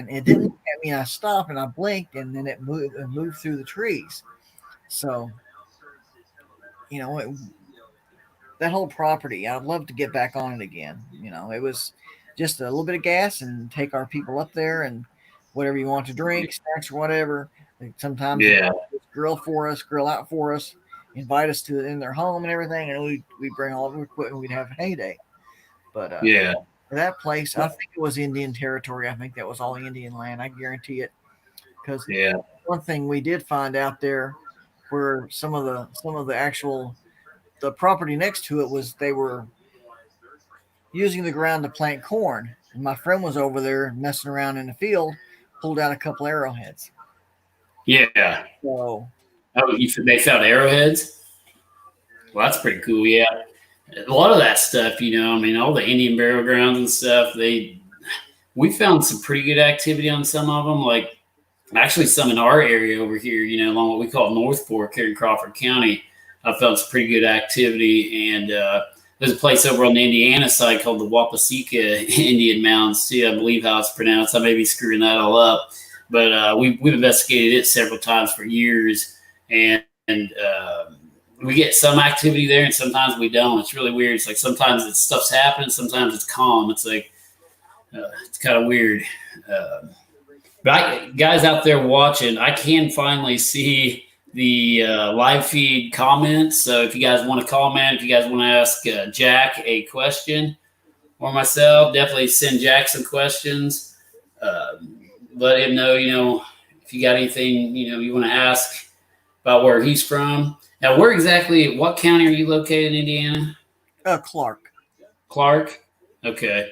Speaker 2: it didn't look at me. I stopped and I blinked, and then it moved through the trees. So, that whole property, I'd love to get back on it again. It was just a little bit of gas and take our people up there and whatever you want to drink, snacks or whatever. Sometimes grill out for us, invite us to in their home and everything, and we bring all of our equipment. We'd have a heyday. But that place, I think it was Indian territory. I think that was all Indian land. I guarantee it. Because one thing we did find out there, where some of the property next to it was, they were using the ground to plant corn. And my friend was over there messing around in the field, pulled out a couple arrowheads.
Speaker 1: Yeah.
Speaker 2: So,
Speaker 1: they found arrowheads? Well, that's pretty cool. Yeah. A lot of that stuff, all the Indian burial grounds and stuff, we found some pretty good activity on some of them. Like, actually, some in our area over here, along what we call North Fork here in Crawford County, I found some pretty good activity. And there's a place over on the Indiana side called the Wapasika Indian Mounds, too. I believe how it's pronounced. I may be screwing that all up. But we've investigated it several times for years. And we get some activity there, and sometimes we don't. It's really weird. It's like sometimes stuff's happening, sometimes it's calm. It's like it's kind of weird. But guys out there watching, I can finally see the live feed comments. So if you guys want to comment, if you guys want to ask Jack a question or myself, definitely send Jack some questions. Let him know, if you got anything, you want to ask about where he's from. Now, what county are you located in Indiana?
Speaker 2: Clark.
Speaker 1: Clark? Okay.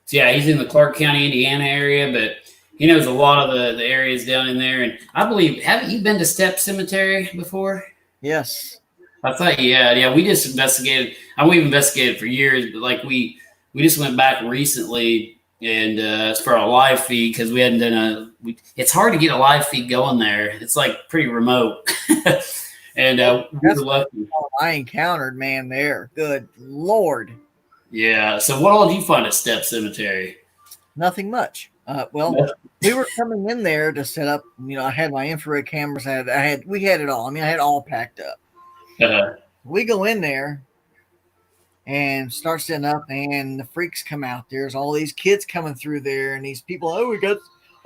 Speaker 1: So, yeah, he's in the Clark County, Indiana area, but he knows a lot of the areas down in there. And I believe, haven't you been to Step Cemetery before?
Speaker 2: Yes.
Speaker 1: I thought, yeah, we just investigated. We've investigated for years, but like we just went back recently, and it's for a live feed because we hadn't done it's hard to get a live feed going there. It's like pretty remote. And we were lucky.
Speaker 2: I encountered, man, there. Good Lord.
Speaker 1: Yeah. So what all did you find at Step Cemetery?
Speaker 2: Nothing much. We were coming in there to set up. I had my infrared cameras. We had it all. I had it all packed up. We go in there and start setting up, and the freaks come out. There's all these kids coming through there, and these people.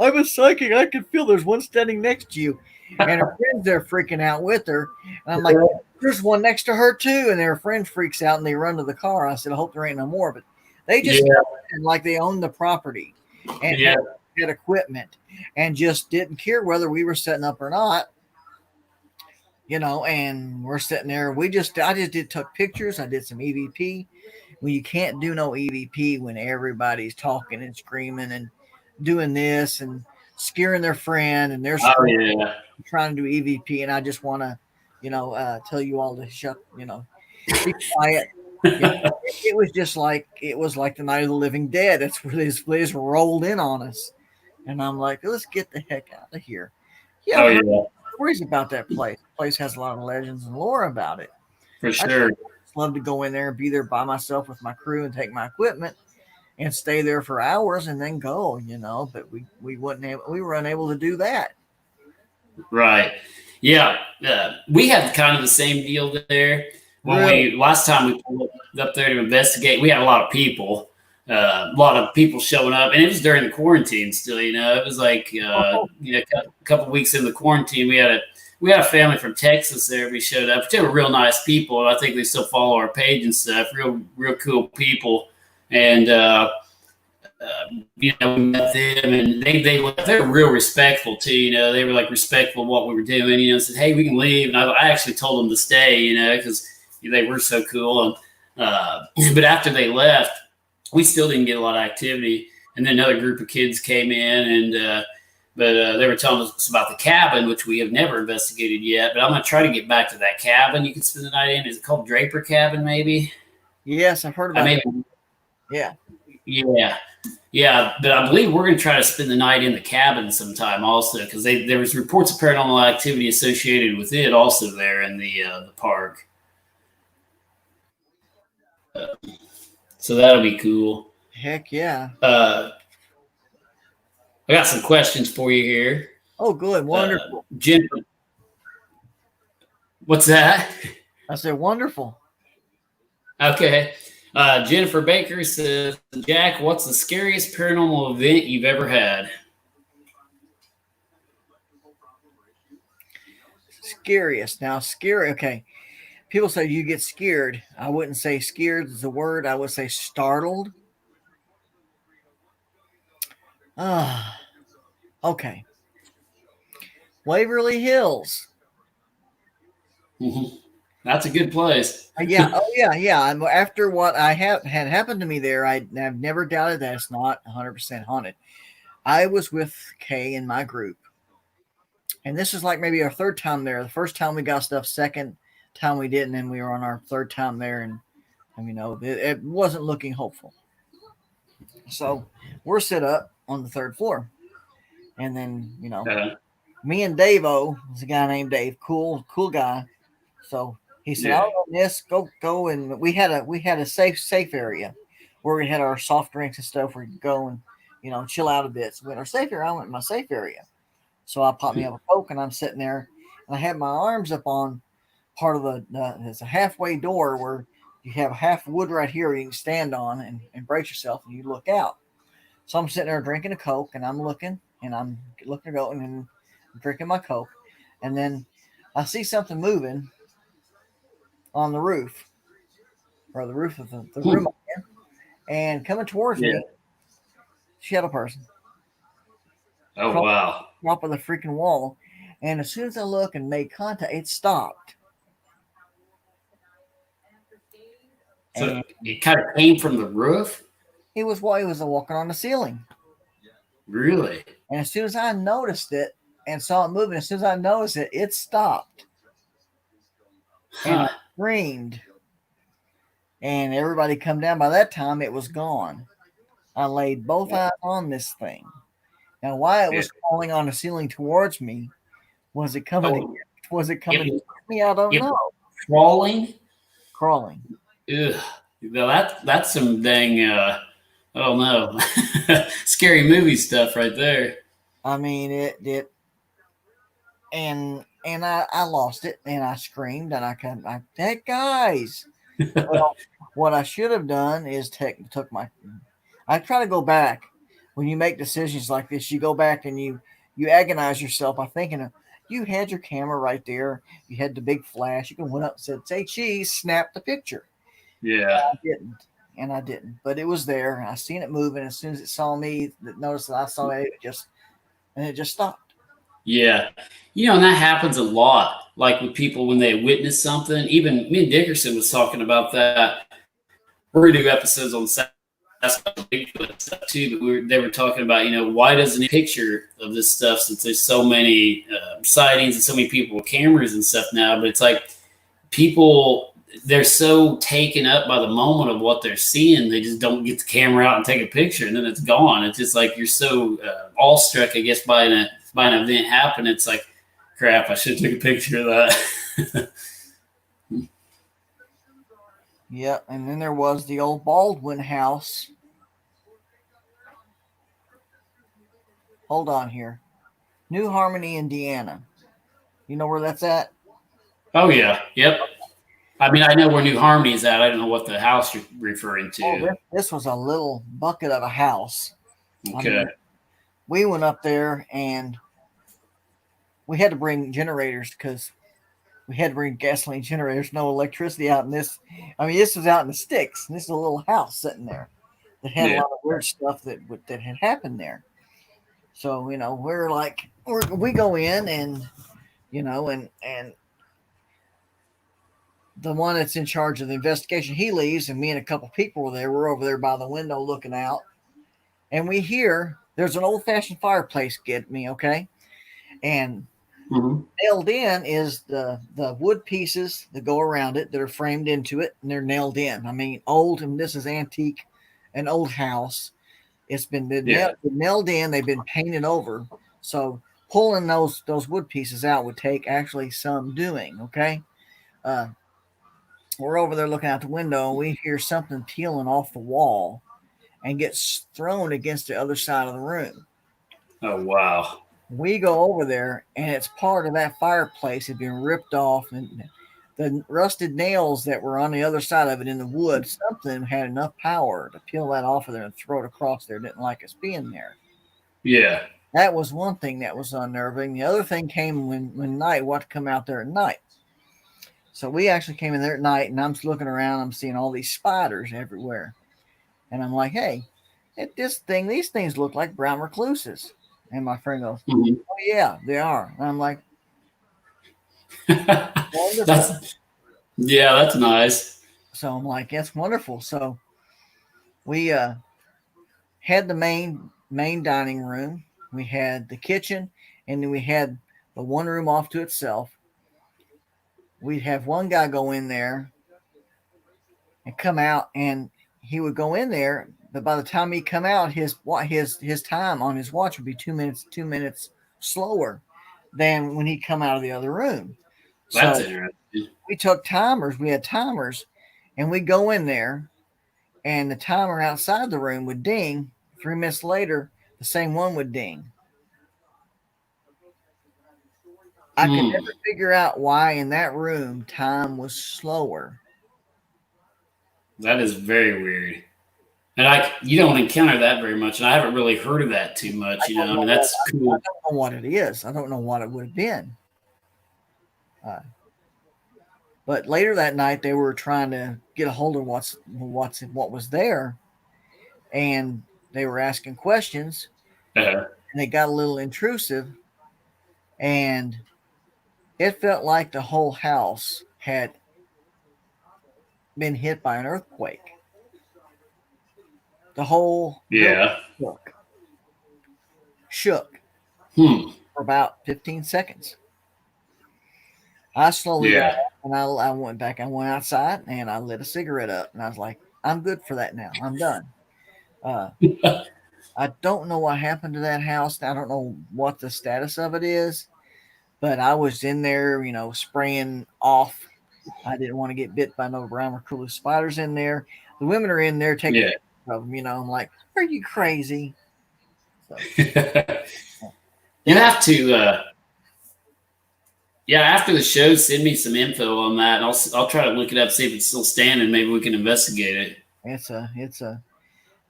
Speaker 2: I'm a psychic. I can feel there's one standing next to you. And her friends there freaking out with her. And I'm like, there's one next to her too. And their friend freaks out and they run to the car. I said, I hope there ain't no more. But they just like they owned the property and had equipment and just didn't care whether we were setting up or not. And we're sitting there. I just took pictures. I did some EVP. Well, you can't do no EVP when everybody's talking and screaming and doing this and scaring their friend, and they're trying to do EVP, and I just want to, tell you all to shut, be quiet. It was just like the Night of the Living Dead. That's where this place rolled in on us, and I'm like, let's get the heck out of here. Stories about that place. The place has a lot of legends and lore about it.
Speaker 1: For sure.
Speaker 2: I'd love to go in there and be there by myself with my crew and take my equipment and stay there for hours and then go, but we were unable to do that.
Speaker 1: Right. Yeah. We had kind of the same deal there. Last time we pulled up there to investigate, we had a lot of people showing up, and it was during the quarantine still, it was like, a couple weeks in the quarantine, we had a family from Texas there. We showed up. They were real nice people. And I think they still follow our page and stuff. Real cool people. And we met them, and they're real respectful too. They were like respectful of what we were doing. Said, "Hey, we can leave," and I actually told them to stay. Because they were so cool. And but after they left, we still didn't get a lot of activity. And then another group of kids came in, and but they were telling us about the cabin, which we have never investigated yet. But I'm going to try to get back to that cabin you can spend the night in. Is it called Draper Cabin, maybe?
Speaker 2: Yes, I've heard about it. Yeah.
Speaker 1: Yeah, but I believe we're going to try to spend the night in the cabin sometime also, because there was reports of paranormal activity associated with it also there in the park. So that'll be cool.
Speaker 2: Heck yeah.
Speaker 1: I got some questions for you here.
Speaker 2: Oh, good. Wonderful.
Speaker 1: Jennifer, what's that?
Speaker 2: I said wonderful.
Speaker 1: Okay. Jennifer Baker says, Jack, what's the scariest paranormal event you've ever had?
Speaker 2: Scariest. Now, scary. Okay. People say you get scared. I wouldn't say scared is the word. I would say startled. Okay. Waverly Hills.
Speaker 1: Mm-hmm. That's a good place.
Speaker 2: Yeah. Oh, yeah. After what had happened to me there, I've never doubted that it's not 100% haunted. I was with Kay in my group, and this is like maybe our third time there. The first time we got stuff, second time we didn't, and we were on our third time there, and it wasn't looking hopeful. So we're set up on the third floor, and then me and Dave-O, there's a guy named Dave, cool guy. So he said, "I'll run this. Go," and we had a safe area where we had our soft drinks and stuff where you could go and chill out a bit. So we had our safe area. I went in my safe area. So I popped me up a Coke, and I'm sitting there, and I had my arms up on part of there's a halfway door where you have half wood right here you can stand on and brace yourself, and you look out. So I'm sitting there drinking a Coke, and I'm looking to go, and then drinking my Coke, and then I see something moving on the roof, or the roof of the room I'm in, and coming towards me, shadow person.
Speaker 1: Oh, wow.
Speaker 2: Top of the freaking wall. And as soon as I look and made contact, it stopped.
Speaker 1: So it kind of came from the roof?
Speaker 2: It was while he was walking on the ceiling.
Speaker 1: Really?
Speaker 2: And as soon as I noticed it and saw it moving, as soon as I noticed it, it stopped. And I screamed. And everybody come down. By that time, it was gone. I laid both eyes on this thing. Now, why it was crawling on the ceiling towards me, was it coming to me? I don't know.
Speaker 1: Crawling?
Speaker 2: Ugh.
Speaker 1: Now that's some dang, I don't know, scary movie stuff right there.
Speaker 2: I mean, it did. And I lost it, and I screamed, and hey, guys. Well, what I should have done is I try to go back. When you make decisions like this, you go back and you agonize yourself by thinking you had your camera right there. You had the big flash. You could went up and said, "Say cheese," snap the picture.
Speaker 1: Yeah.
Speaker 2: I didn't. But it was there. I seen it moving. As soon as it saw me, noticed that I saw it, it just stopped.
Speaker 1: Yeah. And that happens a lot. Like with people when they witness something. Even me and Dickerson was talking about that. We're going to do episodes on Bigfoot stuff too, but they were talking about, why doesn't a picture of this stuff, since there's so many sightings and so many people with cameras and stuff now, but it's like people, they're so taken up by the moment of what they're seeing, they just don't get the camera out and take a picture, and then it's gone. It's just like you're so awestruck, I guess, by an event happening. It's like, crap, I should take a picture of that.
Speaker 2: Yeah, and then there was the old Baldwin house. Hold on here. New Harmony, Indiana. You know where that's at?
Speaker 1: Oh, yeah. Yep. I mean, I know where New Harmony is at. I don't know what the house you're referring to.
Speaker 2: Oh, this was a little bucket of a house.
Speaker 1: Okay. I mean,
Speaker 2: we went up there, and we had to bring generators because we had to bring gasoline generators, no electricity out in this. I mean, this was out in the sticks. And this is a little house sitting there. that had a lot of weird stuff that had happened there. So we're like we go in and and the one that's in charge of the investigation, he leaves, and me and a couple people were there. We're over there by the window looking out, and we hear there's an old-fashioned fireplace. Get me, okay? And nailed in is the wood pieces that go around it that are framed into it, and they're nailed in. I mean, old, and this is antique, an old house. It's been nailed in. They've been painted over. So pulling those wood pieces out would take actually some doing. Okay. We're over there looking out the window, and we hear something peeling off the wall and gets thrown against the other side of the room.
Speaker 1: Oh, wow.
Speaker 2: We go over there, and it's part of that fireplace had been ripped off, and the rusted nails that were on the other side of it in the wood, something had enough power to peel that off of there and throw it across there. Didn't like us being there.
Speaker 1: Yeah.
Speaker 2: That was one thing that was unnerving. The other thing came when night, what to come out there at night. So we actually came in there at night, and I'm just looking around. I'm seeing all these spiders everywhere. And I'm like, hey, these things look like brown recluses. And my friend goes, oh, yeah, they are. And I'm like,
Speaker 1: that's nice.
Speaker 2: So I'm like, that's wonderful. So we had the main dining room. We had the kitchen, and then we had the one room off to itself. We'd have one guy go in there and come out, and he would go in there, but by the time he come out, his time on his watch would be 2 minutes slower than when he'd come out of the other room.
Speaker 1: That's interesting.
Speaker 2: We took timers. We had timers, and we'd go in there, and the timer outside the room would ding. 3 minutes later, the same one would ding. I could never figure out why in that room time was slower.
Speaker 1: That is very weird. And you don't encounter that very much, and I haven't really heard of that too much. I mean, that's cool.
Speaker 2: I don't know what it is. I don't know what it would have been. But later that night, they were trying to get a hold of what was there, and they were asking questions, and they got a little intrusive, and it felt like the whole house had been hit by an earthquake. The whole shook for about 15 seconds. I slowly got up, and I went back. I went outside, and I lit a cigarette up, and I was like, I'm good for that now. I'm done. I don't know what happened to that house. I don't know what the status of it is, but I was in there, spraying off. I didn't want to get bit by no brown recluse spiders in there. The women are in there taking pictures of them, I'm like, are you crazy? So,
Speaker 1: you have to, after the show, send me some info on that, and I'll try to look it up, see if it's still standing. Maybe we can investigate it.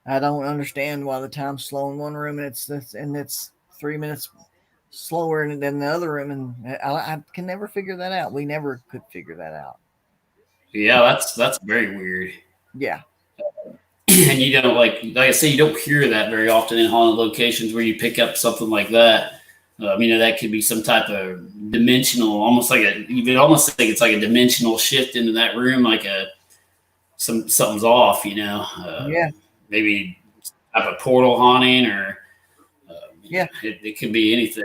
Speaker 2: I don't understand why the time's slow in one room, and it's 3 minutes slower than the other room, and I can never figure that out. We never could figure that out.
Speaker 1: Yeah, that's very weird.
Speaker 2: Yeah.
Speaker 1: And you don't like I say, you don't hear that very often in haunted locations where you pick up something like that. That could be some type of dimensional, almost like you almost think it's like a dimensional shift into that room, like something's off. Maybe type of portal haunting, or it could be anything.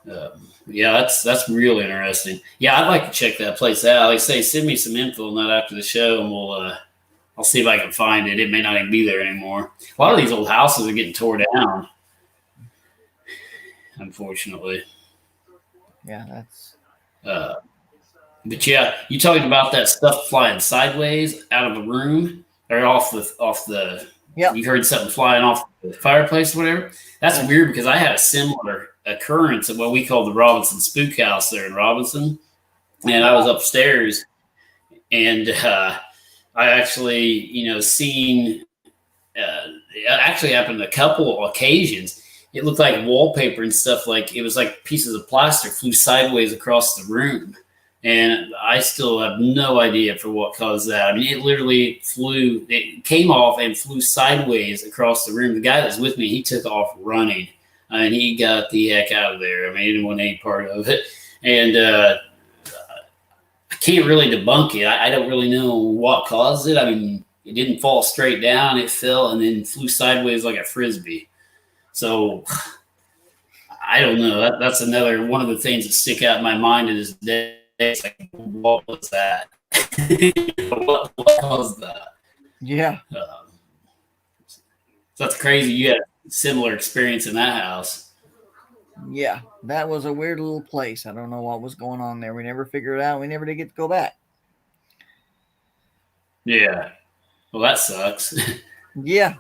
Speaker 1: That's real interesting. Yeah, I'd like to check that place out. Like I say, send me some info on that after the show, and I'll see if I can find it. It may not even be there anymore. A lot of these old houses are getting torn down, unfortunately.
Speaker 2: Yeah, that's.
Speaker 1: But yeah, you talking about that stuff flying sideways out of a room or off the.
Speaker 2: Yeah.
Speaker 1: You heard something flying off the fireplace, or whatever. That's weird, because I had a similar occurrence at what we call the Robinson Spook House there in Robinson, and I was upstairs, and I actually, seen. It actually happened a couple of occasions. It looked like wallpaper and stuff, like it was like pieces of plastic flew sideways across the room, And I still have no idea for what caused that. I mean, it literally it came off and flew sideways across the room. The guy that was with me, he took off running and he got the heck out of there. I mean, he didn't want any part of it. And I can't really debunk it. I don't really know what caused it. I mean, it didn't fall straight down. It fell and then flew sideways like a Frisbee. So I don't know. That's another one of the things that stick out in my mind to this day. It's like, what was that? what caused that?
Speaker 2: Yeah.
Speaker 1: So that's crazy. You had a similar experience in that house.
Speaker 2: Yeah, that was a weird little place. I don't know what was going on there. We never figured it out. We never did get to go back.
Speaker 1: Yeah. Well, that sucks.
Speaker 2: Yeah.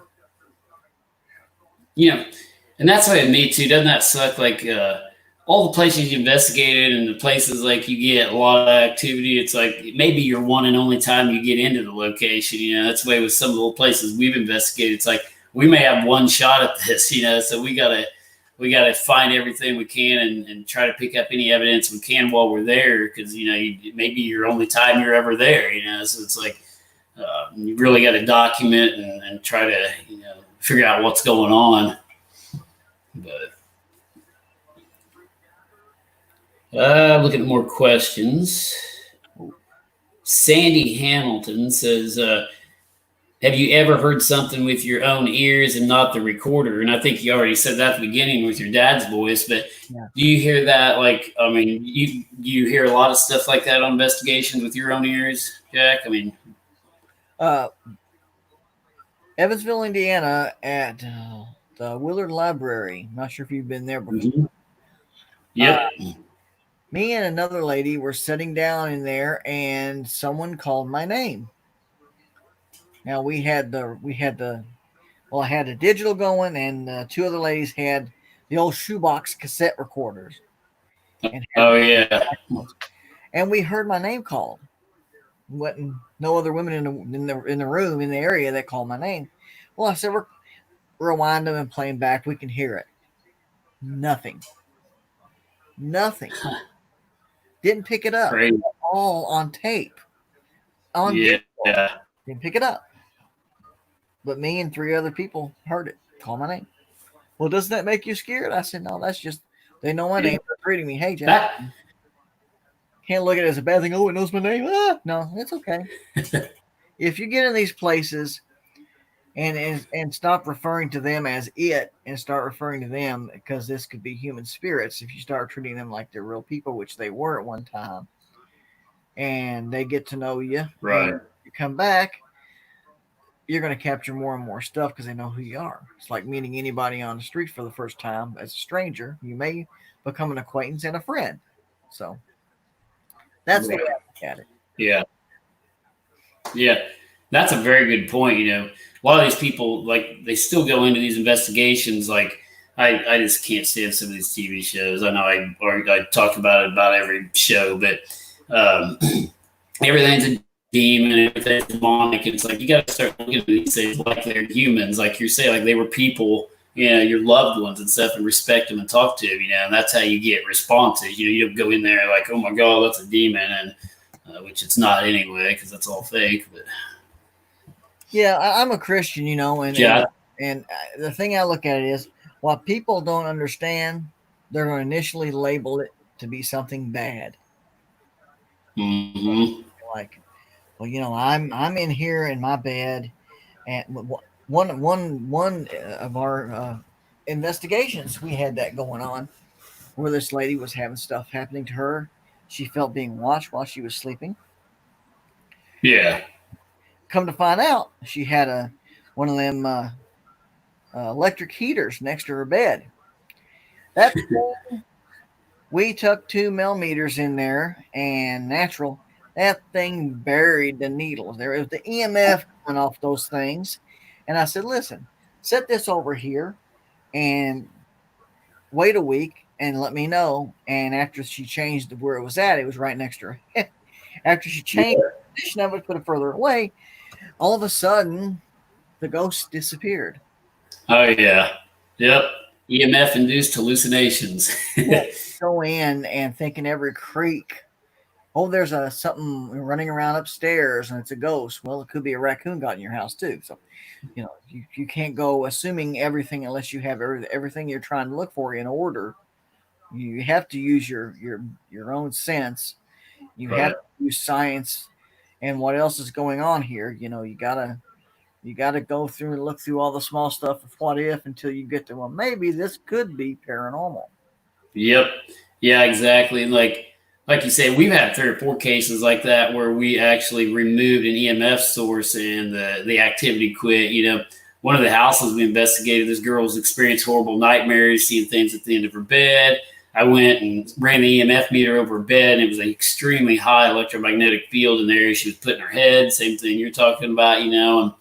Speaker 1: And that's why me too. Doesn't that suck? Like all the places you investigated and the places like you get a lot of activity. It's like maybe your one and only time you get into the location. That's the way with some of the places we've investigated. It's like we may have one shot at this. So we gotta find everything we can and try to pick up any evidence we can while we're there because maybe your only time you're ever there. So it's like you really got to document and try to figure out what's going on. But looking at more questions. Sandy Hamilton says, have you ever heard something with your own ears and not the recorder? And I think you already said that at the beginning with your dad's voice, but do you hear that? Like, I mean, you hear a lot of stuff like that on investigations with your own ears, Jack? I mean,
Speaker 2: Evansville, Indiana at the Willard Library. Not sure if you've been there before.
Speaker 1: Mm-hmm. Yep.
Speaker 2: Me and another lady were sitting down in there and someone called my name. Now I had the digital going and two other ladies had the old shoebox cassette recorders. And we heard my name called. Wasn't no other women in the room in the area that called my name. Well, I said, we're rewind them and playing back. We can hear it. Nothing. Didn't pick it up.
Speaker 1: Crazy.
Speaker 2: All on tape.
Speaker 1: Yeah.
Speaker 2: Didn't pick it up. But me and three other people heard it. Call my name. Well, doesn't that make you scared? I said, no, that's just they know my name. They're greeting me. Hey, Jack. Can't look at it as a bad thing. Oh, it knows my name. No, it's okay. If you get in these places and stop referring to them as it and start referring to them because this could be human spirits, if you start treating them like they're real people, which they were at one time, and they get to know you,
Speaker 1: right?
Speaker 2: You come back, you're going to capture more and more stuff because they know who you are. It's like meeting anybody on the street for the first time as a stranger. You may become an acquaintance and a friend. So that's the way I look at it.
Speaker 1: Yeah. That's a very good point. A lot of these people, like, they still go into these investigations. Like, I just can't stand some of these TV shows. I know I talk about it about every show, but everything's a demon, everything's demonic. It's like you got to start looking at these things like they're humans, like you're saying, like they were people, your loved ones and stuff, and respect them and talk to them, and that's how you get responses. You don't go in there like, oh my God, that's a demon, and which it's not anyway, because that's all fake. But
Speaker 2: yeah, I'm a Christian, and the thing I look at it is, while people don't understand, they're going to initially label it to be something bad.
Speaker 1: Mm-hmm.
Speaker 2: Like, well, I'm in here in my bed, and one of our investigations, we had that going on, where this lady was having stuff happening to her. She felt being watched while she was sleeping.
Speaker 1: Yeah.
Speaker 2: Come to find out, she had one of them electric heaters next to her bed. That we took 2 millimeters in there and natural. That thing buried the needles. There was the EMF coming off those things. And I said, listen, set this over here and wait a week and let me know. And after she changed where it was at, it was right next to her head. After she changed the position of it, put it further away, all of a sudden, the ghost disappeared.
Speaker 1: Oh, yeah. Yep. EMF-induced hallucinations.
Speaker 2: Go in and thinking every creak oh, there's a something running around upstairs and it's a ghost. Well, it could be a raccoon got in your house too. So, you can't go assuming everything unless you have everything you're trying to look for in order. You have to use your own sense. You have
Speaker 1: Right.
Speaker 2: to use science and what else is going on here. You gotta go through and look through all the small stuff of what if until you get to, well, maybe this could be paranormal.
Speaker 1: Yep. Yeah, exactly. Like you say, we've had 3 or 4 cases like that where we actually removed an EMF source and the activity quit. One of the houses we investigated, this girl was experiencing horrible nightmares, seeing things at the end of her bed. I went and ran the EMF meter over her bed, and it was an extremely high electromagnetic field in the area she was putting her head. Same thing you're talking about, and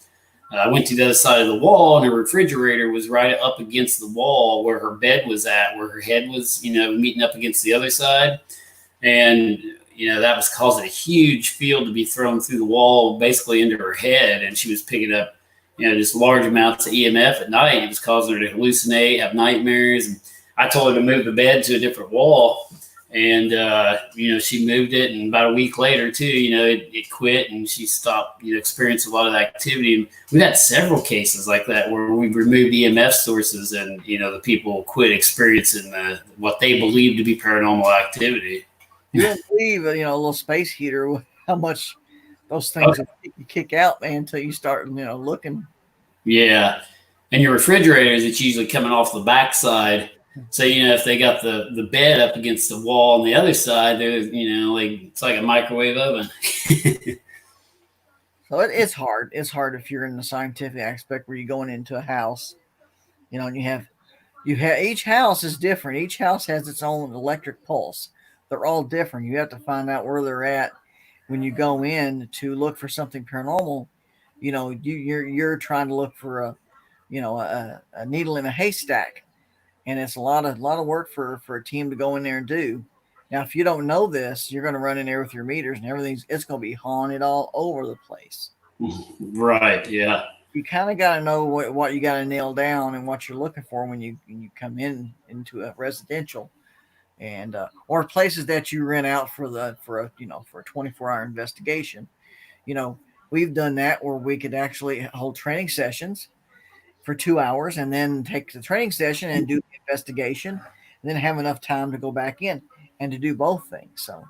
Speaker 1: I went to the other side of the wall, and her refrigerator was right up against the wall where her bed was at, where her head was, meeting up against the other side. And, that was causing a huge field to be thrown through the wall, basically into her head. And she was picking up, just large amounts of EMF at night. It was causing her to hallucinate, have nightmares. And I told her to move the bed to a different wall. And, she moved it. And about a week later, too, it quit and she stopped, experiencing a lot of activity. And we've had several cases like that where we've removed EMF sources and, the people quit experiencing what they believe to be paranormal activity.
Speaker 2: You wouldn't believe, a little space heater, how much those things will kick out, man, until you start, looking.
Speaker 1: Yeah. And your refrigerators, it's usually coming off the backside. So, if they got the bed up against the wall on the other side, there's, it's like a microwave oven.
Speaker 2: So it's hard. It's hard if you're in the scientific aspect where you're going into a house, and you have each house is different. Each house has its own electric pulse. They're all different. You have to find out where they're at when you go in to look for something paranormal. You're trying to look for a needle in a haystack, and it's a lot of work for a team to go in there and do. Now, if you don't know this, you're going to run in there with your meters and it's going to be haunted all over the place.
Speaker 1: Right. Yeah.
Speaker 2: You kind of got to know what you got to nail down and what you're looking for when you come into a residential and or places that you rent out for a 24-hour investigation. You know, we've done that where we could actually hold training sessions for 2 hours and then take the training session and do the investigation and then have enough time to go back in and to do both things. So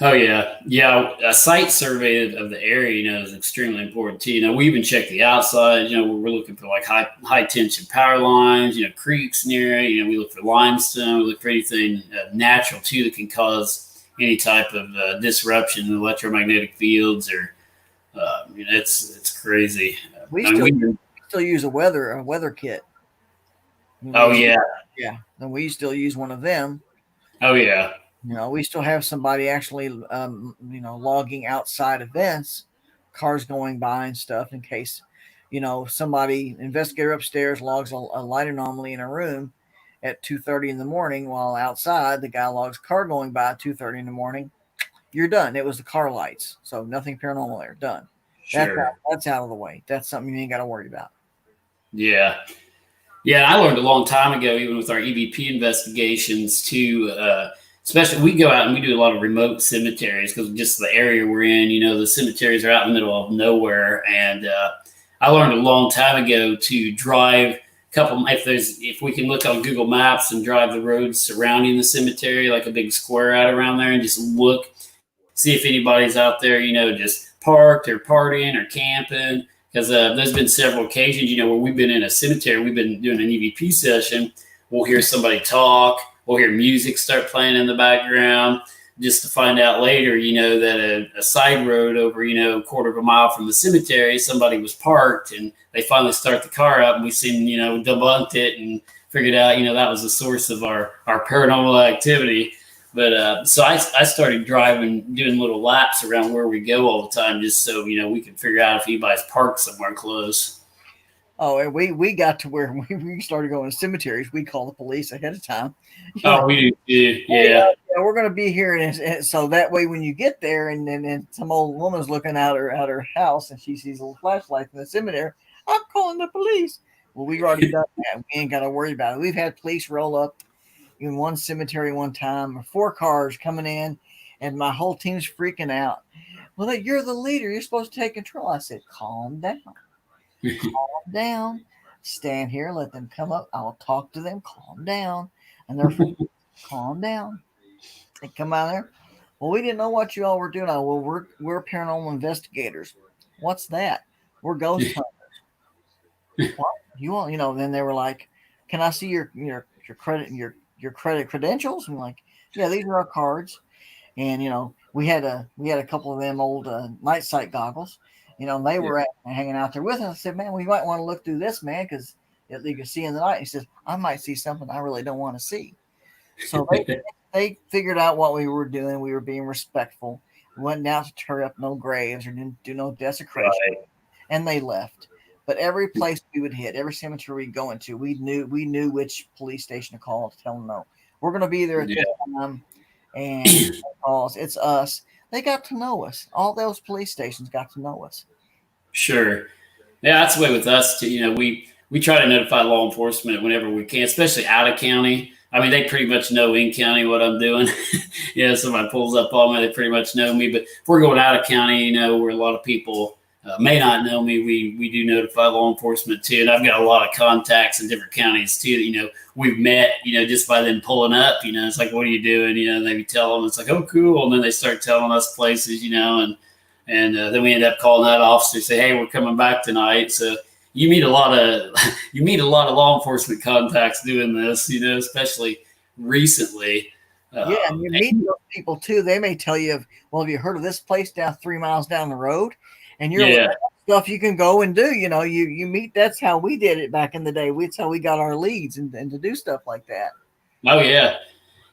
Speaker 1: Oh yeah, yeah. A site survey of the area, is extremely important too. We even check the outside. We're looking for like high tension power lines. Creeks near it. We look for limestone. We look for anything natural too that can cause any type of disruption in the electromagnetic fields. Or it's crazy.
Speaker 2: we
Speaker 1: I mean,
Speaker 2: still use a weather kit.
Speaker 1: Oh yeah,
Speaker 2: Yeah, and we still use one of them.
Speaker 1: oh yeah.
Speaker 2: We still have somebody actually, logging outside events, cars going by and stuff in case, somebody investigator upstairs logs a light anomaly in a room at 2:30 in the morning, while outside the guy logs a car going by at 2:30 in the morning. You're done. It was the car lights, so nothing paranormal there. Done.
Speaker 1: Sure.
Speaker 2: That's out of the way. That's something you ain't got to worry about.
Speaker 1: Yeah. Yeah, I learned a long time ago, even with our EVP investigations, to especially we go out and we do a lot of remote cemeteries because just the area we're in. The cemeteries are out in the middle of nowhere, and I learned a long time ago to drive a couple. If we can look on Google Maps and drive the roads surrounding the cemetery, like a big square out around there, and just look, see if anybody's out there, just parked or partying or camping. Because there's been several occasions, where we've been in a cemetery, we've been doing an EVP session. We'll hear somebody talk. We'll hear music start playing in the background, just to find out later, that a side road over, a quarter of a mile from the cemetery, somebody was parked and they finally start the car up and we seen, debunked it and figured out, that was the source of our paranormal activity. But so I started driving, doing little laps around where we go all the time, just so we can figure out if anybody's parked somewhere close.
Speaker 2: Oh, and we got to where we started going to cemeteries. We call the police ahead of time.
Speaker 1: Oh, we do, yeah.
Speaker 2: Yeah, we're going to be here, and so that way when you get there, and some old woman's looking out her house, and she sees a little flashlight in the cemetery. I'm calling the police. Well, we've already done that. We ain't got to worry about it. We've had police roll up in one cemetery one time, 4 cars coming in, And my whole team's freaking out. Well, you're the leader. You're supposed to take control. I said, calm down. Calm down. Stand here. Let them come up. I'll talk to them. Calm down. And they're calm down. They come out there. Well, we didn't know what you all were doing. Well, we're paranormal investigators. What's that? We're ghost hunters. What? You want, then they were like, can I see your credit, your credit credentials? I'm like, yeah, these are our cards. And we had a couple of them old night sight goggles. They were hanging out there with us. I said, man, we might want to look through this, man, because you can see in the night. He says, I might see something I really don't want to see. So they figured out what we were doing. We were being respectful. We went down to tear up no graves or didn't do no desecration, and they left. But every place we would hit, every cemetery we'd go into, we knew which police station to call to tell them no, we're going to be there at this time, and calls it's us. They got to know us. All those police stations got to know us.
Speaker 1: Sure. Yeah, that's the way with us too. We try to notify law enforcement whenever we can, especially out of county. I mean, they pretty much know in county what I'm doing. Somebody pulls up on me, they pretty much know me. But if we're going out of county, where a lot of people may not know me, we do notify law enforcement too. And I've got a lot of contacts in different counties too that, we've met, just by them pulling up, it's like, what are you doing? They tell them, it's like, oh, cool. And then they start telling us places, and then we end up calling that officer, say, hey, we're coming back tonight. So you meet a lot of law enforcement contacts doing this, especially recently.
Speaker 2: Yeah, and you meet those people too. They may tell you, well, have you heard of this place down 3 miles down the road? And you're like, stuff you can go and do. You meet. That's how we did it back in the day. That's how we got our leads and to do stuff like that.
Speaker 1: Oh yeah,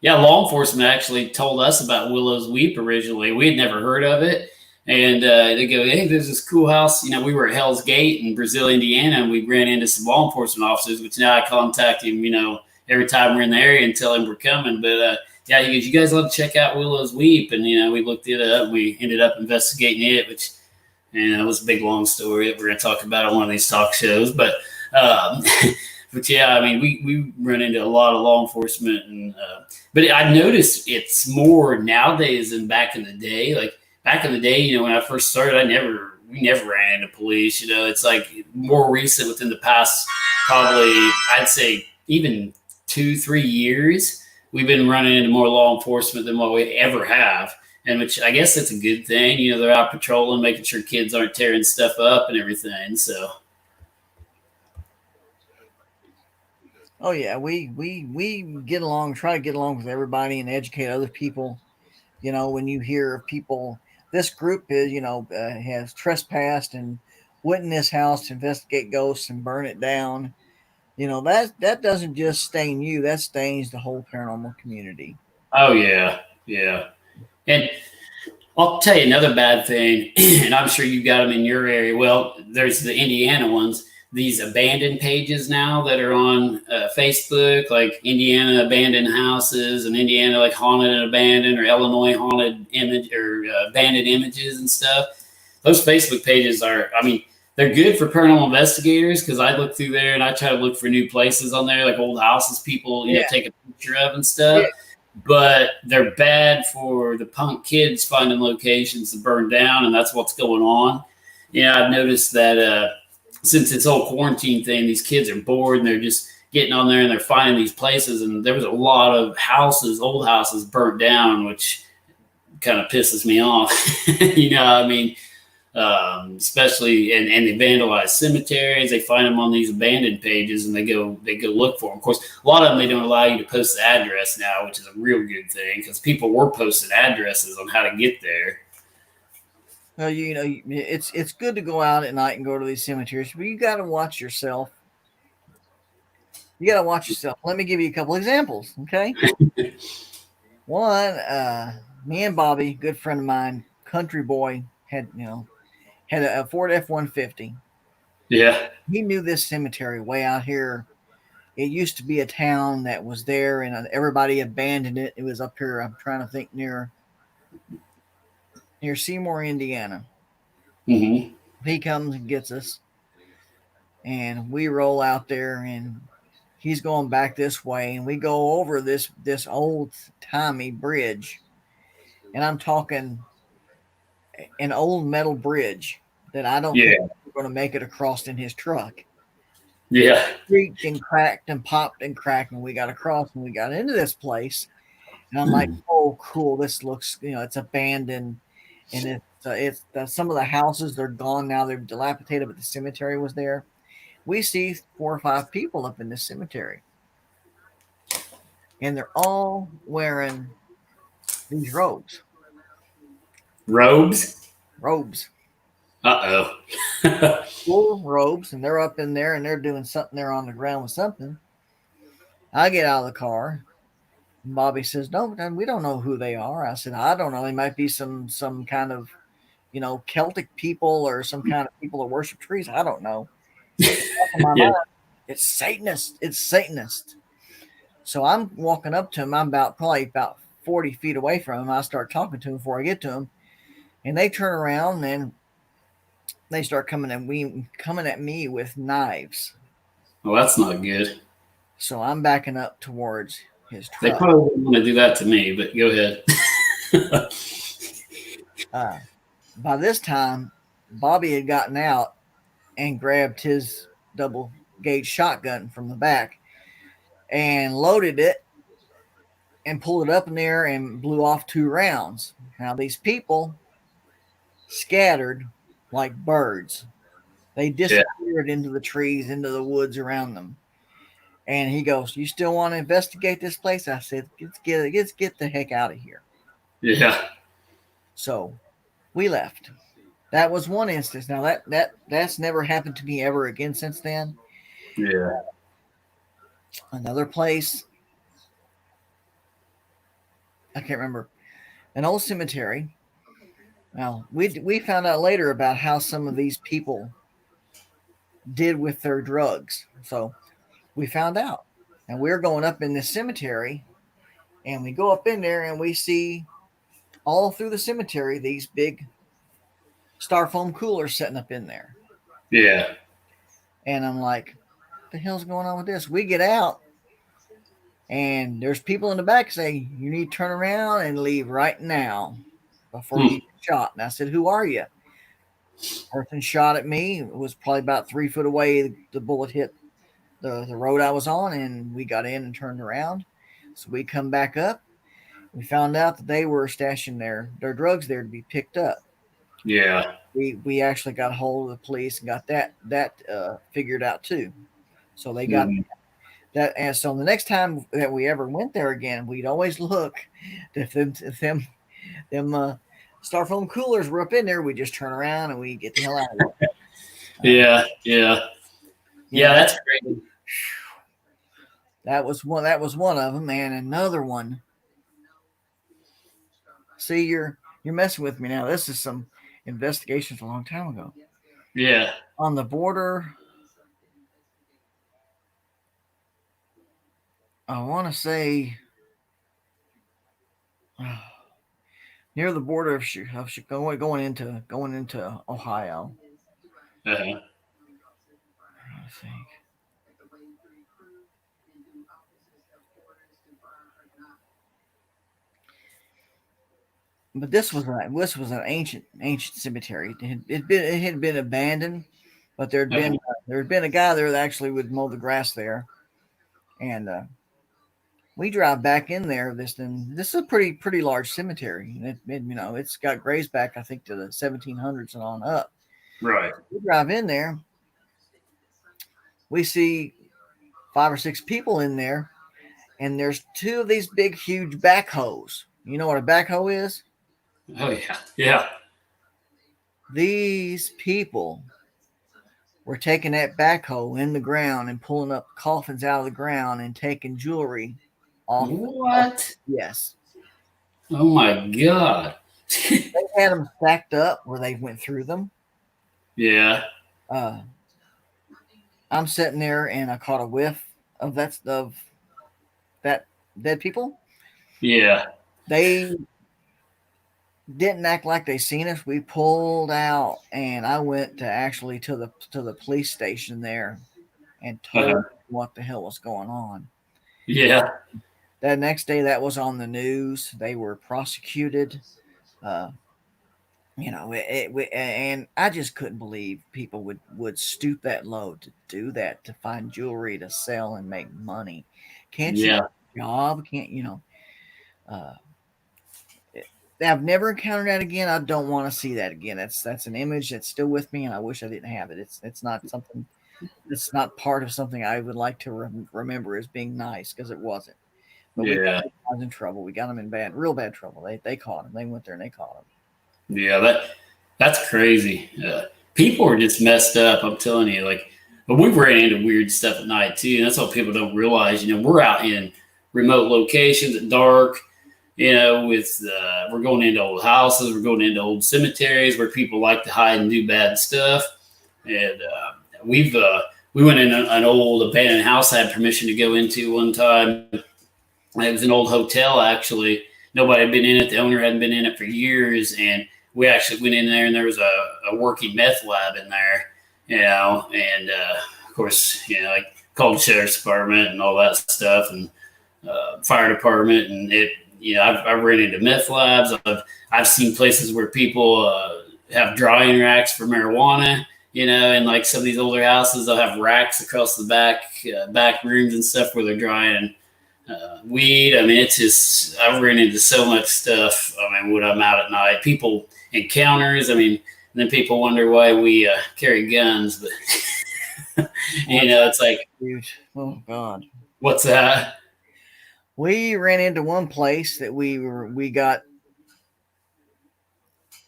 Speaker 1: yeah. Law enforcement actually told us about Willow's Weep originally. We had never heard of it. And they go, hey, there's this cool house. We were at Hell's Gate in Brazil, Indiana, and we ran into some law enforcement officers, which now I contact him, every time we're in the area and tell him we're coming. But yeah, he goes, you guys love to check out Willow's Weep. And, we looked it up. And we ended up investigating it, which, it was a big, long story that we're going to talk about on one of these talk shows. But, but yeah, I mean, we run into a lot of law enforcement. And but I noticed it's more nowadays than back in the day. Like, back in the day, when I first started, we never ran into police. It's like more recent within the past, probably, I'd say even 2-3 years, we've been running into more law enforcement than what we ever have. And which I guess that's a good thing. They're out patrolling, making sure kids aren't tearing stuff up and everything. So.
Speaker 2: Oh yeah, we get along, try to get along with everybody and educate other people. When you hear of people, this group is, has trespassed and went in this house to investigate ghosts and burn it down. That doesn't just stain you, that stains the whole paranormal community.
Speaker 1: Oh yeah, yeah. And I'll tell you another bad thing, and I'm sure you got them in your area. Well, there's the Indiana ones. These abandoned pages now that are on Facebook, like Indiana abandoned houses and Indiana like haunted and abandoned, or Illinois haunted image or abandoned images and stuff. Those Facebook pages are, I mean, they're good for paranormal investigators because I look through there and I try to look for new places on there, like old houses people take a picture of and stuff. Yeah. But they're bad for the punk kids finding locations to burn down, and that's what's going on. I've noticed that since this whole quarantine thing, these kids are bored and they're just getting on there and they're finding these places. And there was a lot of old houses burnt down, which kind of pisses me off. I mean, especially and they vandalize cemeteries. They find them on these abandoned pages and they go look for them. Of course, a lot of them, they don't allow you to post the address now, which is a real good thing because people were posting addresses on how to get there.
Speaker 2: Well, it's good to go out at night and go to these cemeteries, but you got to watch yourself. Let me give you a couple examples, okay? One, me and Bobby, good friend of mine, country boy, had a Ford F-150.
Speaker 1: Yeah.
Speaker 2: He knew this cemetery way out here. It used to be a town that was there, and everybody abandoned it. It was up here, I'm trying to think, near Seymour, Indiana.
Speaker 1: Mm-hmm.
Speaker 2: He comes and gets us, and we roll out there, and he's going back this way, and we go over this old timey bridge, and I'm talking an old metal bridge that I don't think
Speaker 1: Yeah.
Speaker 2: we're going to make it across in his truck.
Speaker 1: Yeah.
Speaker 2: Creaked and cracked and popped and cracked, and we got across and we got into this place. And I'm like, oh, cool. This looks, it's abandoned, and some of the houses they're gone now. They're dilapidated, but the cemetery was there. We see 4 or 5 people up in this cemetery, and they're all wearing these
Speaker 1: Robes.
Speaker 2: robes,
Speaker 1: Uh-oh.
Speaker 2: full robes, and they're up in there and they're doing something there on the ground with something. I get out of the car. And Bobby says, "No, we don't know who they are." I said, "I don't know. They might be some kind of Celtic people or some kind of people that worship trees. I don't know." In my
Speaker 1: Yeah.
Speaker 2: mind, it's Satanist. It's Satanist. So I'm walking up to him. I'm probably about 40 feet away from him. I start talking to him before I get to him, and they turn around and they start coming at me with knives.
Speaker 1: Well, that's not good.
Speaker 2: So I'm backing up towards his
Speaker 1: They
Speaker 2: truck.
Speaker 1: probably wouldn't want to do that to me, but go ahead.
Speaker 2: Uh, by this time, Bobby had gotten out and grabbed his double gauge shotgun from the back and loaded it and pulled it up in there and blew off 2 rounds. Now, these people scattered like birds. They
Speaker 1: Yeah.
Speaker 2: disappeared into the trees, into the woods around them. And he goes, "You still want to investigate this place?" I said, let's get the heck out of here.
Speaker 1: Yeah.
Speaker 2: So we left. That was one instance. Now that's never happened to me ever again since then.
Speaker 1: Yeah.
Speaker 2: Another place, I can't remember, an old cemetery. Now we found out later about how some of these people did with their drugs. So we found out, and we're going up in this cemetery, and we go up in there, and we see all through the cemetery these big styrofoam coolers setting up in there.
Speaker 1: Yeah.
Speaker 2: And I'm like, "What the hell's going on with this?" We get out, and there's people in the back say, "You need to turn around and leave right now before you
Speaker 1: Hmm.
Speaker 2: get shot." And I said, "Who are you?" Person shot at me. It was probably about 3 foot away. The bullet hit the road I was on, and we got in and turned around. So we come back up. We found out that they were stashing their drugs there to be picked up.
Speaker 1: Yeah.
Speaker 2: We actually got a hold of the police and got that figured out too. So they got
Speaker 1: Mm.
Speaker 2: that. And so the next time that we ever went there again, we'd always look if them styrofoam coolers were up in there. We just turn around and we get the hell out of there.
Speaker 1: Yeah. Yeah. Yeah.
Speaker 2: That
Speaker 1: That's great.
Speaker 2: that was one. That was one of them, and another one. See, you're messing with me now. This is some investigations a long time ago
Speaker 1: Yeah.
Speaker 2: on the border. I want to say near the border of going into Ohio.
Speaker 1: Uh-huh.
Speaker 2: I think, but this was an ancient cemetery. It had been abandoned, but
Speaker 1: Uh-huh.
Speaker 2: there had been a guy there that actually would mow the grass there, and we drive back in there. This is a pretty large cemetery. It's got graves back I think to the 1700s and on up.
Speaker 1: Right.
Speaker 2: We drive in there. We see 5 or 6 people in there, and there's 2 of these big, huge backhoes. You know what a backhoe is?
Speaker 1: Oh yeah. Yeah.
Speaker 2: These people were taking that backhoe in the ground and pulling up coffins out of the ground and taking jewelry off.
Speaker 1: What?
Speaker 2: Yes,
Speaker 1: Oh my God.
Speaker 2: they had them stacked up where they went through them.
Speaker 1: Yeah.
Speaker 2: Uh, I'm sitting there and I caught a whiff of that dead people.
Speaker 1: Yeah.
Speaker 2: They didn't act like they seen us. We pulled out and I went to the police station there and told
Speaker 1: Uh-huh.
Speaker 2: what the hell was going on.
Speaker 1: Yeah.
Speaker 2: That next day that was on the news. They were prosecuted. Uh, and I just couldn't believe people would stoop that low to do that, to find jewelry to sell and make money. Can't you
Speaker 1: Yeah.
Speaker 2: get a job? Can't you know? Uh, I've never encountered that again. I don't want to see that again. That's an image that's still with me, and I wish I didn't have it. It's not something. It's not part of something I would like to remember as being nice, because it wasn't. But we got
Speaker 1: Yeah.
Speaker 2: those guys in trouble. We got them in real bad trouble. They caught him. They went there and they caught him.
Speaker 1: Yeah. That's crazy. People are just messed up. I'm telling you. Like, but we've ran into weird stuff at night too, and that's what people don't realize. We're out in remote locations at dark. With we're going into old houses, we're going into old cemeteries where people like to hide and do bad stuff. And we went in an old abandoned house I had permission to go into one time. It was an old hotel, actually. Nobody had been in it. The owner hadn't been in it for years. And we actually went in there, and there was a working meth lab in there, and of course, like called the sheriff's department and all that stuff, and fire department. And I've ran into meth labs. I've seen places where people have drying racks for marijuana. And like some of these older houses, they'll have racks across the back rooms and stuff where they're drying weed. I mean, it's just, I've run into so much stuff. I mean, when I'm out at night, people encounters. I mean, and then people wonder why we carry guns, but it's like,
Speaker 2: Huge. Oh God.
Speaker 1: what's that?
Speaker 2: We ran into one place that we got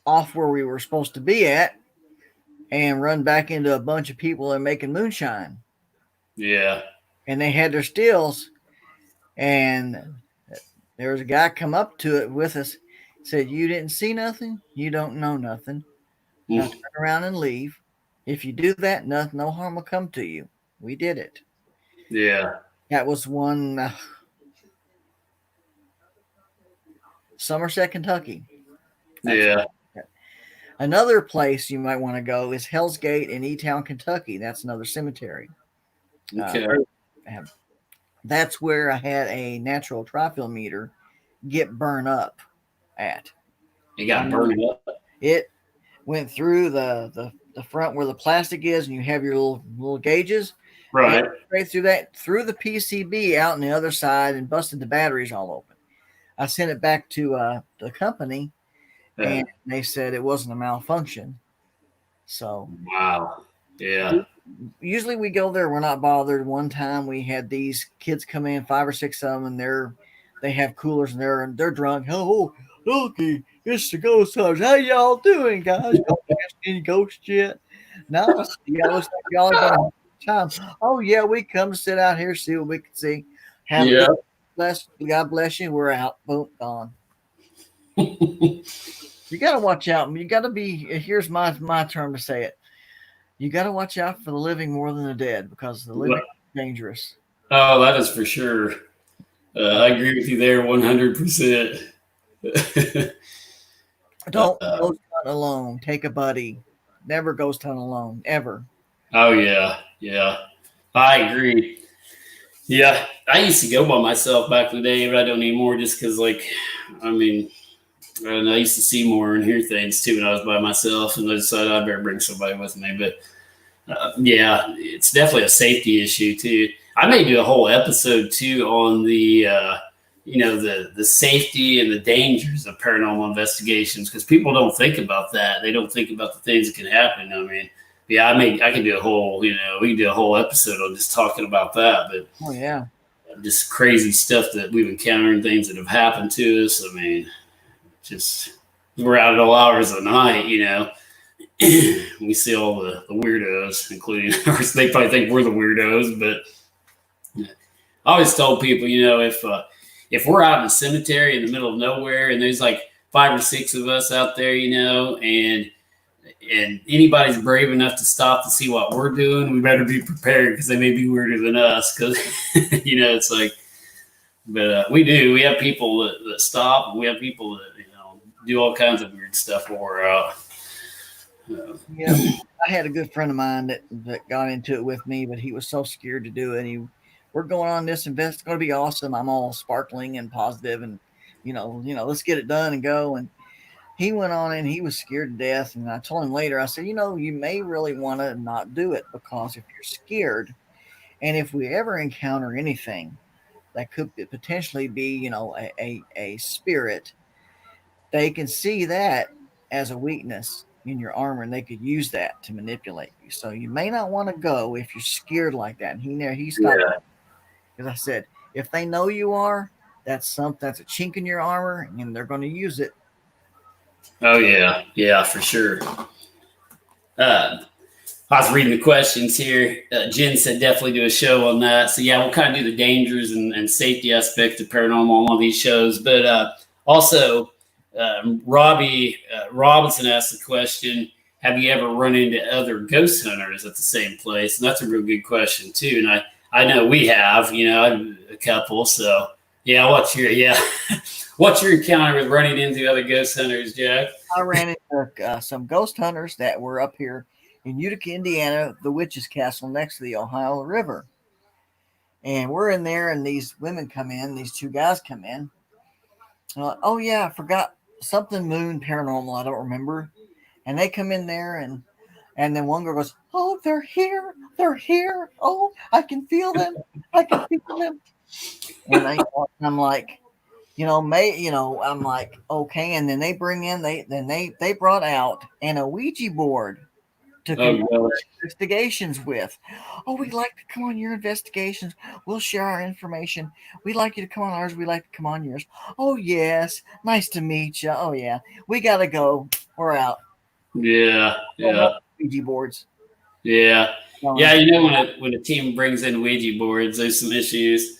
Speaker 2: off where we were supposed to be at, and run back into a bunch of people that are making moonshine.
Speaker 1: Yeah.
Speaker 2: And they had their stills, and there was a guy come up to it with us, said, "You didn't see nothing, you don't know nothing. Now turn around and leave. If you do that, no harm will come to you." We did it.
Speaker 1: Yeah.
Speaker 2: That was one Somerset, Kentucky.
Speaker 1: Yeah.
Speaker 2: Another place you might want to go is Hell's Gate in E-Town, Kentucky. That's another cemetery.
Speaker 1: Okay.
Speaker 2: That's where I had a natural trifil meter get burned up at.
Speaker 1: It got burned up.
Speaker 2: It went through the front where the plastic is, and you have your little gauges.
Speaker 1: Right.
Speaker 2: Straight through that, through the PCB out on the other side, and busted the batteries all open. I sent it back to the company, and they said it wasn't a malfunction. So
Speaker 1: wow. Yeah.
Speaker 2: Usually we go there, we're not bothered. One time we had these kids come in, 5 or 6 of them, and they have coolers, and they're drunk. Oh, okay, it's the ghost hunters. How y'all doing, guys? Don't ask any ghosts yet? No, yeah, looks like y'all are gonna have time. Oh yeah, we come to sit out here, see what we can see. Have a good God bless you. We're out. Boom, gone. You got to watch out. You got to be. Here's my term to say it. You got to watch out for the living more than the dead, because the living is dangerous.
Speaker 1: Oh, that is for sure. I agree with you there 100%.
Speaker 2: Don't ghost hunt alone. Take a buddy. Never ghost hunt alone, ever.
Speaker 1: Oh, yeah. Yeah. I agree. Yeah. I used to go by myself back in the day, but I don't anymore, just because, like, I mean, and I used to see more and hear things too when I was by myself, and I decided I better bring somebody with me. But yeah, it's definitely a safety issue too. I may do a whole episode too on the the safety and the dangers of paranormal investigations, because people don't think about that. They don't think about the things that can happen. I mean, yeah, I can do a whole we can do a whole episode on just talking about that. But
Speaker 2: oh yeah,
Speaker 1: just crazy stuff that we've encountered, things that have happened to us. I mean, just we're out at all hours of the night, we see all the weirdos, including ours. They probably think we're the weirdos, but I always told people, if we're out in a cemetery in the middle of nowhere and there's like 5 or 6 of us out there, and anybody's brave enough to stop to see what we're doing, we better be prepared, because they may be weirder than us. Because it's like, but we have people that stop, and we have people that do all kinds of weird stuff while we're out.
Speaker 2: Yeah, I had a good friend of mine that got into it with me, but he was so scared to do it. We're going on this invest. It's going to be awesome. I'm all sparkling and positive, and let's get it done and go. And he went on and he was scared to death. And I told him later, I said, you may really want to not do it, because if you're scared, and if we ever encounter anything that could potentially be, a spirit, they can see that as a weakness in your armor, and they could use that to manipulate you. So you may not want to go if you're scared like that. And he stopped,
Speaker 1: Yeah.
Speaker 2: because I said, if they know you are, that's a chink in your armor, and they're going to use it.
Speaker 1: Oh yeah, yeah, for sure. I was reading the questions here. Jen said definitely do a show on that. So yeah, we'll kind of do the dangers and safety aspect of paranormal on one of these shows. But also, Robbie Robinson asked the question: have you ever run into other ghost hunters at the same place? And that's a real good question too. And I know we have, a couple. So yeah, what's your encounter with running into other ghost hunters, Jack?
Speaker 2: I ran into some ghost hunters that were up here in Utica, Indiana, the witch's castle next to the Ohio River. And we're in there, and these women come in, these two guys come in. Like, oh yeah, I forgot something moon paranormal, I don't remember. And they come in there, and then one girl goes, oh, they're here, oh, I can feel them, and I'm like, I'm like, okay. And then they brought out a Ouija board to conduct investigations with. Oh, we'd like to come on your investigations. We'll share our information. We'd like you to come on ours. We'd like to come on yours. Oh, yes. Nice to meet you. Oh, yeah. We got to go. We're out.
Speaker 1: Yeah, yeah.
Speaker 2: Ouija boards.
Speaker 1: Yeah. Yeah, when a team brings in Ouija boards, there's some issues.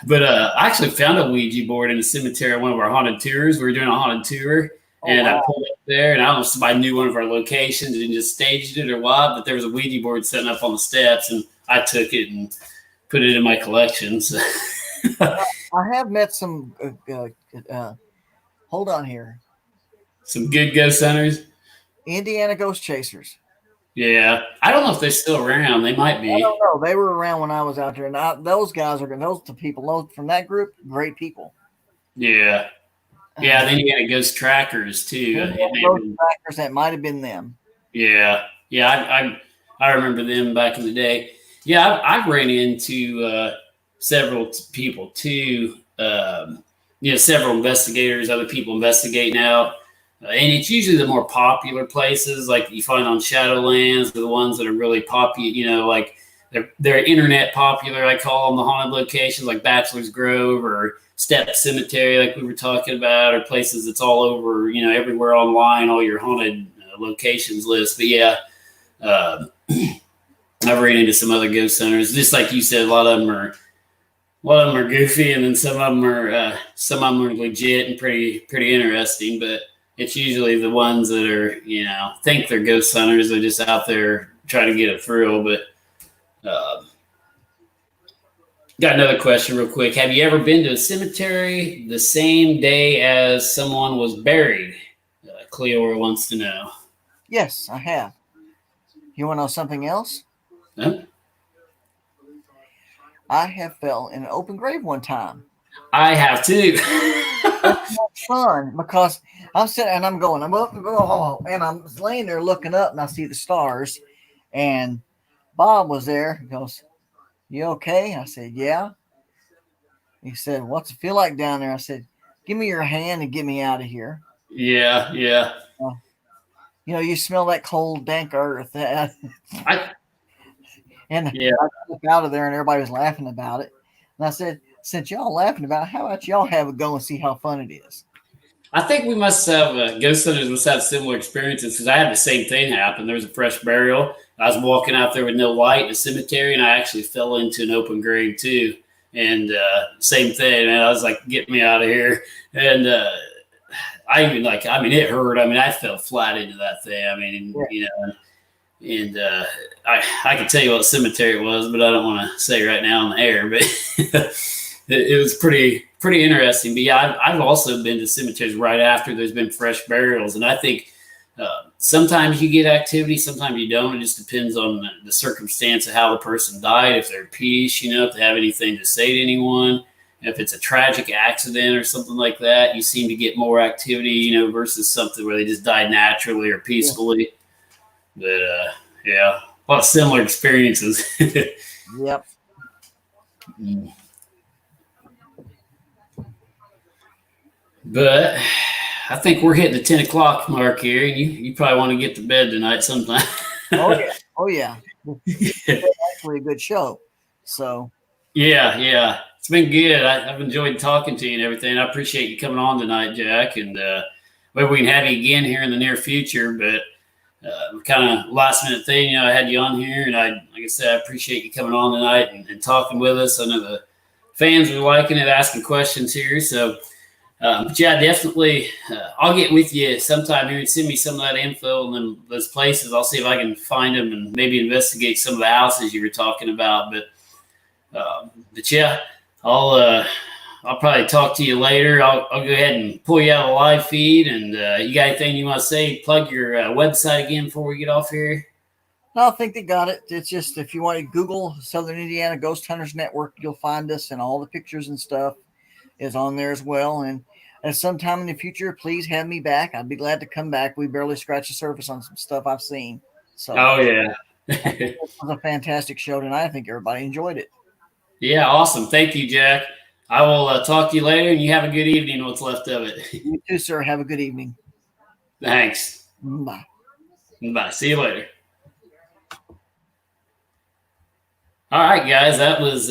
Speaker 1: But I actually found a Ouija board in a cemetery on one of our haunted tours. We were doing a haunted tour, and wow. I pulled up there, and I don't know if somebody knew one of our locations and just staged it or what, but there was a Ouija board setting up on the steps, and I took it and put it in my collection. So.
Speaker 2: I have met some, hold on here.
Speaker 1: Some good ghost hunters?
Speaker 2: Indiana ghost chasers.
Speaker 1: Yeah. I don't know if they're still around. They might be.
Speaker 2: I don't know. They were around when I was out there. And those guys those people from that group, great people.
Speaker 1: Yeah. Yeah, then you got ghost trackers too.
Speaker 2: Ghost trackers, that might have been them.
Speaker 1: Yeah. Yeah, I remember them back in the day. Yeah, I've ran into several people too. Several investigators, other people investigating out. And it's usually the more popular places, like you find on Shadowlands, the ones that are really popular, like they're internet popular, I call them the haunted locations, like Bachelor's Grove or Step Cemetery, like we were talking about, or places that's all over, everywhere online, all your haunted locations list. But yeah, I've ran into some other ghost hunters, just like you said. A lot of them are goofy, and then some of them are legit and pretty interesting. But it's usually the ones that are, think they're ghost hunters. They're just out there trying to get a thrill. But got another question real quick. Have you ever been to a cemetery the same day as someone was buried? Cleora wants to know.
Speaker 2: Yes, I have. You want to know something else?
Speaker 1: Huh?
Speaker 2: I have fell in an open grave one time.
Speaker 1: I have too.
Speaker 2: It's fun because I'm sitting and I'm up, and I'm laying there looking up, and I see the stars. And Bob was there. He goes, "You okay?" I said, "Yeah." He said, "What's it feel like down there?" I said, "Give me your hand and get me out of here."
Speaker 1: Yeah.
Speaker 2: You smell that cold, dank earth. I took out of there, and everybody was laughing about it. And I said, since y'all laughing about it, how about y'all have a go and see how fun it is?
Speaker 1: I think we must have, ghost hunters must have similar experiences, because I had the same thing happen. There was a fresh burial. I was walking out there with no light in a cemetery, and I actually fell into an open grave too. And same thing, man. I was like, get me out of here. And it hurt. I fell flat into that thing. And I can tell you what cemetery it was, but I don't want to say right now on the air. But it was pretty interesting. But yeah, I've also been to cemeteries right after there's been fresh burials, and I think sometimes you get activity, sometimes you don't. It just depends on the circumstance of how the person died, if they're at peace, if they have anything to say to anyone. if it's a tragic accident or something like that, you seem to get more activity, versus something where they just died naturally or peacefully. But yeah, a lot of similar experiences.
Speaker 2: Yep.
Speaker 1: But I think we're hitting the 10 o'clock mark here. You probably want to get to bed tonight sometime.
Speaker 2: Oh yeah. Oh yeah. It's actually a good show. So.
Speaker 1: Yeah. It's been good. I've enjoyed talking to you and everything. I appreciate you coming on tonight, Jack. And maybe we can have you again here in the near future. But kind of last minute thing, I had you on here, and like I said, I appreciate you coming on tonight and talking with us. I know the fans are liking it, asking questions here. So, but yeah, definitely, I'll get with you sometime here and send me some of that info and then those places. I'll see if I can find them and maybe investigate some of the houses you were talking about. But yeah, I'll probably talk to you later. I'll go ahead and pull you out of the live feed. And you got anything you want to say? Plug your website again before we get off here.
Speaker 2: No, I think they got it. It's just if you want to Google Southern Indiana Ghost Hunters Network, you'll find us, and all the pictures and stuff is on there as well. And at sometime in the future, please have me back. I'd be glad to come back. We barely scratched the surface on some stuff I've seen. So,
Speaker 1: oh yeah,
Speaker 2: it was a fantastic show tonight. I think everybody enjoyed it.
Speaker 1: Yeah, awesome. Thank you, Jack. I will talk to you later, and you have a good evening, what's left of it.
Speaker 2: You too, sir. Have a good evening.
Speaker 1: Thanks.
Speaker 2: Bye.
Speaker 1: Bye. See you later. All right, guys. That was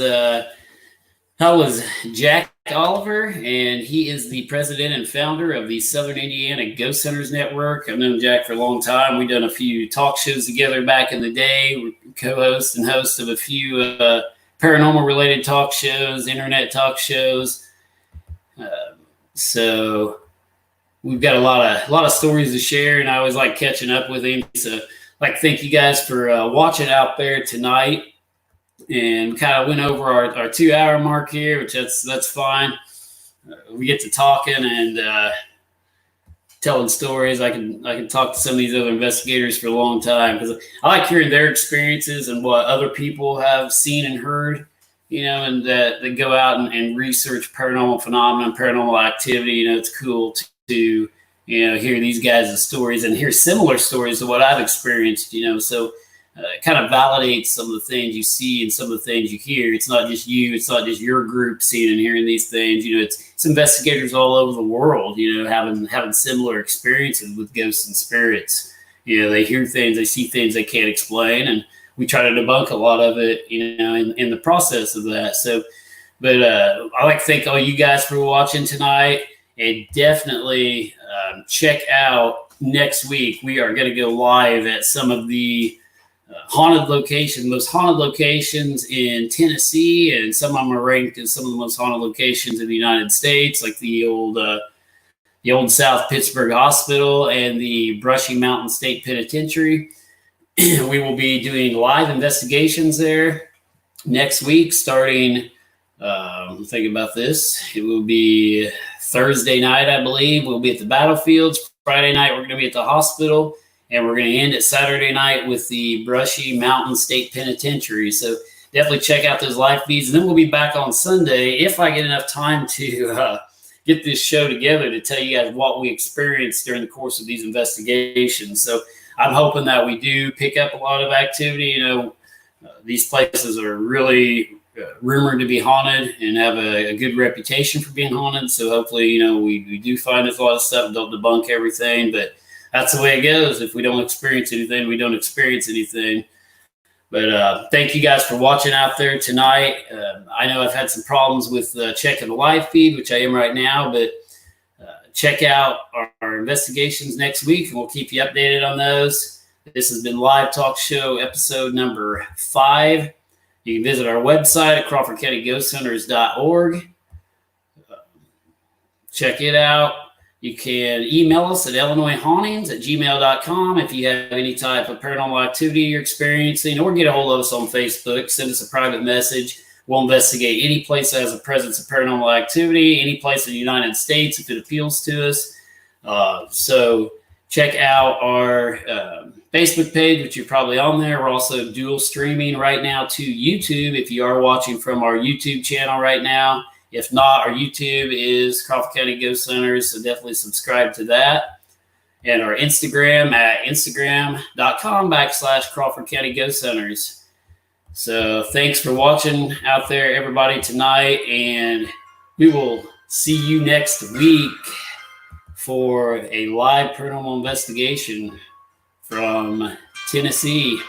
Speaker 1: Jack Oliver, and he is the president and founder of the Southern Indiana Ghost Hunters Network. I've known Jack for a long time. We've done a few talk shows together back in the day. We're co-host and host of a few paranormal related talk shows, internet talk shows. So we've got a lot of stories to share, and I always like catching up with him. So I'd like to thank you guys for watching out there tonight. And kind of went over our 2 hour mark here, which that's fine. We get to talking and telling stories. I can talk to some of these other investigators for a long time because I like hearing their experiences and what other people have seen and heard, and that they go out and research paranormal phenomena, paranormal activity. It's cool to hear these guys' stories and hear similar stories to what I've experienced, so it kind of validates some of the things you see and some of the things you hear. It's not just you. It's not just your group seeing and hearing these things. It's investigators all over the world, having similar experiences with ghosts and spirits. They hear things, they see things they can't explain, and we try to debunk a lot of it, in the process of that. So, but I like to thank all you guys for watching tonight, and definitely check out next week. We are going to go live at some of the most haunted locations in Tennessee, and some of them are ranked as some of the most haunted locations in the United States, like the old South Pittsburgh Hospital and the Brushy Mountain State Penitentiary. We will be doing live investigations there next week, starting. Think about this. It will be Thursday night, I believe. We'll be at the battlefields. Friday night, we're going to be at the hospital. And we're going to end it Saturday night with the Brushy Mountain State Penitentiary. So definitely check out those live feeds. And then we'll be back on Sunday if I get enough time to get this show together to tell you guys what we experienced during the course of these investigations. So I'm hoping that we do pick up a lot of activity. These places are really rumored to be haunted and have a good reputation for being haunted. So hopefully, we do find a lot of stuff and don't debunk everything. But that's the way it goes. If we don't experience anything, we don't experience anything. But thank you guys for watching out there tonight. I know I've had some problems with checking the live feed, which I am right now, but check out our investigations next week, and we'll keep you updated on those. This has been Live Talk Show episode number 5. You can visit our website at crawfordcountyghosthunters.org. Check it out. You can email us at illinoishauntings@gmail.com if you have any type of paranormal activity you're experiencing, or get a hold of us on Facebook. Send us a private message. We'll investigate any place that has a presence of paranormal activity, any place in the United States if it appeals to us. So check out our Facebook page, which you're probably on there. We're also dual streaming right now to YouTube. If you are watching from our YouTube channel right now, If not, our YouTube is Crawford County Ghost Hunters, so definitely subscribe to that. And our Instagram at instagram.com/Crawford County Ghost Hunters. So thanks for watching out there, everybody, tonight. And we will see you next week for a live paranormal investigation from Tennessee.